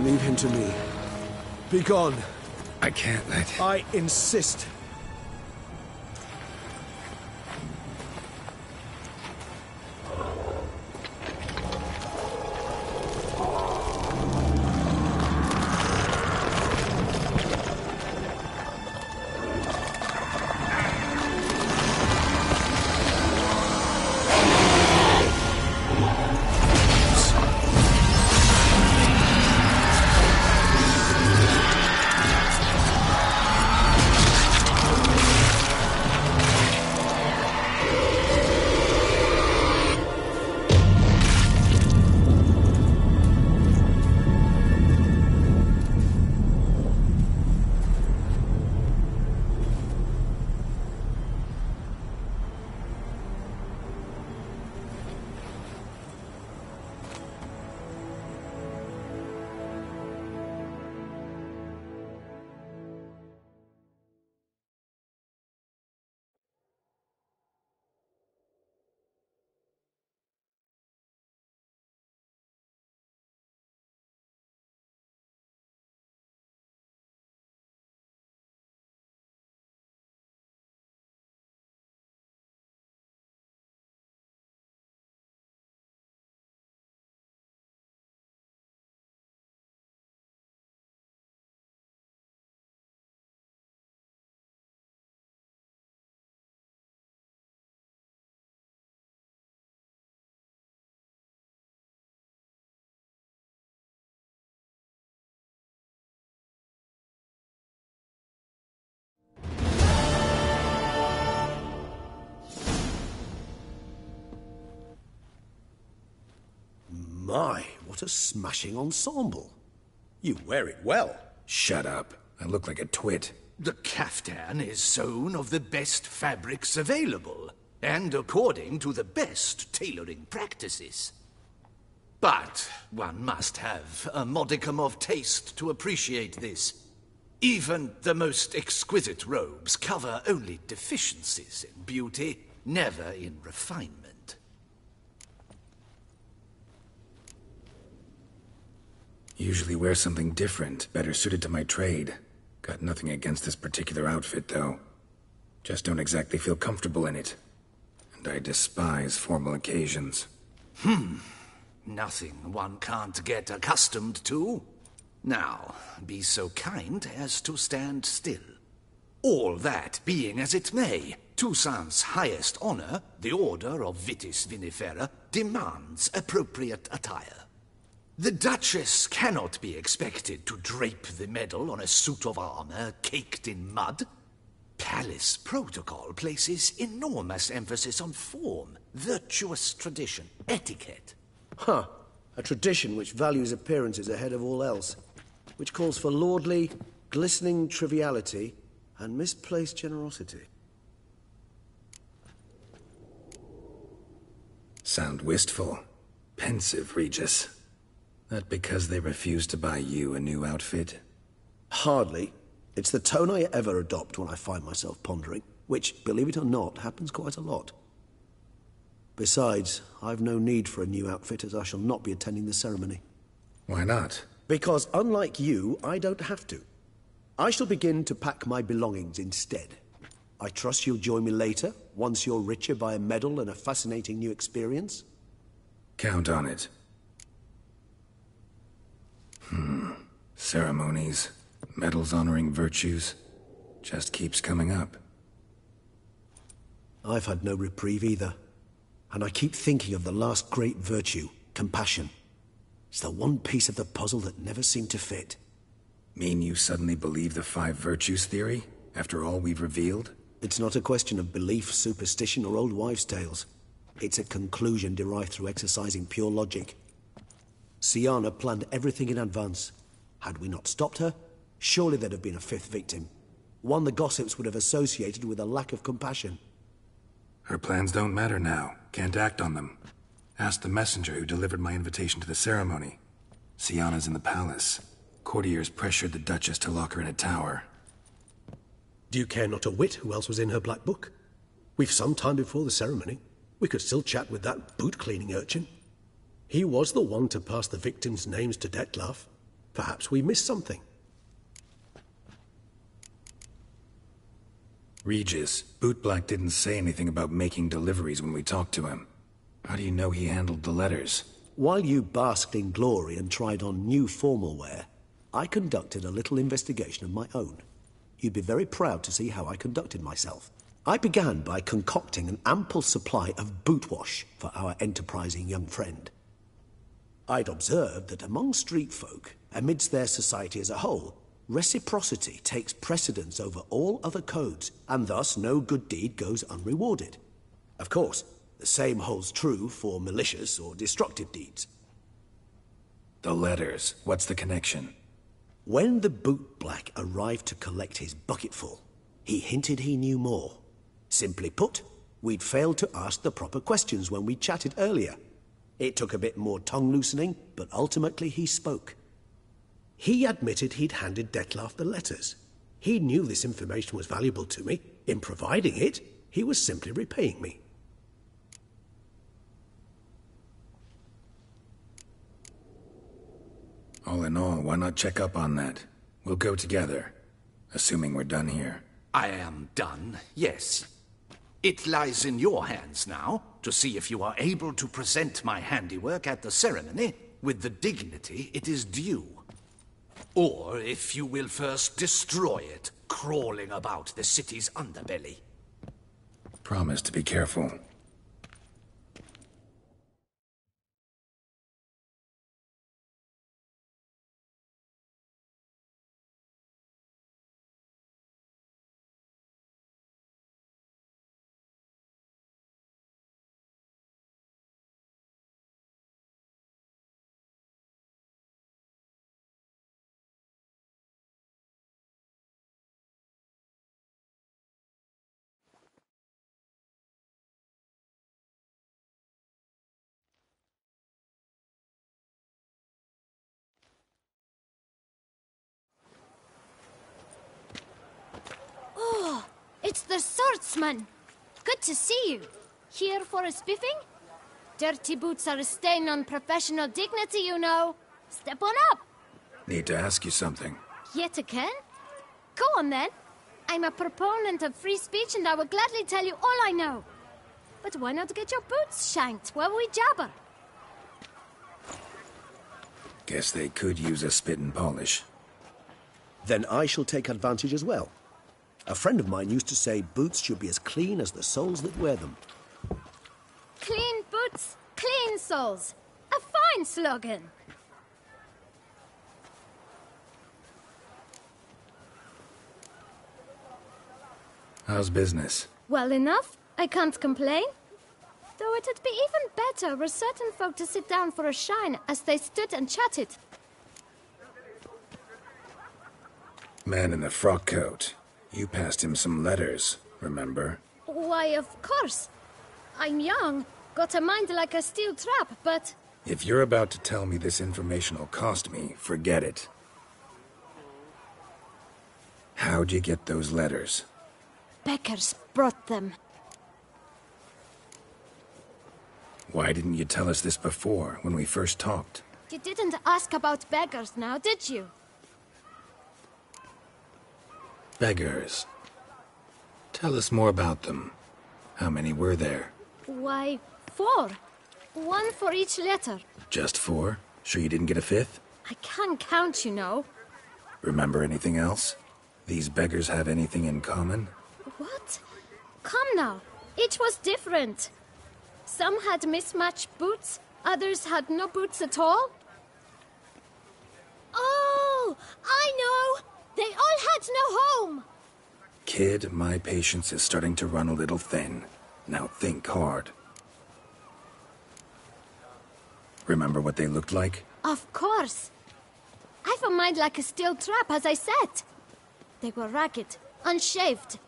Leave him to me. Be gone. I can't let... I insist. My, what a smashing ensemble. You wear it well. Shut up. I look like a twit. The caftan is sewn of the best fabrics available, and according to the best tailoring practices. But one must have a modicum of taste to appreciate this. Even the most exquisite robes cover only deficiencies in beauty, never in refinement. Usually wear something different, better suited to my trade. Got nothing against this particular outfit, though. Just don't exactly feel comfortable in it. And I despise formal occasions. Nothing one can't get accustomed to. Now, be so kind as to stand still. All that being as it may, Toussaint's highest honor, the Order of Vitis Vinifera, demands appropriate attire. The Duchess cannot be expected to drape the medal on a suit of armor caked in mud. Palace protocol places enormous emphasis on form, virtuous tradition, etiquette. Huh. A tradition which values appearances ahead of all else. Which calls for lordly, glistening triviality and misplaced generosity. Sound wistful. Pensive, Regis. That because they refused to buy you a new outfit? Hardly. It's the tone I ever adopt when I find myself pondering, which, believe it or not, happens quite a lot. Besides, I've no need for a new outfit as I shall not be attending the ceremony. Why not? Because, unlike you, I don't have to. I shall begin to pack my belongings instead. I trust you'll join me later, once you're richer by a medal and a fascinating new experience? Count on it. Ceremonies, medals honoring virtues, just keeps coming up. I've had no reprieve either. And I keep thinking of the last great virtue, compassion. It's the one piece of the puzzle that never seemed to fit. Mean you suddenly believe the 5 virtues theory, after all we've revealed? It's not a question of belief, superstition, or old wives' tales. It's a conclusion derived through exercising pure logic. Siana planned everything in advance. Had we not stopped her, surely there'd have been a 5th victim. One the gossips would have associated with a lack of compassion. Her plans don't matter now. Can't act on them. Ask the messenger who delivered my invitation to the ceremony. Sienna's in the palace. Courtiers pressured the Duchess to lock her in a tower. Do you care not a whit who else was in her black book? We've some time before the ceremony. We could still chat with that boot-cleaning urchin. He was the one to pass the victims' names to Dettlaff. Perhaps we missed something. Regis, Bootblack didn't say anything about making deliveries when we talked to him. How do you know he handled the letters? While you basked in glory and tried on new formal wear, I conducted a little investigation of my own. You'd be very proud to see how I conducted myself. I began by concocting an ample supply of boot wash for our enterprising young friend. I'd observed that among street folk, amidst their society as a whole, reciprocity takes precedence over all other codes, and thus no good deed goes unrewarded. Of course, the same holds true for malicious or destructive deeds. The letters, what's the connection? When the bootblack arrived to collect his bucketful, he hinted he knew more. Simply put, we'd failed to ask the proper questions when we chatted earlier. It took a bit more tongue-loosening, but ultimately he spoke. He admitted he'd handed Dettlaff the letters. He knew this information was valuable to me. In providing it, he was simply repaying me. All in all, why not check up on that? We'll go together, assuming we're done here. I am done, yes. It lies in your hands now to see if you are able to present my handiwork at the ceremony with the dignity it is due. Or if you will first destroy it, crawling about the city's underbelly. Promise to be careful. Oh, it's the swordsman. Good to see you. Here for a spiffing? Dirty boots are a stain on professional dignity, you know. Step on up. Need to ask you something. Yet again? Go on then. I'm a proponent of free speech and I will gladly tell you all I know. But why not get your boots shanked while we jabber? Guess they could use a spit and polish. Then I shall take advantage as well. A friend of mine used to say boots should be as clean as the soles that wear them. Clean boots, clean soles. A fine slogan. How's business? Well enough. I can't complain. Though it'd be even better were certain folk to sit down for a shine as they stood and chatted. Man in the frock coat. You passed him some letters, remember? Why, of course. I'm young, got a mind like a steel trap, but... If you're about to tell me this information will cost me, forget it. How'd you get those letters? Beggars brought them. Why didn't you tell us this before, when we first talked? You didn't ask about beggars now, did you? Beggars. Tell us more about them. How many were there? Why, 4. 1 for each letter. Just 4? Sure you didn't get a 5th? I can't count, you know. Remember anything else? These beggars have anything in common? What? Come now. Each was different. Some had mismatched boots, others had no boots at all. Oh, I know! They all had no home! Kid, my patience is starting to run a little thin. Now think hard. Remember what they looked like? Of course. I've a mind like a steel trap, as I said. They were ragged, unshaved.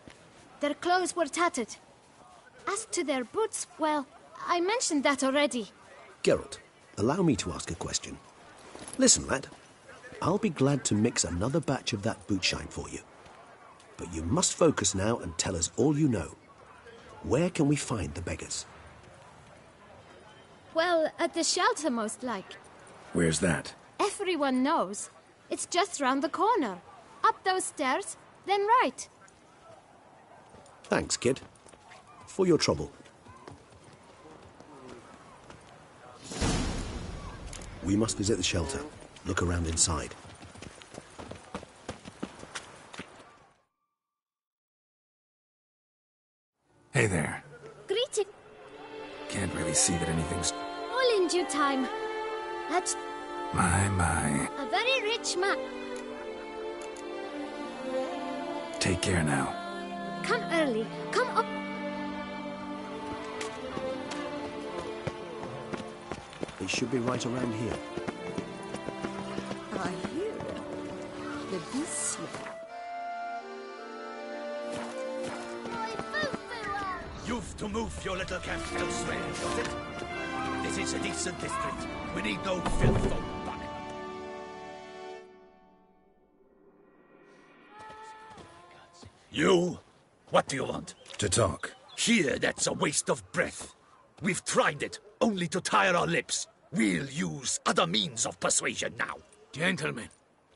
Their clothes were tattered. As to their boots, well, I mentioned that already. Geralt, allow me to ask a question. Listen, lad. I'll be glad to mix another batch of that boot shine for you. But you must focus now and tell us all you know. Where can we find the beggars? Well, at the shelter, most like. Where's that? Everyone knows. It's just round the corner. Up those stairs, then right. Thanks, kid. For your trouble. We must visit the shelter. Look around inside. Hey there. Greeting. Can't really see that anything's... All in due time. That's My. a very rich man. Take care now. Come early. Come up. It should be right around here. I hear the beast. You've to move your little camp elsewhere, got it? This is a decent district. We need no filth on back. You? What do you want? To talk. Here, that's a waste of breath. We've tried it, only to tire our lips. We'll use other means of persuasion now. Gentlemen,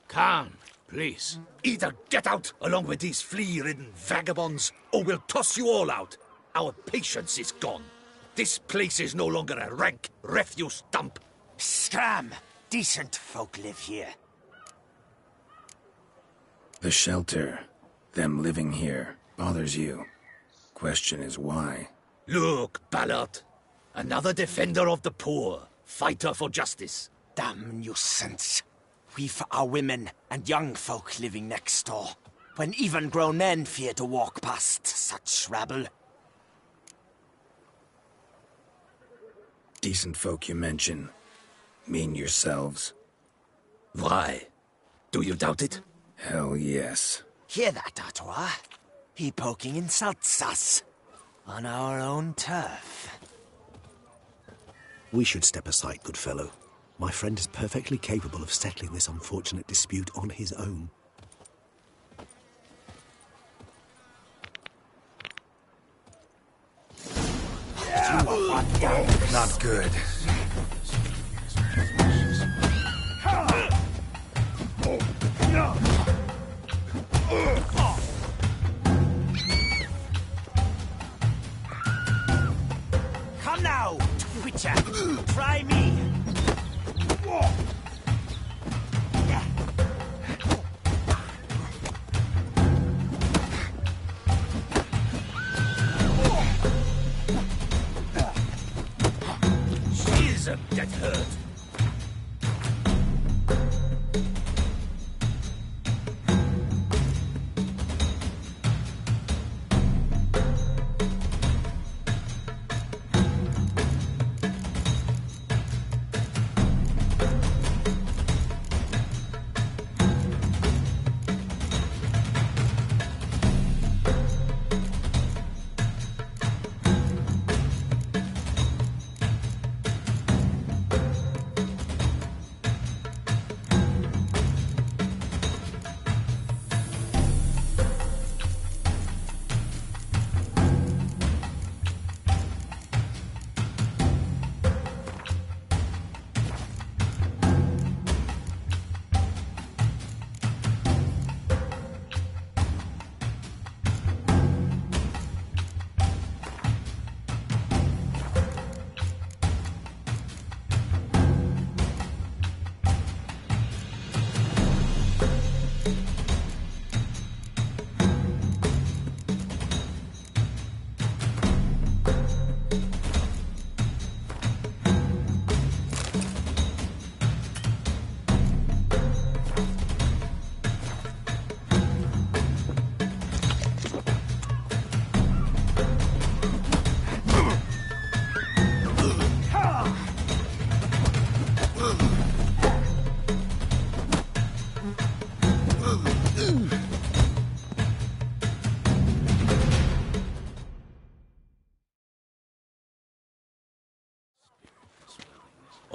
calm, please. Either get out along with these flea-ridden vagabonds, or we'll toss you all out. Our patience is gone. This place is no longer a rank refuse dump. Scram! Decent folk live here. The shelter, them living here, bothers you. Question is why? Look, Ballard. Another defender of the poor. Fighter for justice. Damn nuisance. We've our women and young folk living next door, when even grown men fear to walk past such rabble. Decent folk you mention. Mean yourselves? Why? Do you doubt it? Hell yes. Hear that, Artois? He poking insults us. On our own turf. We should step aside, good fellow. My friend is perfectly capable of settling this unfortunate dispute on his own. Not good. Come now, Twitcher. Try me. She's get hurt.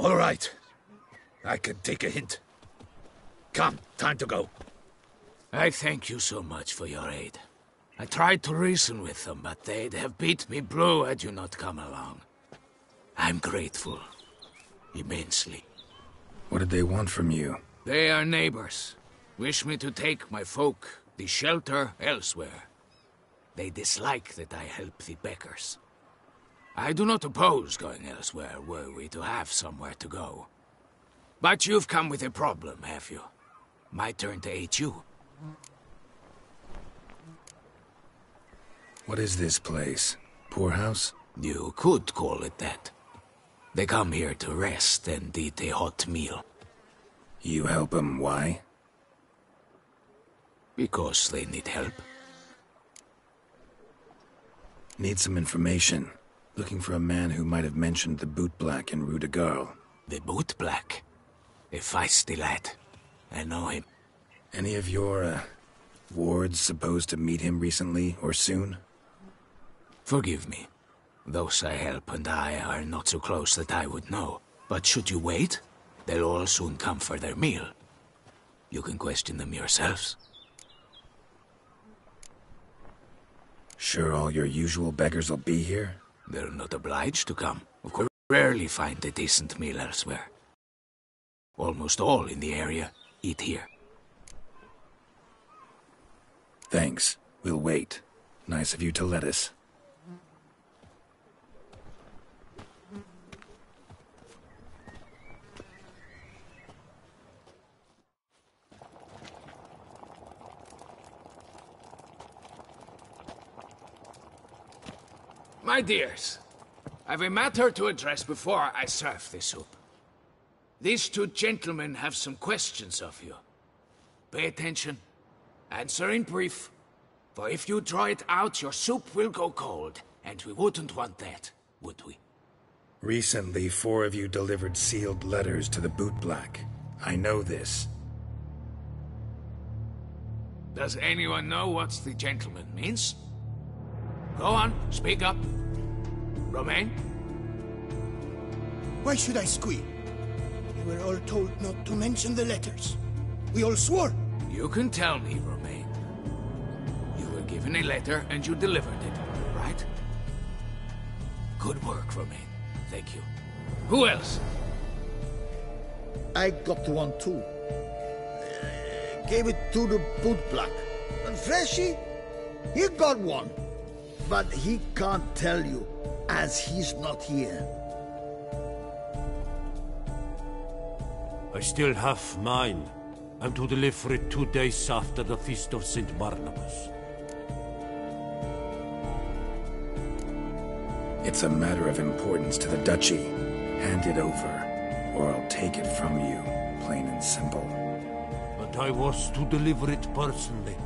All right. I can take a hint. Come, time to go. I thank you so much for your aid. I tried to reason with them, but they'd have beat me blue had you not come along. I'm grateful. Immensely. What did they want from you? They are neighbors. Wish me to take my folk, the shelter, elsewhere. They dislike that I help the Beckers. I do not oppose going elsewhere, were we to have somewhere to go. But you've come with a problem, have you? My turn to aid you. What is this place? Poorhouse? You could call it that. They come here to rest and eat a hot meal. You help them, why? Because they need help. Need some information. Looking for a man who might have mentioned the bootblack in Rue de Garl. The bootblack? A feisty lad. I know him. Any of your, wards supposed to meet him recently or soon? Forgive me. Those I help and I are not so close that I would know. But should you wait, they'll all soon come for their meal. You can question them yourselves. Sure all your usual beggars will be here? They're not obliged to come. Of course, rarely find a decent meal elsewhere. Almost all in the area eat here. Thanks. We'll wait. Nice of you to let us. My dears, I've a matter to address before I serve the soup. These two gentlemen have some questions of you. Pay attention. Answer in brief. For if you draw it out, your soup will go cold. And we wouldn't want that, would we? Recently, 4 of you delivered sealed letters to the bootblack. I know this. Does anyone know what the gentleman means? Go on, speak up. Romain? Why should I squeal? We were all told not to mention the letters. We all swore. You can tell me, Romain. You were given a letter and you delivered it, right? Good work, Romain. Thank you. Who else? I got one too. Gave it to the bootblack. And Freshy, he got one. But he can't tell you, as he's not here. I still have mine. I'm to deliver it 2 days after the Feast of St. Barnabas. It's a matter of importance to the Duchy. Hand it over, or I'll take it from you, plain and simple. But I was to deliver it personally.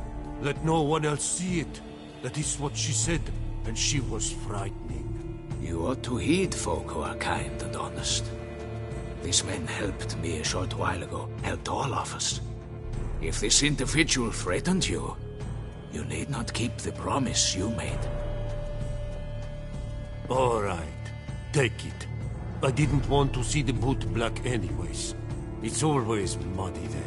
Let no one else see it. That is what she said, and she was frightening. You ought to heed folk who are kind and honest. These men helped me a short while ago, helped all of us. If this individual threatened you, you need not keep the promise you made. All right, take it. I didn't want to see the bootblack anyways. It's always muddy there.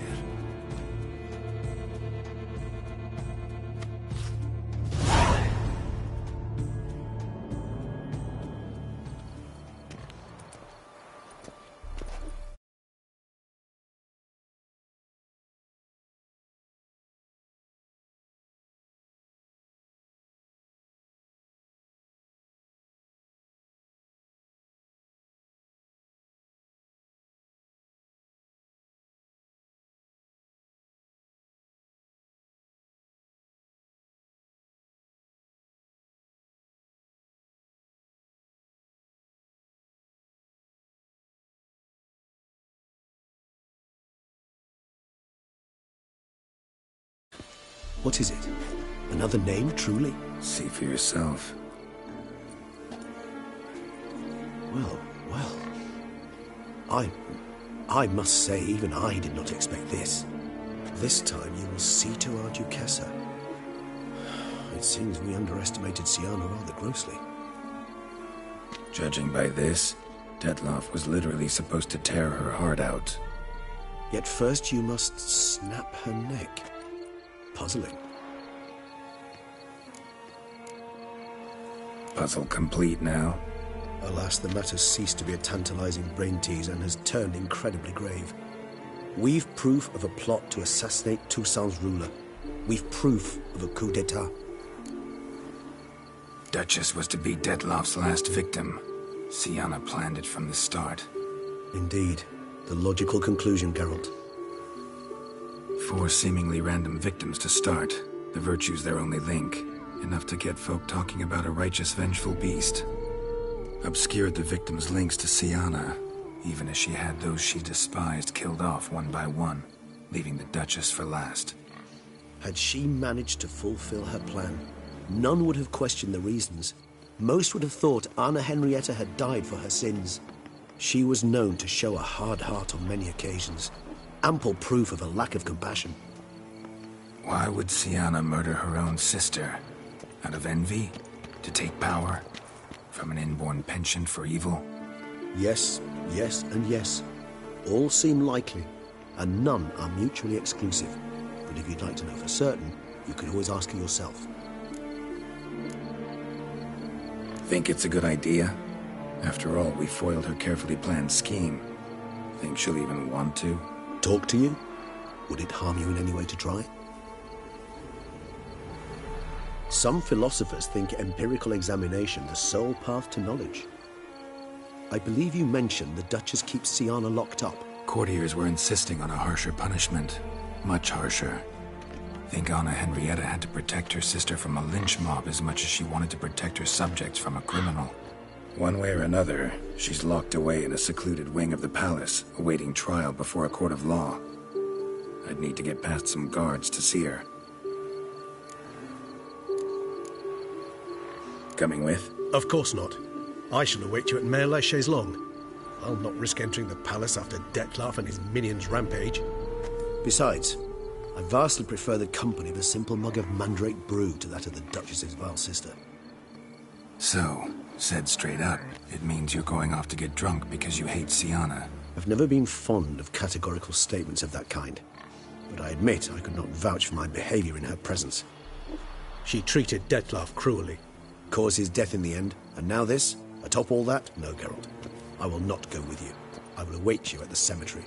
What is it? Another name, truly? See for yourself. Well. I must say, even I did not expect this. This time you will see to our Duchessa. It seems we underestimated Siana rather grossly. Judging by this, Detloff was literally supposed to tear her heart out. Yet first you must snap her neck. Puzzling. Puzzle complete now. Alas, the matter's ceased to be a tantalizing brain tease and has turned incredibly grave. We've proof of a plot to assassinate Toussaint's ruler. We've proof of a coup d'etat. Duchess was to be Detloff's last victim. Sienna planned it from the start. Indeed. The logical conclusion, Geralt. 4 seemingly random victims to start. The virtue's their only link. Enough to get folk talking about a righteous, vengeful beast. Obscured the victims' links to Sienna, even as she had those she despised killed off one by one, leaving the Duchess for last. Had she managed to fulfill her plan, none would have questioned the reasons. Most would have thought Anna Henrietta had died for her sins. She was known to show a hard heart on many occasions. Ample proof of a lack of compassion. Why would Sienna murder her own sister? Out of envy? To take power? From an inborn penchant for evil? Yes, yes, and yes. All seem likely, and none are mutually exclusive. But if you'd like to know for certain, you could always ask her yourself. Think it's a good idea? After all, we foiled her carefully planned scheme. Think she'll even want to? Talk to you? Would it harm you in any way to try? Some philosophers think empirical examination the sole path to knowledge. I believe you mentioned the Duchess keeps Sienna locked up. Courtiers were insisting on a harsher punishment. Much harsher. Think Anna Henrietta had to protect her sister from a lynch mob as much as she wanted to protect her subjects from a criminal. One way or another, she's locked away in a secluded wing of the palace, awaiting trial before a court of law. I'd need to get past some guards to see her. Coming with? Of course not. I shall await you at Mare la Chaise-Longue. I'll not risk entering the palace after Detloff and his minions rampage. Besides, I vastly prefer the company of a simple mug of mandrake brew to that of the Duchess's vile sister. So, said straight up, it means you're going off to get drunk because you hate Sienna. I've never been fond of categorical statements of that kind, but I admit I could not vouch for my behavior in her presence. She treated Detloff cruelly, caused his death in the end, and now this? Atop all that? No, Geralt. I will not go with you. I will await you at the cemetery.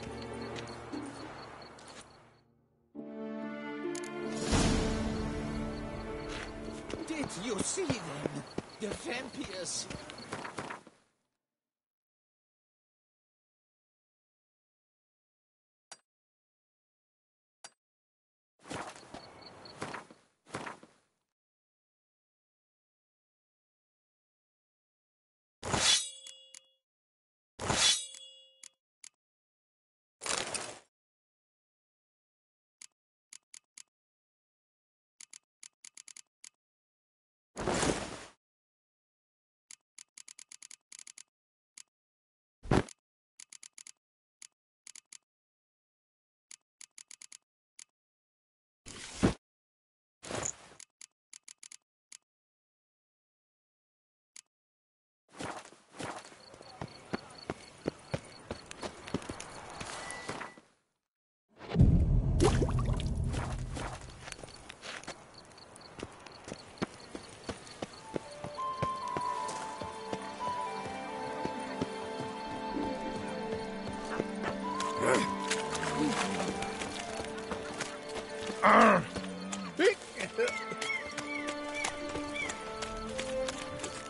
Did you see them? The vampires!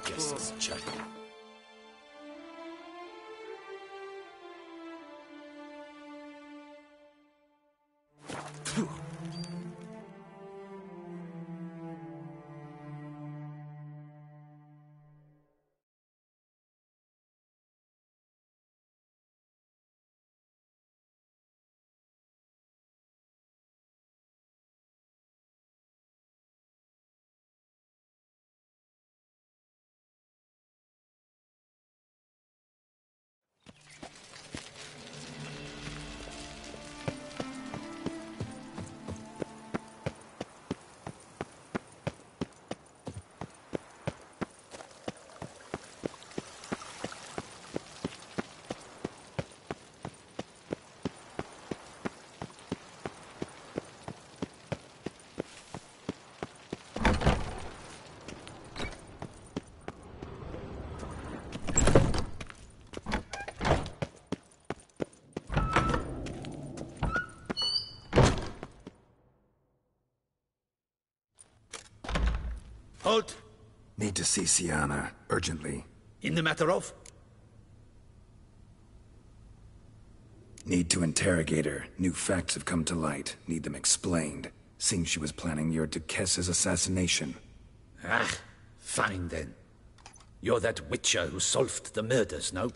Guess it's Chuck. Halt! Need to see Sienna, urgently. In the matter of? Need to interrogate her. New facts have come to light. Need them explained. Seems she was planning your Duquesse's assassination. Ah, fine then. You're that witcher who solved the murders, no?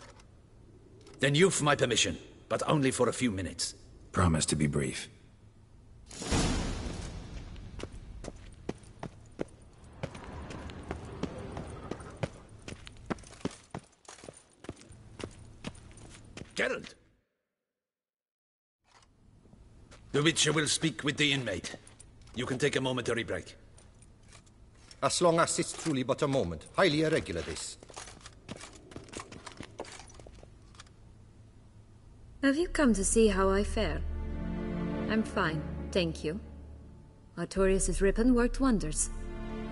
Then you've my permission, but only for a few minutes. Promise to be brief. Geralt! The Witcher will speak with the inmate. You can take a momentary break. As long as it's truly but a moment. Highly irregular, this. Have you come to see how I fare? I'm fine, thank you. Artorius' ribbon worked wonders.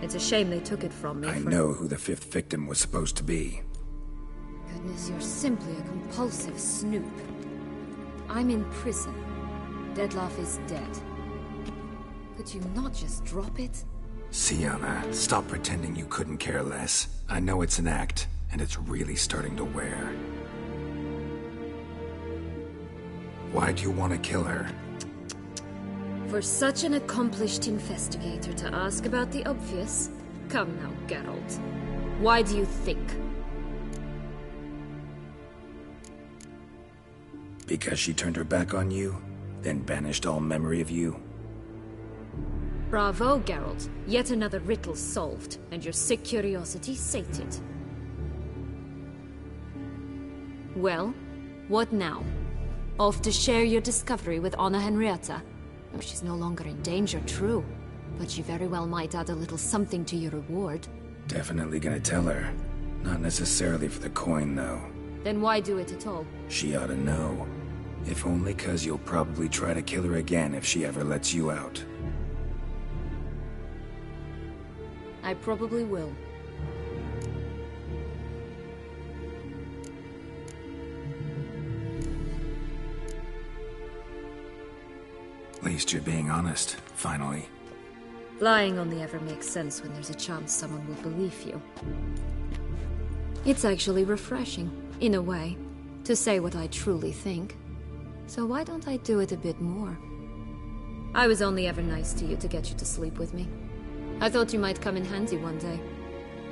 It's a shame they took it from me. I know who the fifth victim was supposed to be. Goodness, you're simply a compulsive snoop. I'm in prison. Dettlaff is dead. Could you not just drop it? Sienna, stop pretending you couldn't care less. I know it's an act, and it's really starting to wear. Why do you want to kill her? For such an accomplished investigator to ask about the obvious? Come now, Geralt. Why do you think? Because she turned her back on you, then banished all memory of you? Bravo, Geralt. Yet another riddle solved, and your sick curiosity sated. Well, what now? Off to share your discovery with Anna Henrietta? Oh, she's no longer in danger, true. But she very well might add a little something to your reward. Definitely gonna tell her. Not necessarily for the coin, though. Then why do it at all? She ought to know. If only 'cause you'll probably try to kill her again if she ever lets you out. I probably will. At least you're being honest, finally. Lying only ever makes sense when there's a chance someone will believe you. It's actually refreshing, in a way, to say what I truly think. So why don't I do it a bit more? I was only ever nice to you to get you to sleep with me. I thought you might come in handy one day.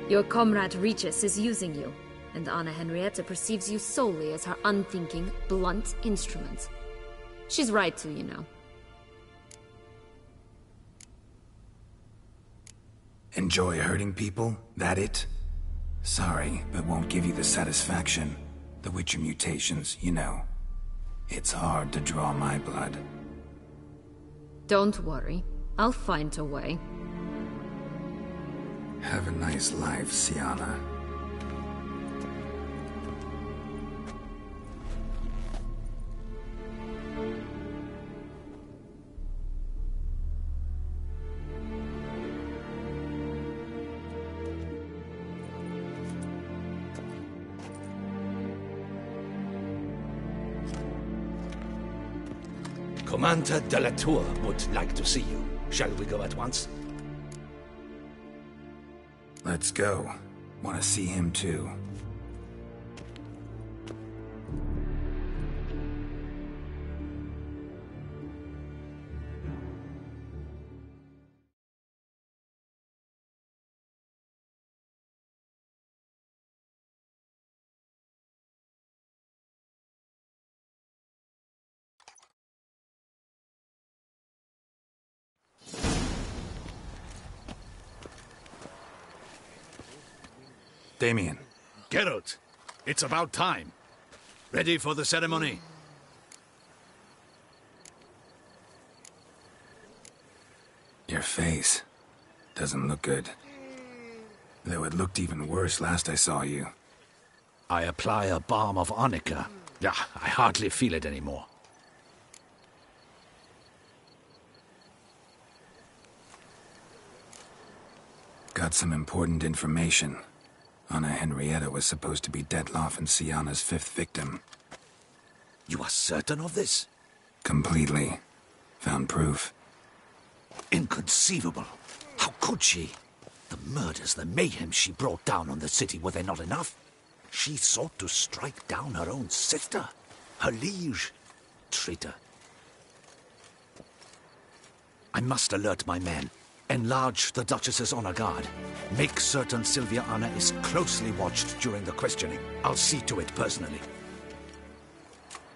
Your comrade Regis is using you, and Anna Henrietta perceives you solely as her unthinking, blunt instrument. She's right to, you know. Enjoy hurting people? That it? Sorry, but won't give you the satisfaction. The Witcher mutations, you know. It's hard to draw my blood. Don't worry. I'll find a way. Have a nice life, Sienna. Commander de la Tour would like to see you. Shall we go at once? Let's go. Want to see him too. Damien. Geralt, it's about time. Ready for the ceremony? Your face doesn't look good. Though it looked even worse last I saw you. I apply a balm of arnica. Yeah, I hardly feel it anymore. Got some important information. Anna Henrietta was supposed to be Dettlaff and Sienna's fifth victim. You are certain of this? Completely. Found proof. Inconceivable. How could she? The murders, the mayhem she brought down on the city, were they not enough? She sought to strike down her own sister, her liege. Traitor. I must alert my men. Enlarge the Duchess's honor guard. Make certain Sylvia Anna is closely watched during the questioning. I'll see to it personally.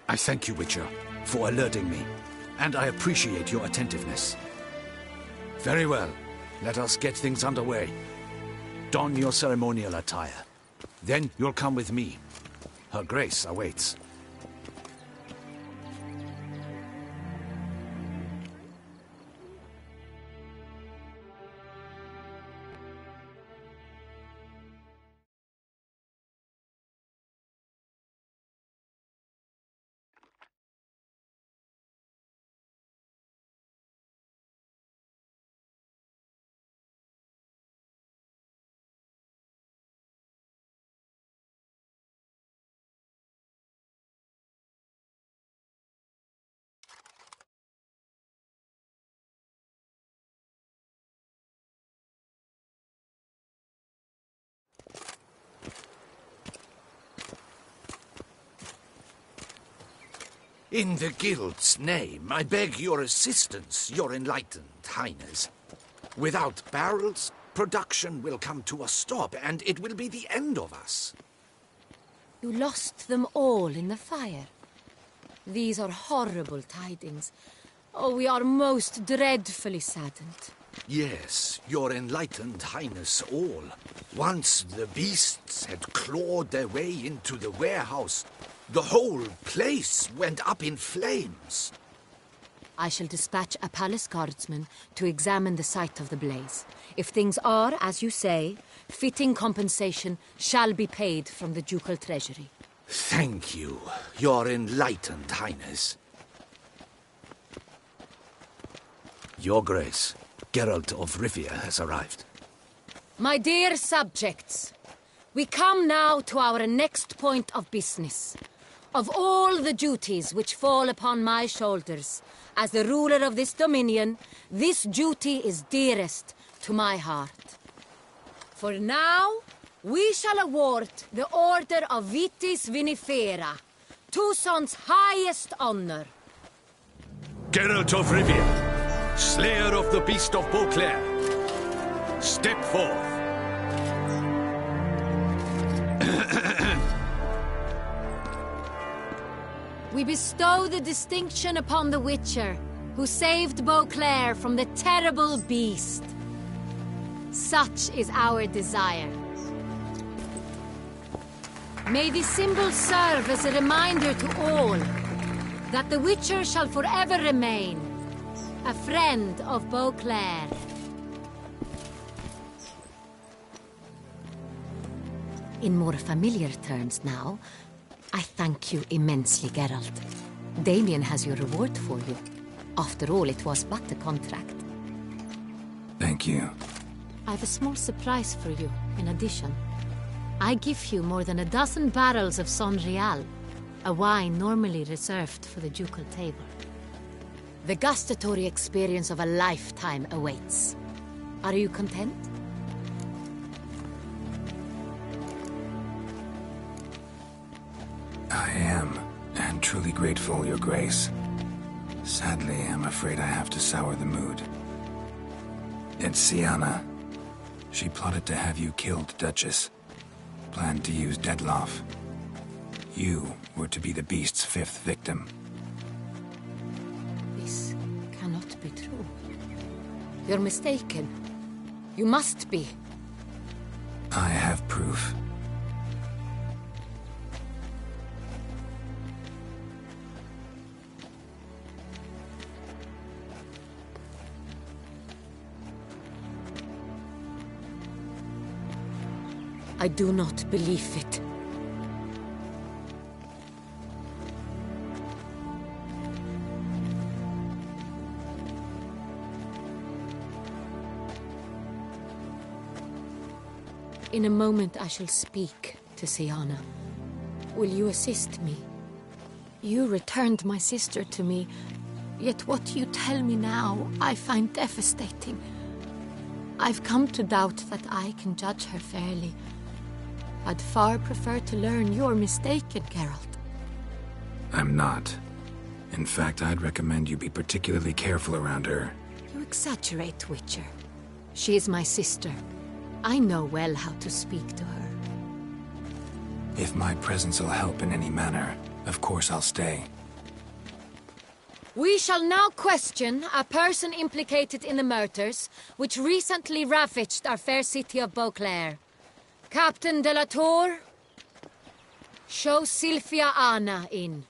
I thank you, Witcher, for alerting me, and I appreciate your attentiveness. Very well. Let us get things underway. Don your ceremonial attire. Then you'll come with me. Her Grace awaits. In the Guild's name, I beg your assistance, your enlightened highness. Without barrels, production will come to a stop, and it will be the end of us. You lost them all in the fire. These are horrible tidings. Oh, we are most dreadfully saddened. Yes, your enlightened highness all. Once the beasts had clawed their way into the warehouse, the whole place went up in flames. I shall dispatch a palace guardsman to examine the site of the blaze. If things are, as you say, fitting compensation shall be paid from the ducal treasury. Thank you, your enlightened highness. Your Grace, Geralt of Rivia has arrived. My dear subjects, we come now to our next point of business. Of all the duties which fall upon my shoulders, as the ruler of this dominion, this duty is dearest to my heart. For now, we shall award the Order of Vitis Vinifera, Tucson's highest honor. Geralt of Rivia, slayer of the beast of Beauclair, step forth. We bestow the distinction upon the Witcher, who saved Beauclair from the terrible beast. Such is our desire. May this symbol serve as a reminder to all that the Witcher shall forever remain a friend of Beauclair. In more familiar terms now, I thank you immensely, Geralt. Damien has your reward for you. After all, it was but a contract. Thank you. I have a small surprise for you, in addition. I give you more than a dozen barrels of Son Real, a wine normally reserved for the ducal table. The gustatory experience of a lifetime awaits. Are you content? I am, and truly grateful, Your Grace. Sadly, I'm afraid I have to sour the mood. It's Sienna. She plotted to have you killed, Duchess. Planned to use Detloff. You were to be the beast's fifth victim. This cannot be true. You're mistaken. You must be. I have proof. I do not believe it. In a moment I shall speak to Sienna. Will you assist me? You returned my sister to me, yet what you tell me now I find devastating. I've come to doubt that I can judge her fairly. I'd far prefer to learn you're mistaken, Geralt. I'm not. In fact, I'd recommend you be particularly careful around her. You exaggerate, Witcher. She is my sister. I know well how to speak to her. If my presence will help in any manner, of course I'll stay. We shall now question a person implicated in the murders which recently ravaged our fair city of Beauclair. Captain de la Tour, show Sylvia Anna in.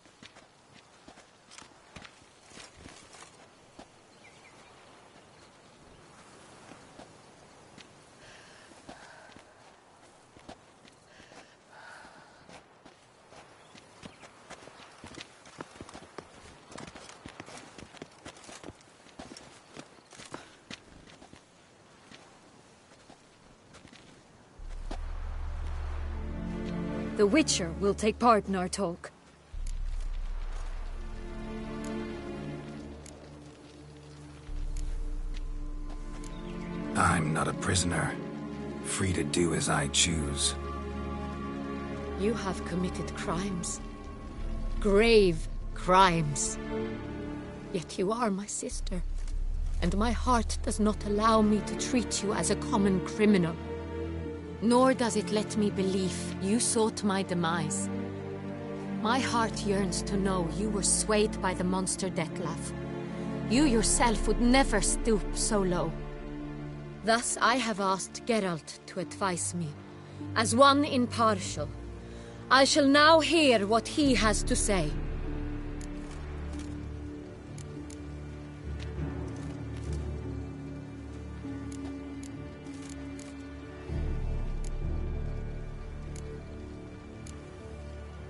The Witcher will take part in our talk. I'm not a prisoner, free to do as I choose. You have committed crimes. Grave crimes. Yet you are my sister, and my heart does not allow me to treat you as a common criminal. Nor does it let me believe you sought my demise. My heart yearns to know you were swayed by the monster Dettlaff. You yourself would never stoop so low. Thus I have asked Geralt to advise me, as one impartial. I shall now hear what he has to say.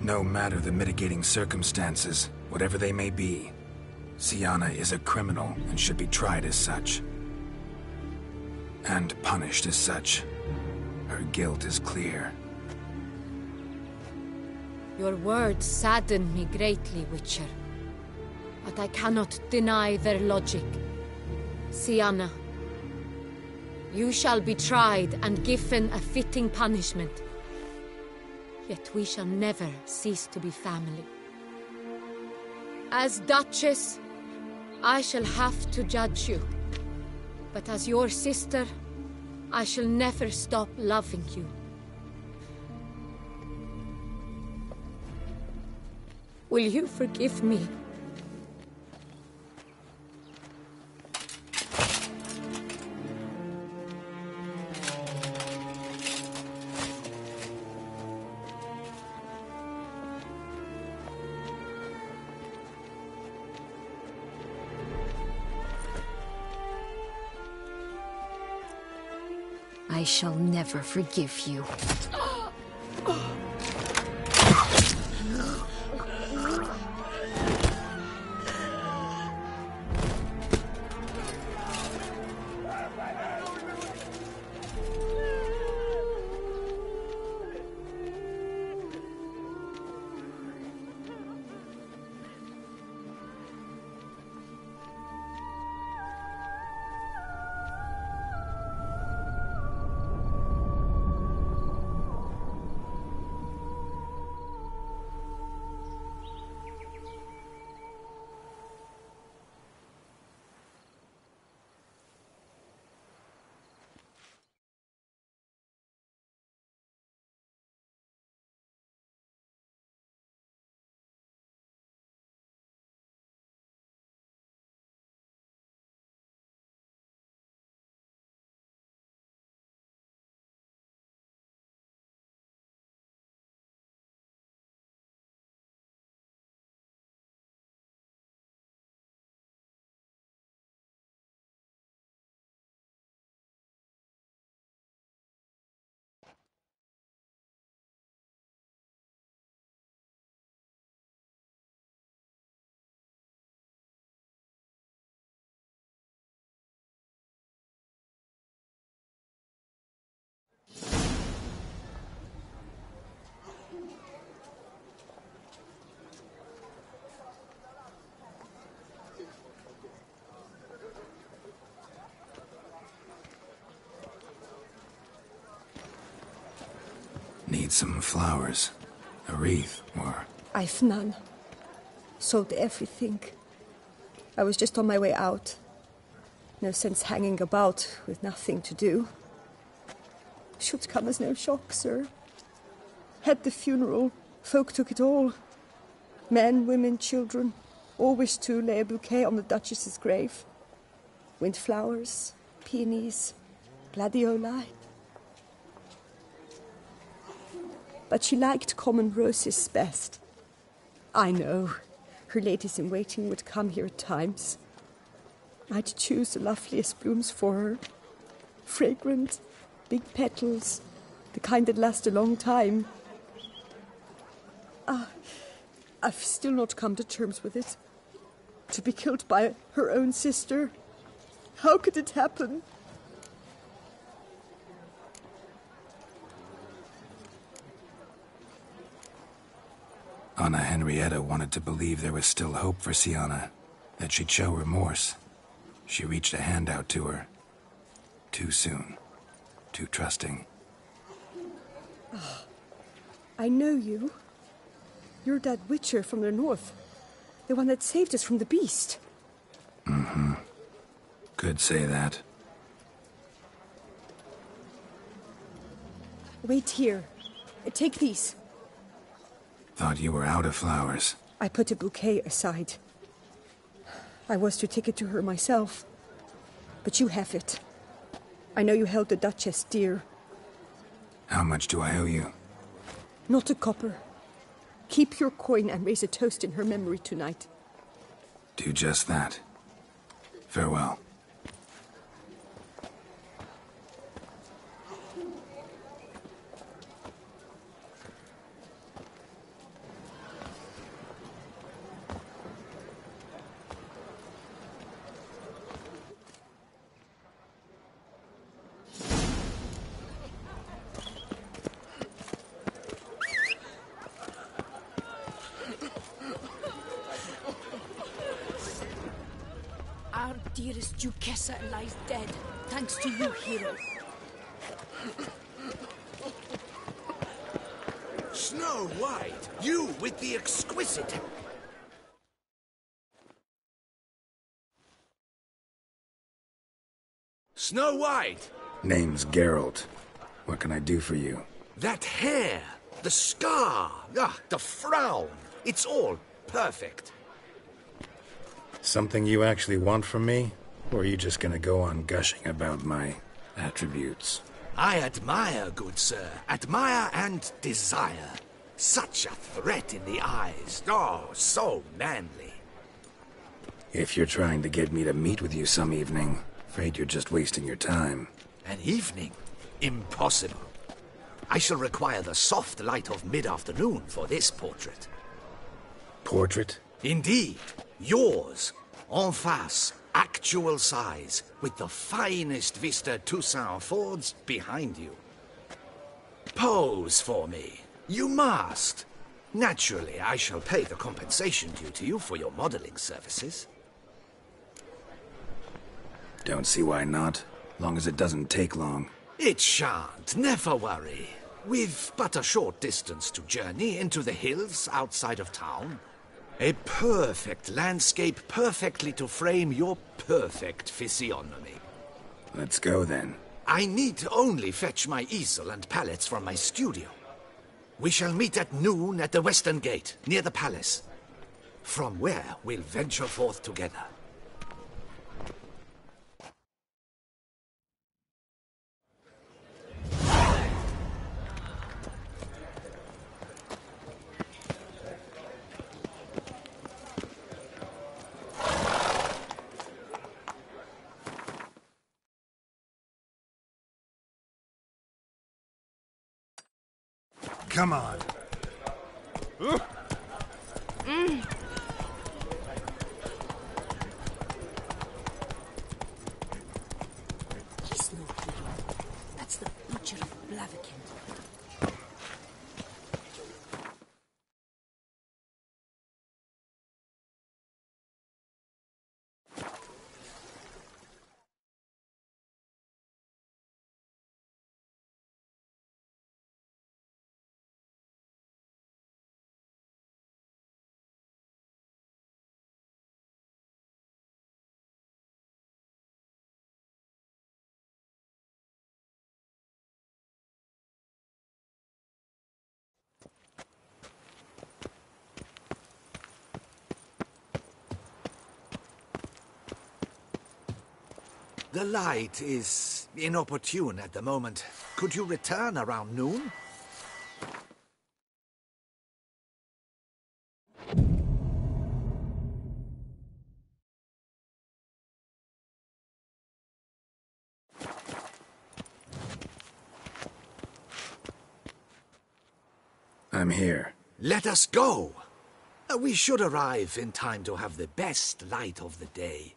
No matter the mitigating circumstances, whatever they may be, Syanna is a criminal and should be tried as such. And punished as such. Her guilt is clear. Your words sadden me greatly, Witcher. But I cannot deny their logic. Syanna, you shall be tried and given a fitting punishment. Yet we shall never cease to be family. As Duchess, I shall have to judge you. But as your sister, I shall never stop loving you. Will you forgive me? I shall never forgive you. need some flowers. A wreath, or... I've none. Sold everything. I was just on my way out. No sense hanging about with nothing to do. Should come as no shock, sir. Had the funeral. Folk took it all. Men, women, children. All wished to lay a bouquet on the Duchess's grave. Windflowers, peonies, gladioli. But she liked common roses best. I know. Her ladies-in-waiting would come here at times. I'd choose the loveliest blooms for her. Fragrant, big petals, the kind that last a long time. I've still not come to terms with it. To be killed by her own sister. How could it happen? Anna Henrietta wanted to believe there was still hope for Sienna, that she'd show remorse. She reached a hand out to her. Too soon. Too trusting. Oh, I know you. You're that witcher from the north. The one that saved us from the beast. Mm-hmm. Could say that. Wait here. Take these. Thought you were out of flowers. I put a bouquet aside. I was to take it to her myself. But you have it. I know you held the Duchess dear. How much do I owe you? Not a copper. Keep your coin and raise a toast in her memory tonight. Do just that. Farewell. Our dearest Duchessa lies dead, thanks to you, hero. Snow White, you with the exquisite... Snow White! Name's Geralt. What can I do for you? That hair, the scar, the frown. It's all perfect. Something you actually want from me? Or are you just gonna go on gushing about my attributes? I admire, good sir. Admire and desire. Such a threat in the eyes. Oh, so manly. If you're trying to get me to meet with you some evening, afraid you're just wasting your time. An evening? Impossible. I shall require the soft light of mid-afternoon for this portrait. Portrait? Indeed. Yours. En face. Actual size. With the finest vista Toussaint affords behind you. Pose for me. You must. Naturally, I shall pay the compensation due to you for your modeling services. Don't see why not. Long as it doesn't take long. It shan't. Never worry. We've but a short distance to journey into the hills outside of town. A perfect landscape perfectly to frame your perfect physiognomy. Let's go then. I need only fetch my easel and palettes from my studio. We shall meet at noon at the western gate, near the palace. From where we'll venture forth together. Come on. He's no hero. That's the butcher of Blaviken. The light is inopportune at the moment. Could you return around noon? I'm here. Let us go! We should arrive in time to have the best light of the day.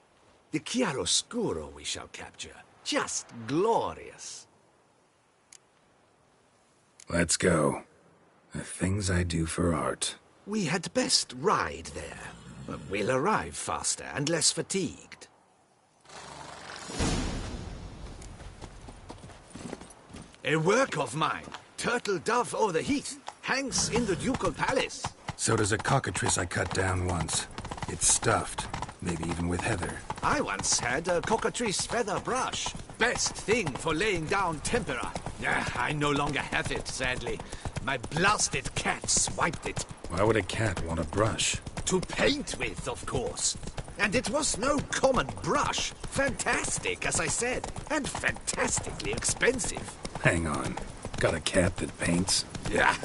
The chiaroscuro we shall capture. Just glorious. Let's go. The things I do for art. We had best ride there. We'll arrive faster and less fatigued. A work of mine. Turtle dove o'er the heath. Hangs in the ducal palace. So does a cockatrice I cut down once. It's stuffed, maybe even with heather. I once had a cockatrice feather brush. Best thing for laying down tempera. I no longer have it, sadly. My blasted cat swiped it. Why would a cat want a brush? To paint with, of course. And it was no common brush. Fantastic, as I said. And fantastically expensive. Hang on. Got a cat that paints? Yeah,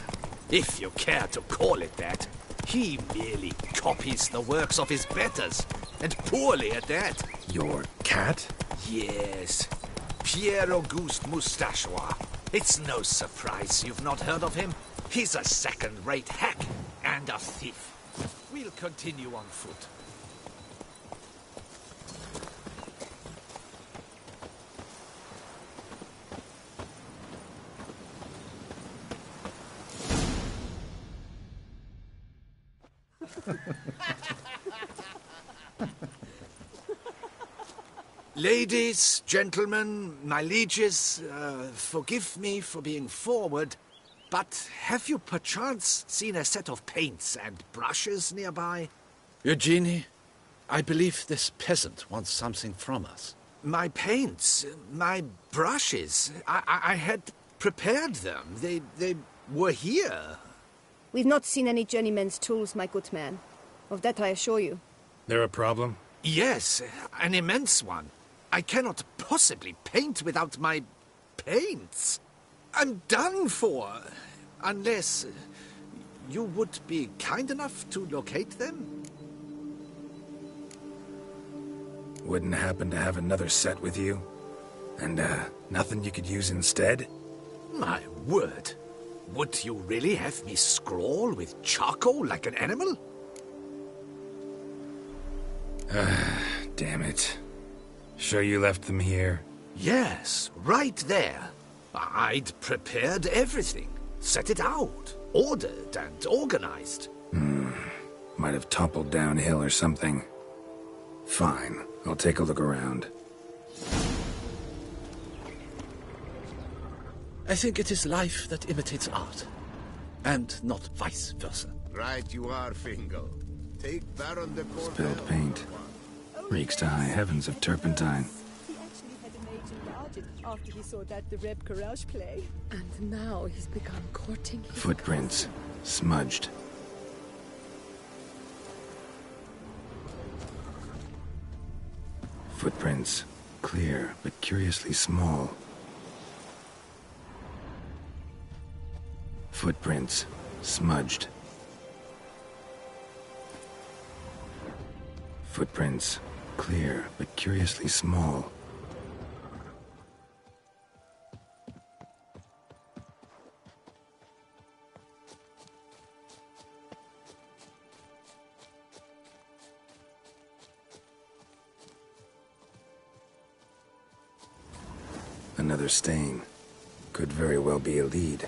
if you care to call it that. He merely copies the works of his betters. And poorly at that. Your cat? Yes. Pierre-Auguste Moustachois. It's no surprise you've not heard of him. He's a second-rate hack and a thief. We'll continue on foot. Ladies, gentlemen, my lieges, forgive me for being forward, but have you perchance seen a set of paints and brushes nearby? Eugenie, I believe this peasant wants something from us. My paints, my brushes, I had prepared them. They were here. We've not seen any journeyman's tools, my good man. Of that I assure you. There a problem? Yes, an immense one. I cannot possibly paint without my paints. I'm done for. Unless you would be kind enough to locate them? Wouldn't happen to have another set with you? And, nothing you could use instead? My word. Would you really have me scrawl with charcoal like an animal? Damn it. Sure you left them here? Yes, right there. I'd prepared everything. Set it out. Ordered and organized. Might have toppled downhill or something. Fine. I'll take a look around. I think it is life that imitates art, and not vice versa. Right you are, Fingal. Take Baron de Cornwall. Spilled paint. Reeks to high heavens of turpentine. He actually had a major margin after he saw that the Reb Courage play. And now he's begun courting his Footprints. Smudged. Footprints. Clear, but curiously small. Footprints. Smudged. Footprints. Clear, but curiously small. Another stain. Could very well be a lead.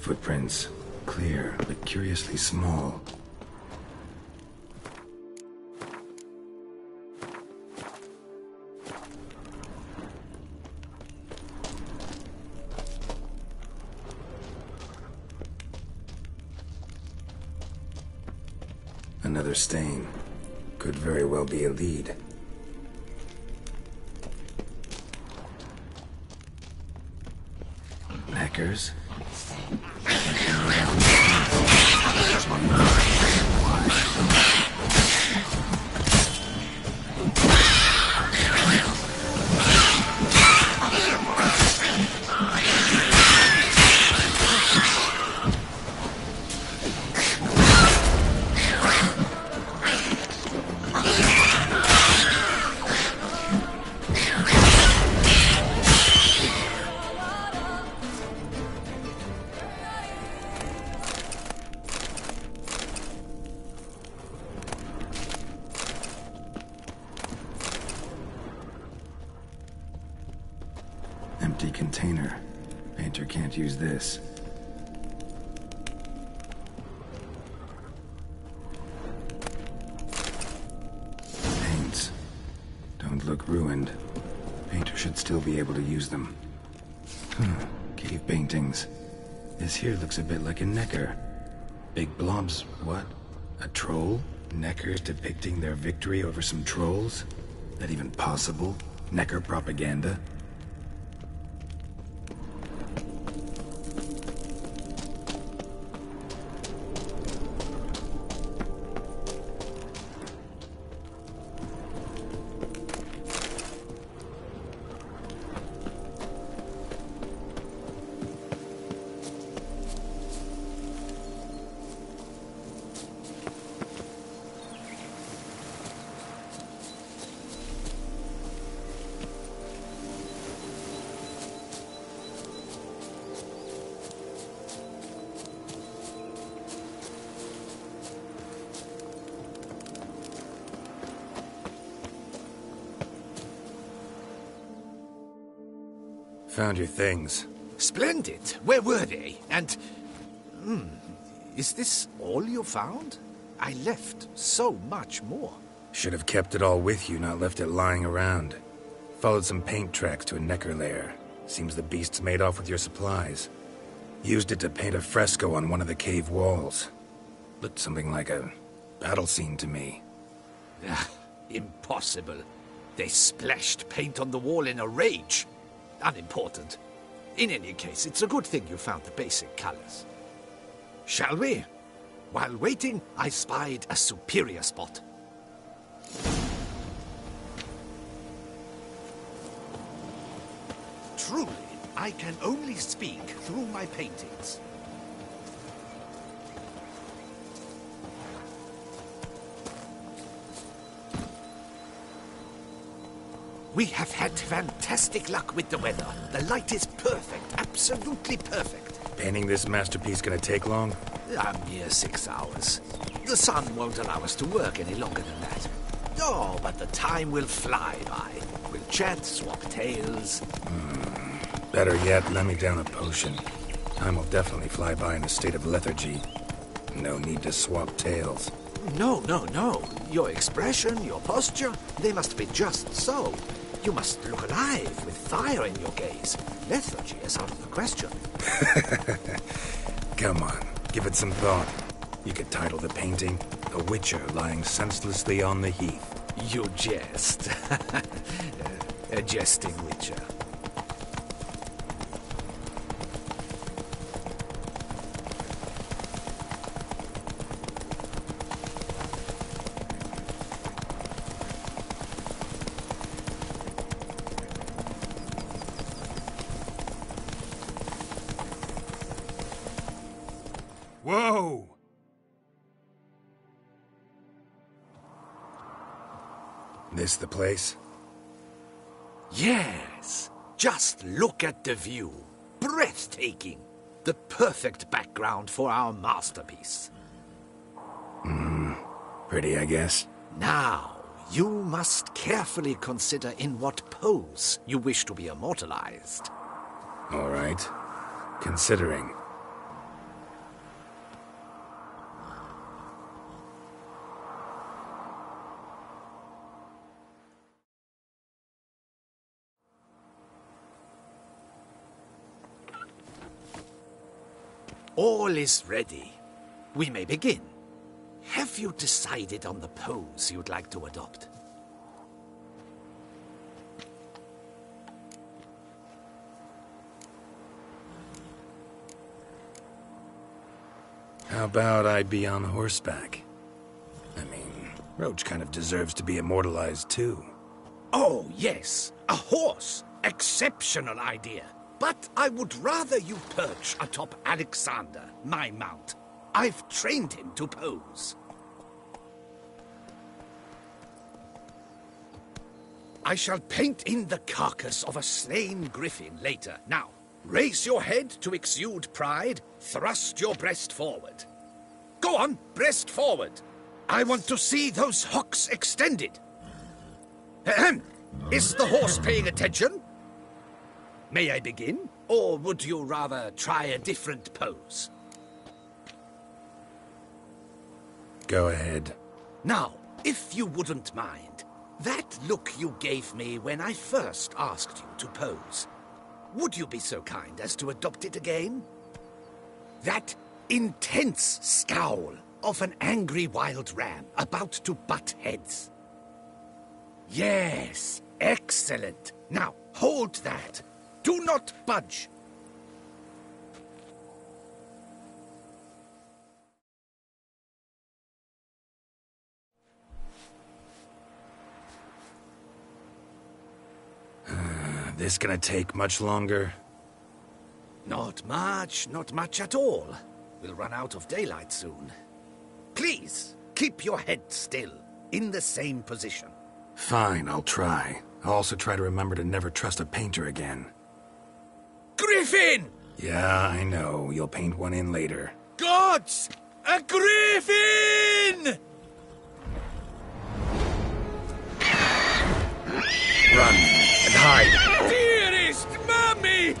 Footprints. Clear, but curiously small. Another stain. Could very well be a lead. Neckers? Empty container. Painter can't use this. Paints. Don't look ruined. Painter should still be able to use them. Cave paintings. This here looks a bit like a necker. Big blobs, what? A troll? Neckers depicting their victory over some trolls? That even possible? Necker propaganda? Found your things. Splendid. Where were they? And... is this all you found? I left so much more. Should have kept it all with you, not left it lying around. Followed some paint tracks to a necker lair. Seems the beast's made off with your supplies. Used it to paint a fresco on one of the cave walls. Looked something like a battle scene to me. Impossible. They splashed paint on the wall in a rage. Unimportant. In any case, it's a good thing you found the basic colors. Shall we? While waiting, I spied a superior spot. Truly, I can only speak through my paintings. We have had fantastic luck with the weather. The light is perfect, absolutely perfect. Painting this masterpiece gonna take long? A mere 6 hours. The sun won't allow us to work any longer than that. Oh, but the time will fly by. We'll chat, swap tales. Better yet, let me down a potion. Time will definitely fly by in a state of lethargy. No need to swap tales. No. Your expression, your posture, they must be just so. You must look alive with fire in your gaze. Lethargy is out of the question. Come on, give it some thought. You could title the painting, A Witcher Lying Senselessly on the Heath. You jest. A jesting witcher. Whoa! This the place? Yes. Just look at the view. Breathtaking. The perfect background for our masterpiece. Pretty, I guess. Now, you must carefully consider in what pose you wish to be immortalized. All right. Considering. All is ready. We may begin. have you decided on the pose you'd like to adopt? How about I be on horseback? I mean, Roach kind of deserves to be immortalized too. Oh, yes. A horse. Exceptional idea. But I would rather you perch atop Alexander, my mount. I've trained him to pose. I shall paint in the carcass of a slain griffin later. Now, raise your head to exude pride. Thrust your breast forward. Go on, breast forward. I want to see those hocks extended. Ahem. Is the horse paying attention? May I begin? Or would you rather try a different pose? Go ahead. Now, if you wouldn't mind, that look you gave me when I first asked you to pose, would you be so kind as to adopt it again? That intense scowl of an angry wild ram about to butt heads. Yes, excellent. Now, hold that. Do not budge. This gonna take much longer? Not much at all. We'll run out of daylight soon. Please, keep your head still, in the same position. Fine, I'll try. I'll also try to remember to never trust a painter again. Griffin! Yeah, I know. You'll paint one in later. Gods! A griffin! Run and hide! Dearest Mummy!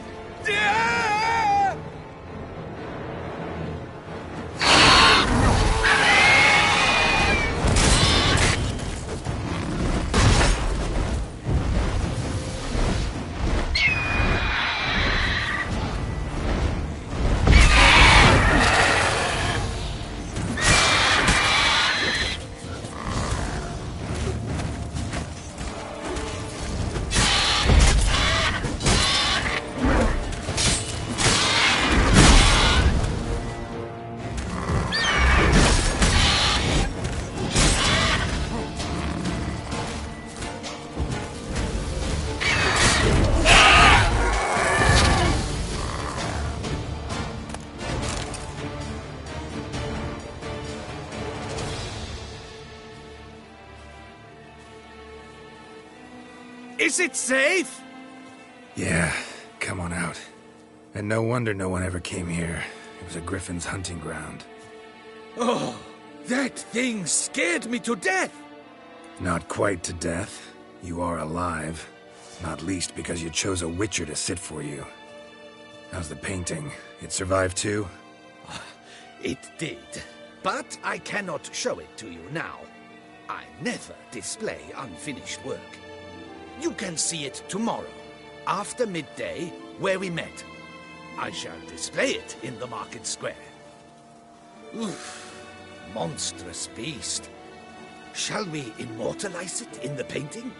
Is it safe? Yeah, come on out. And no wonder no one ever came here. It was a griffin's hunting ground. Oh, that thing scared me to death! Not quite to death. You are alive. Not least because you chose a witcher to sit for you. How's the painting? It survived too? It did. But I cannot show it to you now. I never display unfinished work. You can see it tomorrow, after midday, where we met. I shall display it in the market square. Oof, monstrous beast. Shall we immortalize it in the painting?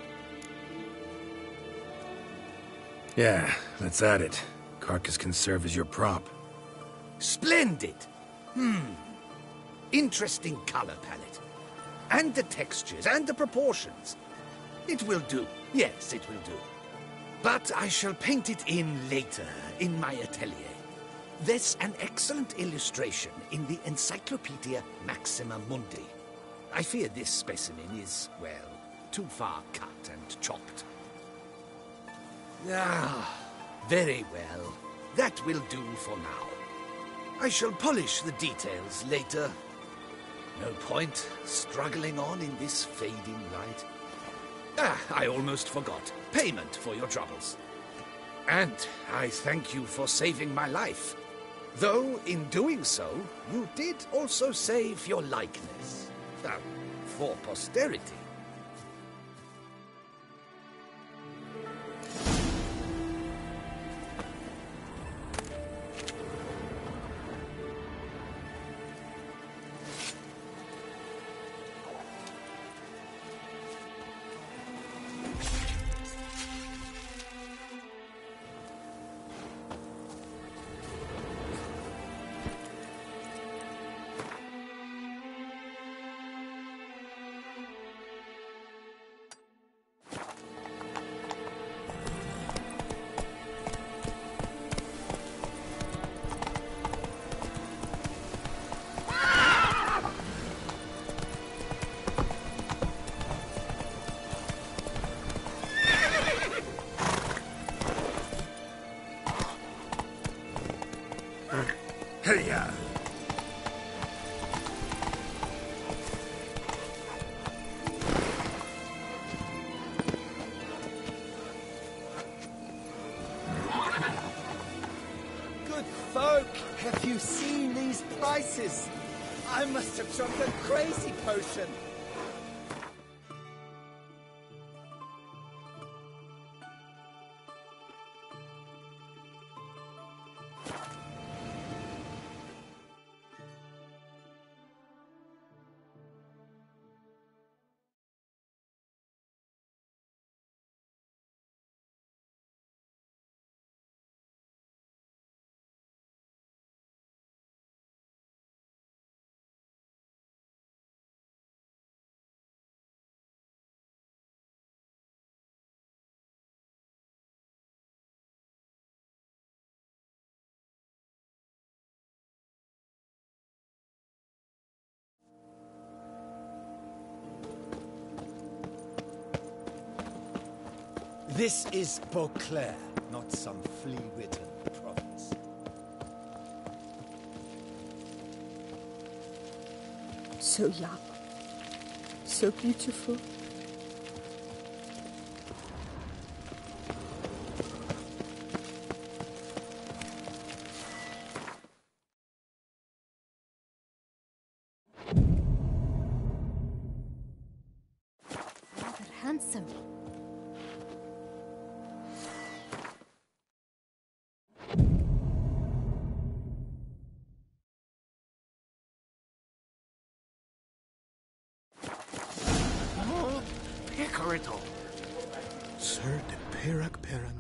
Yeah, let's add it. Carcass can serve as your prop. Splendid! Interesting color palette. And the textures, and the proportions. It will do. Yes, it will do. But I shall paint it in later, in my atelier. There's an excellent illustration in the Encyclopedia Maxima Mundi. I fear this specimen is, well, too far cut and chopped. Ah, very well. That will do for now. I shall polish the details later. No point struggling on in this fading light. I almost forgot. Payment for your troubles. And I thank you for saving my life. Though, in doing so, you did also save your likeness. For posterity. Hey-ya! Good folk, have you seen these prices? I must have drunk a crazy potion. This is Beauclair, not some flea-ridden province. So young. So beautiful. Rather handsome. Pecorito. Sir de Perak Perande.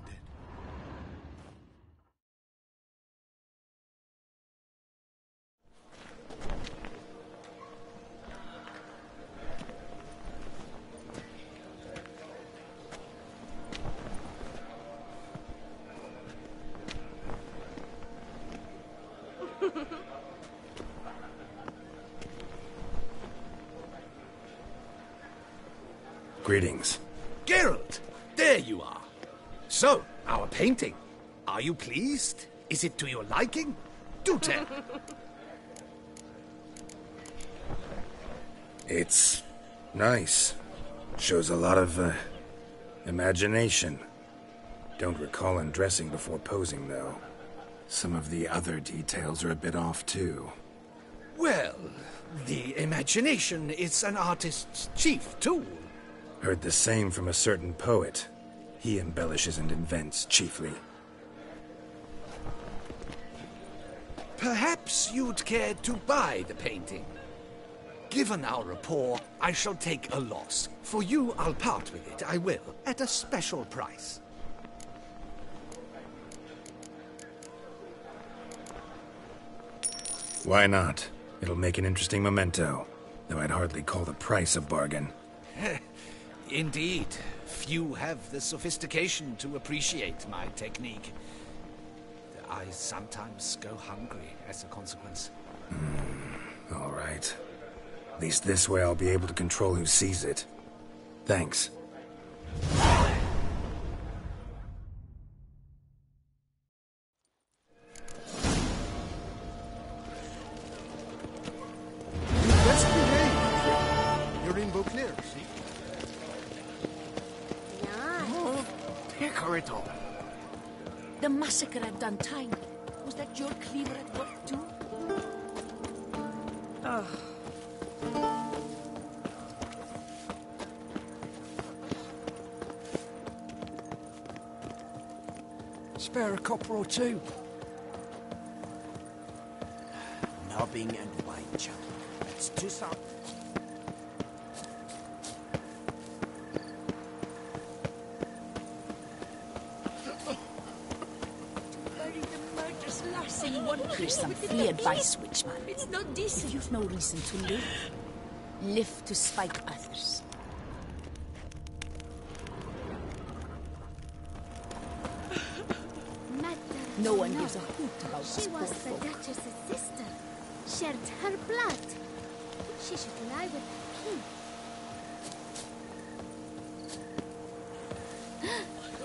Greetings. Geralt! There you are. So, our painting. Are you pleased? Is it to your liking? Do tell. It's nice. Shows a lot of, imagination. Don't recall undressing before posing, though. Some of the other details are a bit off, too. Well, the imagination is an artist's chief tool. Heard the same from a certain poet. He embellishes and invents, chiefly. Perhaps you'd care to buy the painting. Given our rapport, I shall take a loss. For you, I'll part with it, I will, at a special price. Why not? It'll make an interesting memento, though I'd hardly call the price a bargain. Indeed. Few have the sophistication to appreciate my technique. I sometimes go hungry as a consequence. All right. At least this way I'll be able to control who sees it. Thanks. Best behave. You're in Beauclair, see? Yeah. Pecorito. The massacre at Duntine. Was that your cleaver at work too? Spare a copper or two. Nobbing and wine chug. That's 2 sound. Here's some free advice, Witchman. It's not decent. If you've no reason to live, live to spite others. No one gives a hoot about us She was poor the folk. Duchess's sister. Shared her blood. She should lie with the king.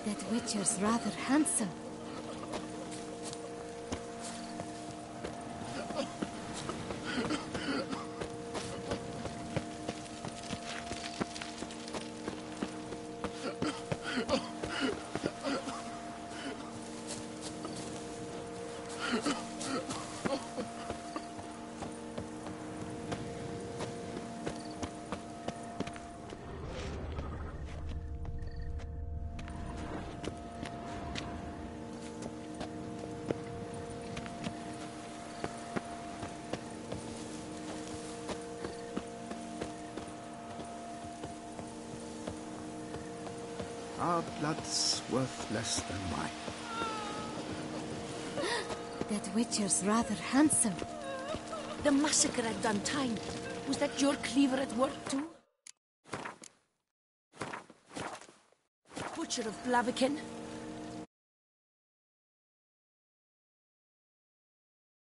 That Witcher's rather handsome. Our blood's worth less than mine. That Witcher's rather handsome. The massacre at Duntine. Was that your cleaver at work too? Butcher of Blaviken?